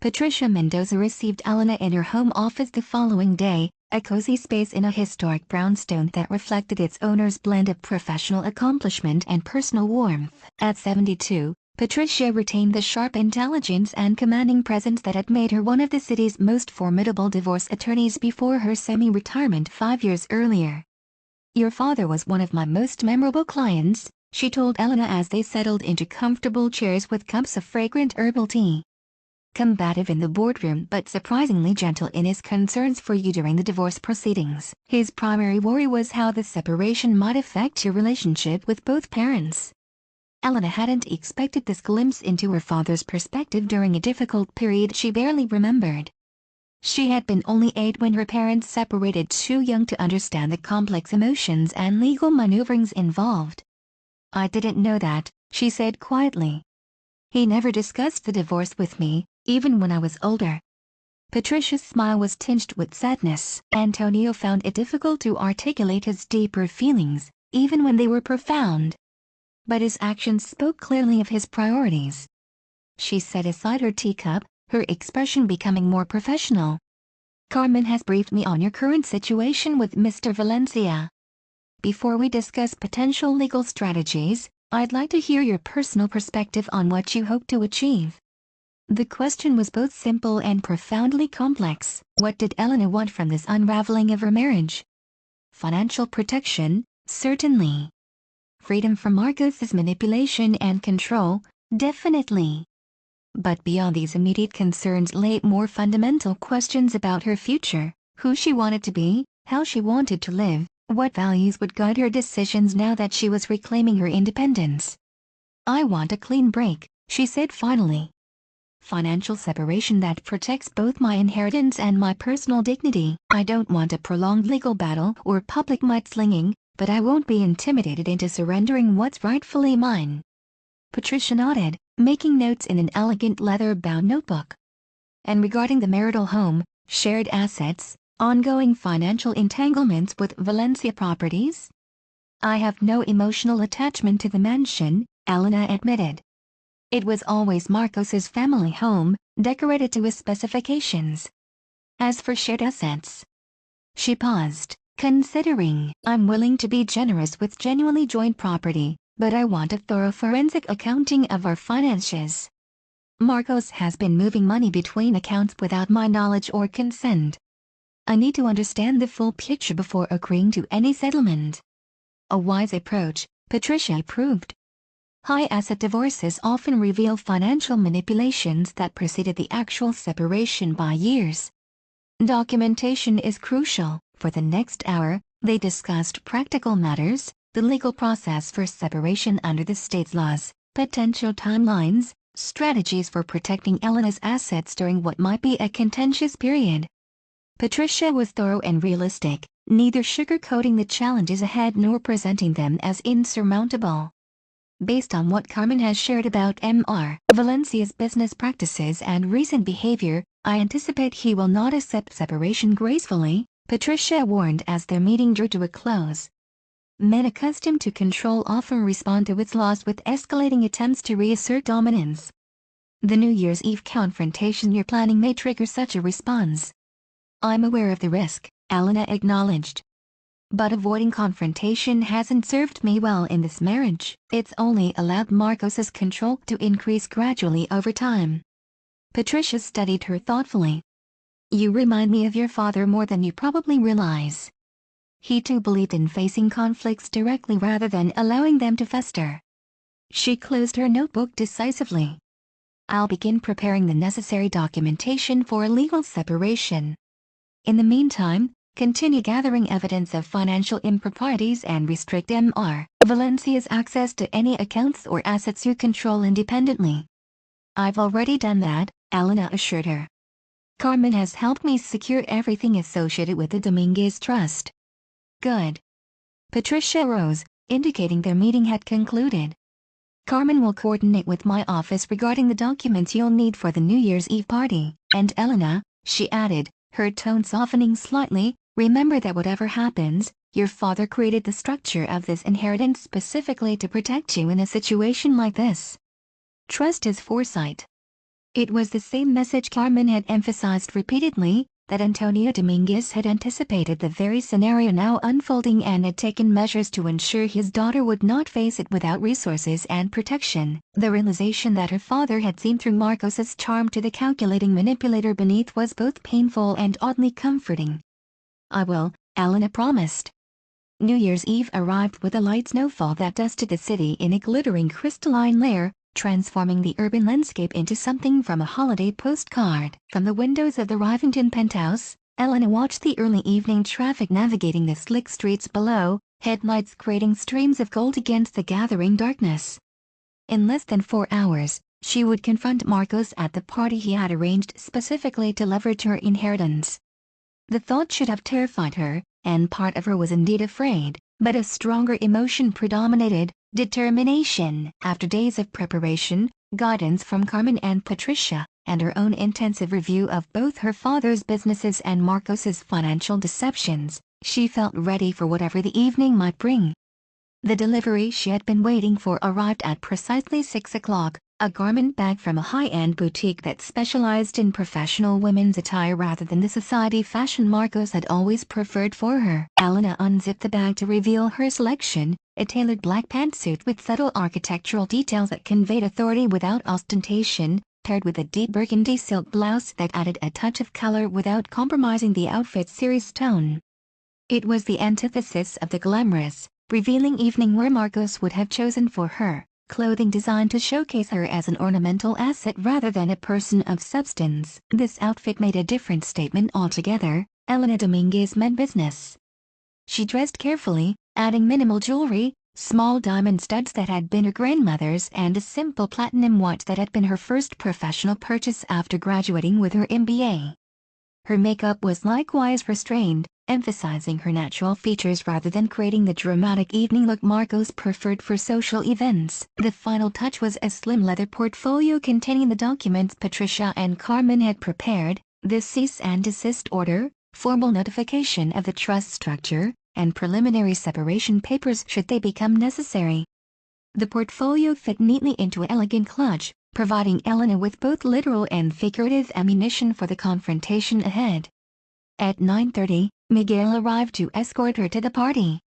S1: Patricia Mendoza received Elena in her home office the following day, a cozy space in a historic brownstone that reflected its owner's blend of professional accomplishment and personal warmth. At 72, Patricia retained the sharp intelligence and commanding presence that had made her one of the city's most formidable divorce attorneys before her semi-retirement 5 years earlier. Your father was one of my most memorable clients, she told Elena as they settled into comfortable chairs with cups of fragrant herbal tea. Combative in the boardroom but surprisingly gentle in his concerns for you during the divorce proceedings. His primary worry was how the separation might affect your relationship with both parents. Elena hadn't expected this glimpse into her father's perspective during a difficult period she barely remembered. She had been only 8 when her parents separated, too young to understand the complex emotions and legal maneuverings involved. I didn't know that, she said quietly. He never discussed the divorce with me, even when I was older. Patricia's smile was tinged with sadness. Antonio found it difficult to articulate his deeper feelings, even when they were profound. But his actions spoke clearly of his priorities. She set aside her teacup, her expression becoming more professional. Carmen has briefed me on your current situation with Mr. Valencia. Before we discuss potential legal strategies, I'd like to hear your personal perspective on what you hope to achieve. The question was both simple and profoundly complex. What did Elena want from this unraveling of her marriage? Financial protection, certainly. Freedom from Marcos's manipulation and control, definitely. But beyond these immediate concerns lay more fundamental questions about her future, who she wanted to be, how she wanted to live, what values would guide her decisions now that she was reclaiming her independence. I want a clean break, she said finally. Financial separation that protects both my inheritance and my personal dignity. I don't want a prolonged legal battle or public mudslinging, but I won't be intimidated into surrendering what's rightfully mine. Patricia nodded, making notes in an elegant leather-bound notebook. And regarding the marital home, shared assets, ongoing financial entanglements with Valencia Properties? I have no emotional attachment to the mansion, Elena admitted. It was always Marcos's family home, decorated to his specifications. As for shared assets, she paused, considering. I'm willing to be generous with genuinely joint property, but I want a thorough forensic accounting of our finances. Marcos has been moving money between accounts without my knowledge or consent. I need to understand the full picture before agreeing to any settlement. A wise approach, Patricia approved. High-asset divorces often reveal financial manipulations that preceded the actual separation by years. Documentation is crucial. For the next hour, they discussed practical matters, the legal process for separation under the state's laws, potential timelines, strategies for protecting Elena's assets during what might be a contentious period. Patricia was thorough and realistic, neither sugarcoating the challenges ahead nor presenting them as insurmountable. Based on what Carmen has shared about Mr. Valencia's business practices and recent behavior, I anticipate he will not accept separation gracefully, Patricia warned as their meeting drew to a close. Men accustomed to control often respond to its loss with escalating attempts to reassert dominance. The New Year's Eve confrontation you're planning may trigger such a response. I'm aware of the risk, Elena acknowledged. But avoiding confrontation hasn't served me well in this marriage. It's only allowed Marcos's control to increase gradually over time. Patricia studied her thoughtfully. You remind me of your father more than you probably realize. He too believed in facing conflicts directly rather than allowing them to fester. She closed her notebook decisively. I'll begin preparing the necessary documentation for a legal separation. In the meantime, continue gathering evidence of financial improprieties and restrict Mr. Valencia's access to any accounts or assets you control independently. I've already done that, Elena assured her. Carmen has helped me secure everything associated with the Dominguez Trust. Good. Patricia rose, indicating their meeting had concluded. Carmen will coordinate with my office regarding the documents you'll need for the New Year's Eve party. And Elena, she added, her tone softening slightly, remember that whatever happens, your father created the structure of this inheritance specifically to protect you in a situation like this. Trust his foresight. It was the same message Carmen had emphasized repeatedly, that Antonio Dominguez had anticipated the very scenario now unfolding and had taken measures to ensure his daughter would not face it without resources and protection. The realization that her father had seen through Marcos's charm to the calculating manipulator beneath was both painful and oddly comforting. I will, Elena promised. New Year's Eve arrived with a light snowfall that dusted the city in a glittering crystalline layer, transforming the urban landscape into something from a holiday postcard. From the windows of the Rivington penthouse, Elena watched the early evening traffic navigating the slick streets below, headlights creating streams of gold against the gathering darkness. In less than 4 hours, she would confront Marcos at the party he had arranged specifically to leverage her inheritance. The thought should have terrified her, and part of her was indeed afraid, but a stronger emotion predominated, determination. After days of preparation, guidance from Carmen and Patricia, and her own intensive review of both her father's businesses and Marcos's financial deceptions, she felt ready for whatever the evening might bring. The delivery she had been waiting for arrived at precisely 6 o'clock, a garment bag from a high-end boutique that specialized in professional women's attire rather than the society fashion Marcos had always preferred for her. Elena unzipped the bag to reveal her selection, a tailored black pantsuit with subtle architectural details that conveyed authority without ostentation, paired with a deep burgundy silk blouse that added a touch of color without compromising the outfit's serious tone. It was the antithesis of the glamorous, revealing evening wear Marcos would have chosen for her, clothing designed to showcase her as an ornamental asset rather than a person of substance. This outfit made a different statement altogether. Elena Dominguez meant business. She dressed carefully, adding minimal jewelry, small diamond studs that had been her grandmother's and a simple platinum watch that had been her first professional purchase after graduating with her MBA. Her makeup was likewise restrained, emphasizing her natural features rather than creating the dramatic evening look Marcos preferred for social events. The final touch was a slim leather portfolio containing the documents Patricia and Carmen had prepared, the cease and desist order, formal notification of the trust structure, and preliminary separation papers should they become necessary. The portfolio fit neatly into an elegant clutch, providing Elena with both literal and figurative ammunition for the confrontation ahead. At 9:30, Miguel arrived to escort her to the party.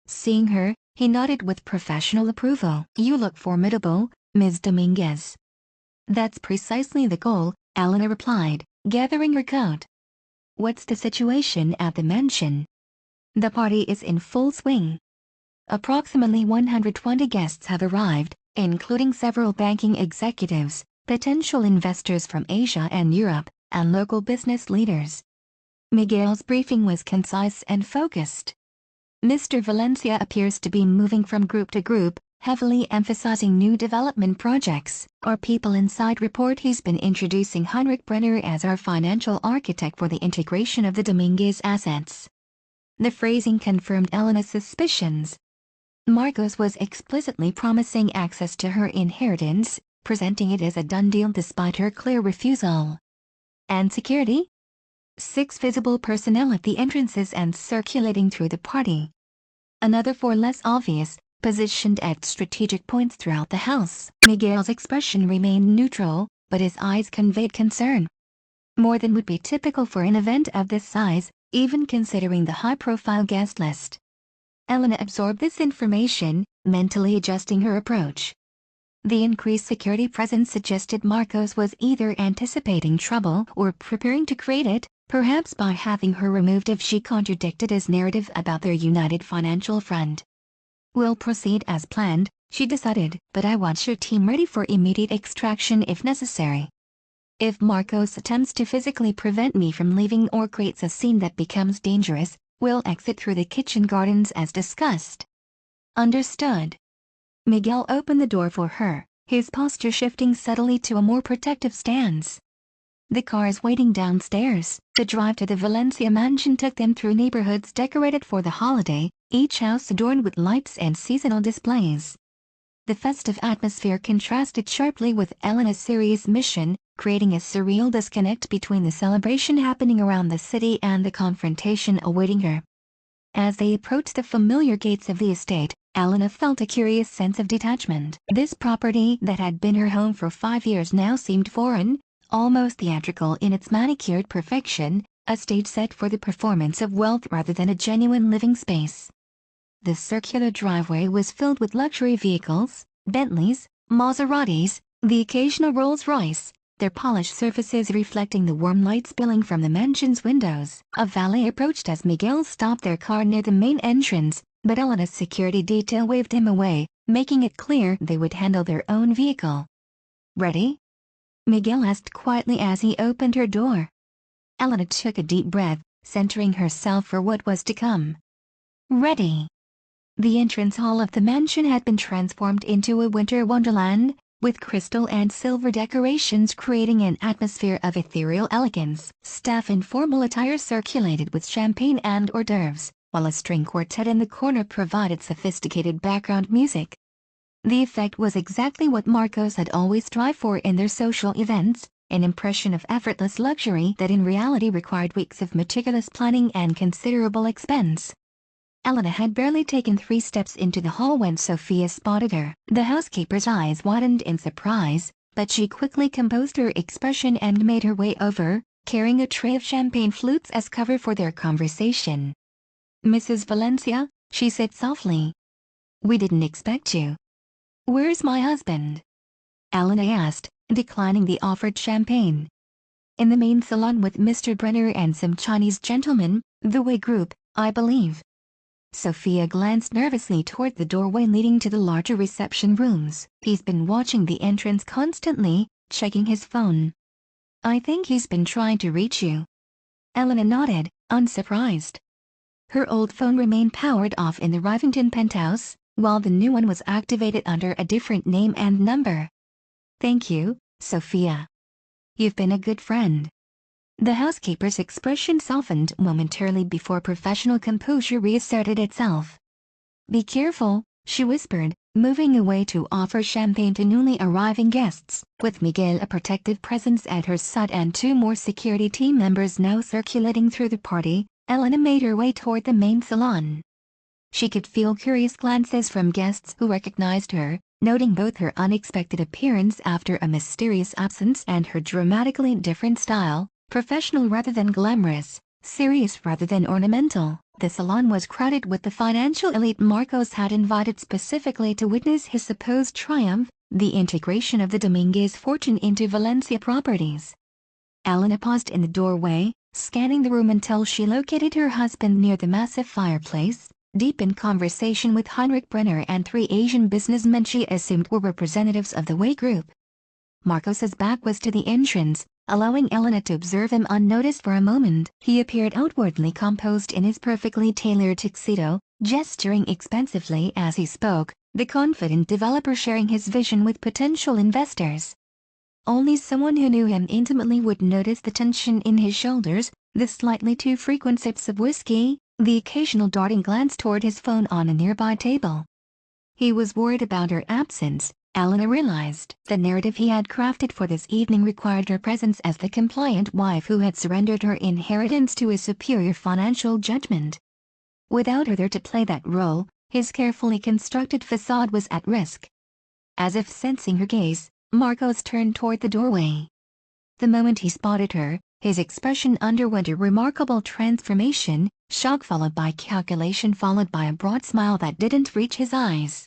S1: Seeing her, he nodded with professional approval. "You look formidable, Ms. Dominguez." "That's precisely the goal," Elena replied, gathering her coat. "What's the situation at the mansion?" "The party is in full swing. Approximately 120 guests have arrived, including several banking executives, potential investors from Asia and Europe, and local business leaders." Miguel's briefing was concise and focused. "Mr. Valencia appears to be moving from group to group, heavily emphasizing new development projects. Our people inside report he's been introducing Heinrich Brenner as our financial architect for the integration of the Dominguez assets." The phrasing confirmed Elena's suspicions. Marcos was explicitly promising access to her inheritance, presenting it as a done deal despite her clear refusal. "And security?" "6 visible personnel at the entrances and circulating through the party. Another 4 less obvious, positioned at strategic points throughout the house." Miguel's expression remained neutral, but his eyes conveyed concern. More than would be typical for an event of this size, even considering the high-profile guest list. Elena absorbed this information, mentally adjusting her approach. The increased security presence suggested Marcos was either anticipating trouble or preparing to create it, perhaps by having her removed if she contradicted his narrative about their united financial front. "We'll proceed as planned," she decided, "but I want your team ready for immediate extraction if necessary. If Marcos attempts to physically prevent me from leaving or creates a scene that becomes dangerous, we'll exit through the kitchen gardens as discussed." "Understood." Miguel opened the door for her, his posture shifting subtly to a more protective stance. The cars waiting downstairs. The drive to the Valencia mansion took them through neighborhoods decorated for the holiday, each house adorned with lights and seasonal displays. The festive atmosphere contrasted sharply with Elena's serious mission, creating a surreal disconnect between the celebration happening around the city and the confrontation awaiting her. As they approached the familiar gates of the estate, Elena felt a curious sense of detachment. This property that had been her home for 5 years now seemed foreign, almost theatrical in its manicured perfection, a stage set for the performance of wealth rather than a genuine living space. The circular driveway was filled with luxury vehicles, Bentleys, Maseratis, the occasional Rolls-Royce, their polished surfaces reflecting the warm light spilling from the mansion's windows. A valet approached as Miguel stopped their car near the main entrance, but Elena's security detail waved him away, making it clear they would handle their own vehicle. "Ready?" Miguel asked quietly as he opened her door. Elena took a deep breath, centering herself for what was to come. "Ready." The entrance hall of the mansion had been transformed into a winter wonderland, with crystal and silver decorations creating an atmosphere of ethereal elegance. Staff in formal attire circulated with champagne and hors d'oeuvres, while a string quartet in the corner provided sophisticated background music. The effect was exactly what Marcos had always strived for in their social events, an impression of effortless luxury that in reality required weeks of meticulous planning and considerable expense. Elena had barely taken 3 steps into the hall when Sophia spotted her. The housekeeper's eyes widened in surprise, but she quickly composed her expression and made her way over, carrying a tray of champagne flutes as cover for their conversation. "Mrs. Valencia," she said softly. "We didn't expect you." "Where's my husband?" Elena asked, declining the offered champagne. "In the main salon with Mr. Brenner and some Chinese gentlemen, the Wei group, I believe." Sophia glanced nervously toward the doorway leading to the larger reception rooms. "He's been watching the entrance constantly, checking his phone. I think he's been trying to reach you." Elena nodded, unsurprised. Her old phone remained powered off in the Rivington penthouse, while the new one was activated under a different name and number. "Thank you, Sophia. You've been a good friend." The housekeeper's expression softened momentarily before professional composure reasserted itself. "Be careful," she whispered, moving away to offer champagne to newly arriving guests. With Miguel a protective presence at her side and 2 more security team members now circulating through the party, Elena made her way toward the main salon. She could feel curious glances from guests who recognized her, noting both her unexpected appearance after a mysterious absence and her dramatically different style, professional rather than glamorous, serious rather than ornamental. The salon was crowded with the financial elite Marcos had invited specifically to witness his supposed triumph, the integration of the Dominguez fortune into Valencia properties. Elena paused in the doorway, scanning the room until she located her husband near the massive fireplace, deep in conversation with Heinrich Brenner and 3 Asian businessmen she assumed were representatives of the Wei Group. Marcos's back was to the entrance, allowing Elena to observe him unnoticed for a moment. He appeared outwardly composed in his perfectly tailored tuxedo, gesturing expansively as he spoke, the confident developer sharing his vision with potential investors. Only someone who knew him intimately would notice the tension in his shoulders, the slightly too frequent sips of whiskey, the occasional darting glance toward his phone on a nearby table. He was worried about her absence. Elena realized the narrative he had crafted for this evening required her presence as the compliant wife who had surrendered her inheritance to a superior financial judgment. Without her there to play that role, his carefully constructed facade was at risk. As if sensing her gaze, Marcos turned toward the doorway. The moment he spotted her, his expression underwent a remarkable transformation, shock followed by calculation followed by a broad smile that didn't reach his eyes.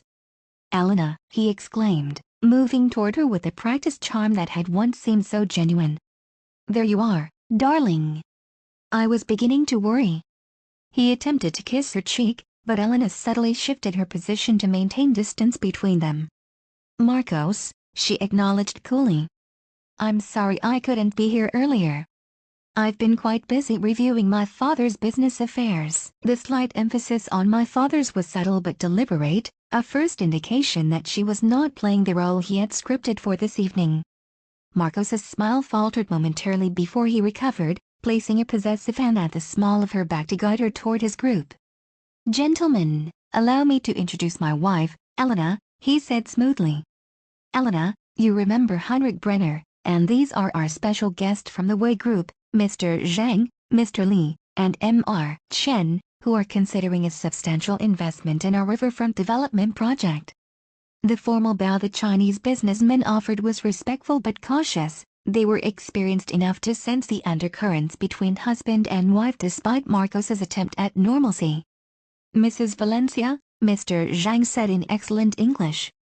S1: "Elena," he exclaimed, moving toward her with a practiced charm that had once seemed so genuine. "There you are, darling. I was beginning to worry." He attempted to kiss her cheek, but Elena subtly shifted her position to maintain distance between them. "Marcos," she acknowledged coolly. "I'm sorry I couldn't be here earlier. I've been quite busy reviewing my father's business affairs." The slight emphasis on "my father's" was subtle but deliberate, a first indication that she was not playing the role he had scripted for this evening. Marcos's smile faltered momentarily before he recovered, placing a possessive hand at the small of her back to guide her toward his group. "Gentlemen, allow me to introduce my wife, Elena," he said smoothly. "Elena, you remember Heinrich Brenner, and these are our special guests from the Wei Group, Mr. Zhang, Mr. Li, and Mr. Chen, who are considering a substantial investment in our riverfront development project." The formal bow the Chinese businessmen offered was respectful but cautious. They were experienced enough to sense the undercurrents between husband and wife despite Marcos's attempt at normalcy. "Mrs. Valencia," Mr. Zhang said in excellent English.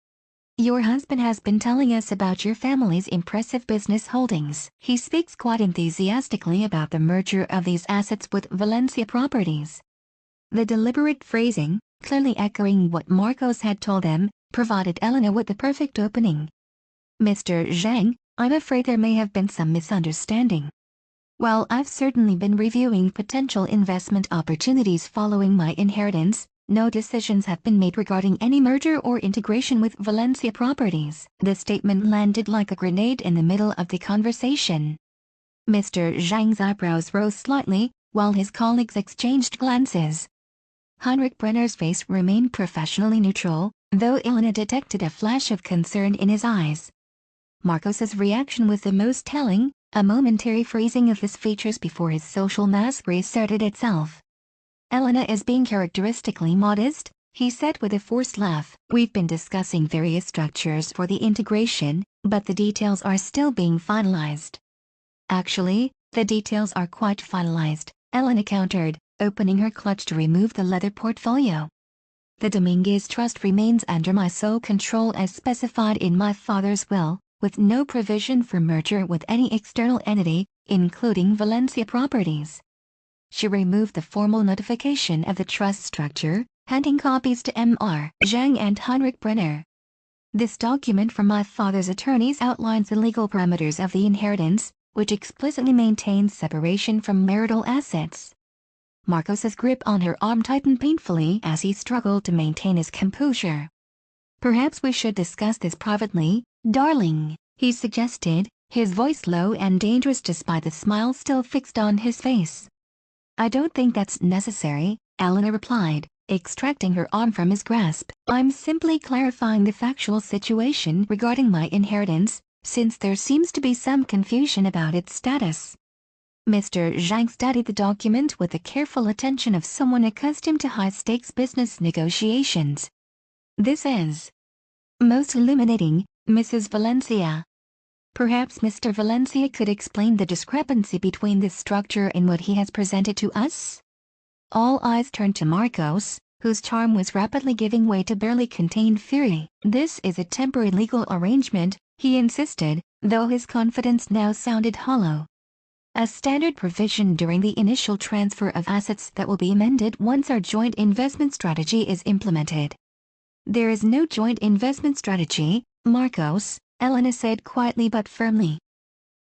S1: "Your husband has been telling us about your family's impressive business holdings. He speaks quite enthusiastically about the merger of these assets with Valencia Properties." The deliberate phrasing, clearly echoing what Marcos had told them, provided Elena with the perfect opening. "Mr. Zhang, I'm afraid there may have been some misunderstanding. While I've certainly been reviewing potential investment opportunities following my inheritance, no decisions have been made regarding any merger or integration with Valencia Properties." The statement landed like a grenade in the middle of the conversation. Mr. Zhang's eyebrows rose slightly, while his colleagues exchanged glances. Heinrich Brenner's face remained professionally neutral, though Elena detected a flash of concern in his eyes. Marcos's reaction was the most telling, a momentary freezing of his features before his social mask reasserted itself. "Elena is being characteristically modest," he said with a forced laugh. "We've been discussing various structures for the integration, but the details are still being finalized." "Actually, the details are quite finalized," Elena countered, opening her clutch to remove the leather portfolio. "The Dominguez Trust remains under my sole control as specified in my father's will, with no provision for merger with any external entity, including Valencia Properties." She removed the formal notification of the trust structure, handing copies to Mr. Zhang and Heinrich Brenner. "This document from my father's attorneys outlines the legal parameters of the inheritance, which explicitly maintains separation from marital assets." Marcos's grip on her arm tightened painfully as he struggled to maintain his composure. "Perhaps we should discuss this privately, darling," he suggested, his voice low and dangerous despite the smile still fixed on his face. "I don't think that's necessary," Elena replied, extracting her arm from his grasp. "I'm simply clarifying the factual situation regarding my inheritance, since there seems to be some confusion about its status." Mr. Zhang studied the document with the careful attention of someone accustomed to high-stakes business negotiations. "This is most illuminating, Mrs. Valencia. Perhaps Mr. Valencia could explain the discrepancy between this structure and what he has presented to us?" All eyes turned to Marcos, whose charm was rapidly giving way to barely contained fury. "This is a temporary legal arrangement," he insisted, though his confidence now sounded hollow. "A standard provision during the initial transfer of assets that will be amended once our joint investment strategy is implemented." "There is no joint investment strategy, Marcos," Elena said quietly but firmly.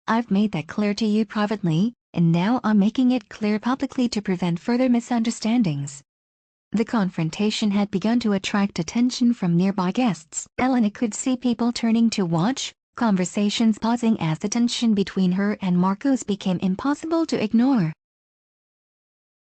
S1: "I've made that clear to you privately, and now I'm making it clear publicly to prevent further misunderstandings." The confrontation had begun to attract attention from nearby guests. Elena could see people turning to watch, conversations pausing as the tension between her and Marcos became impossible to ignore.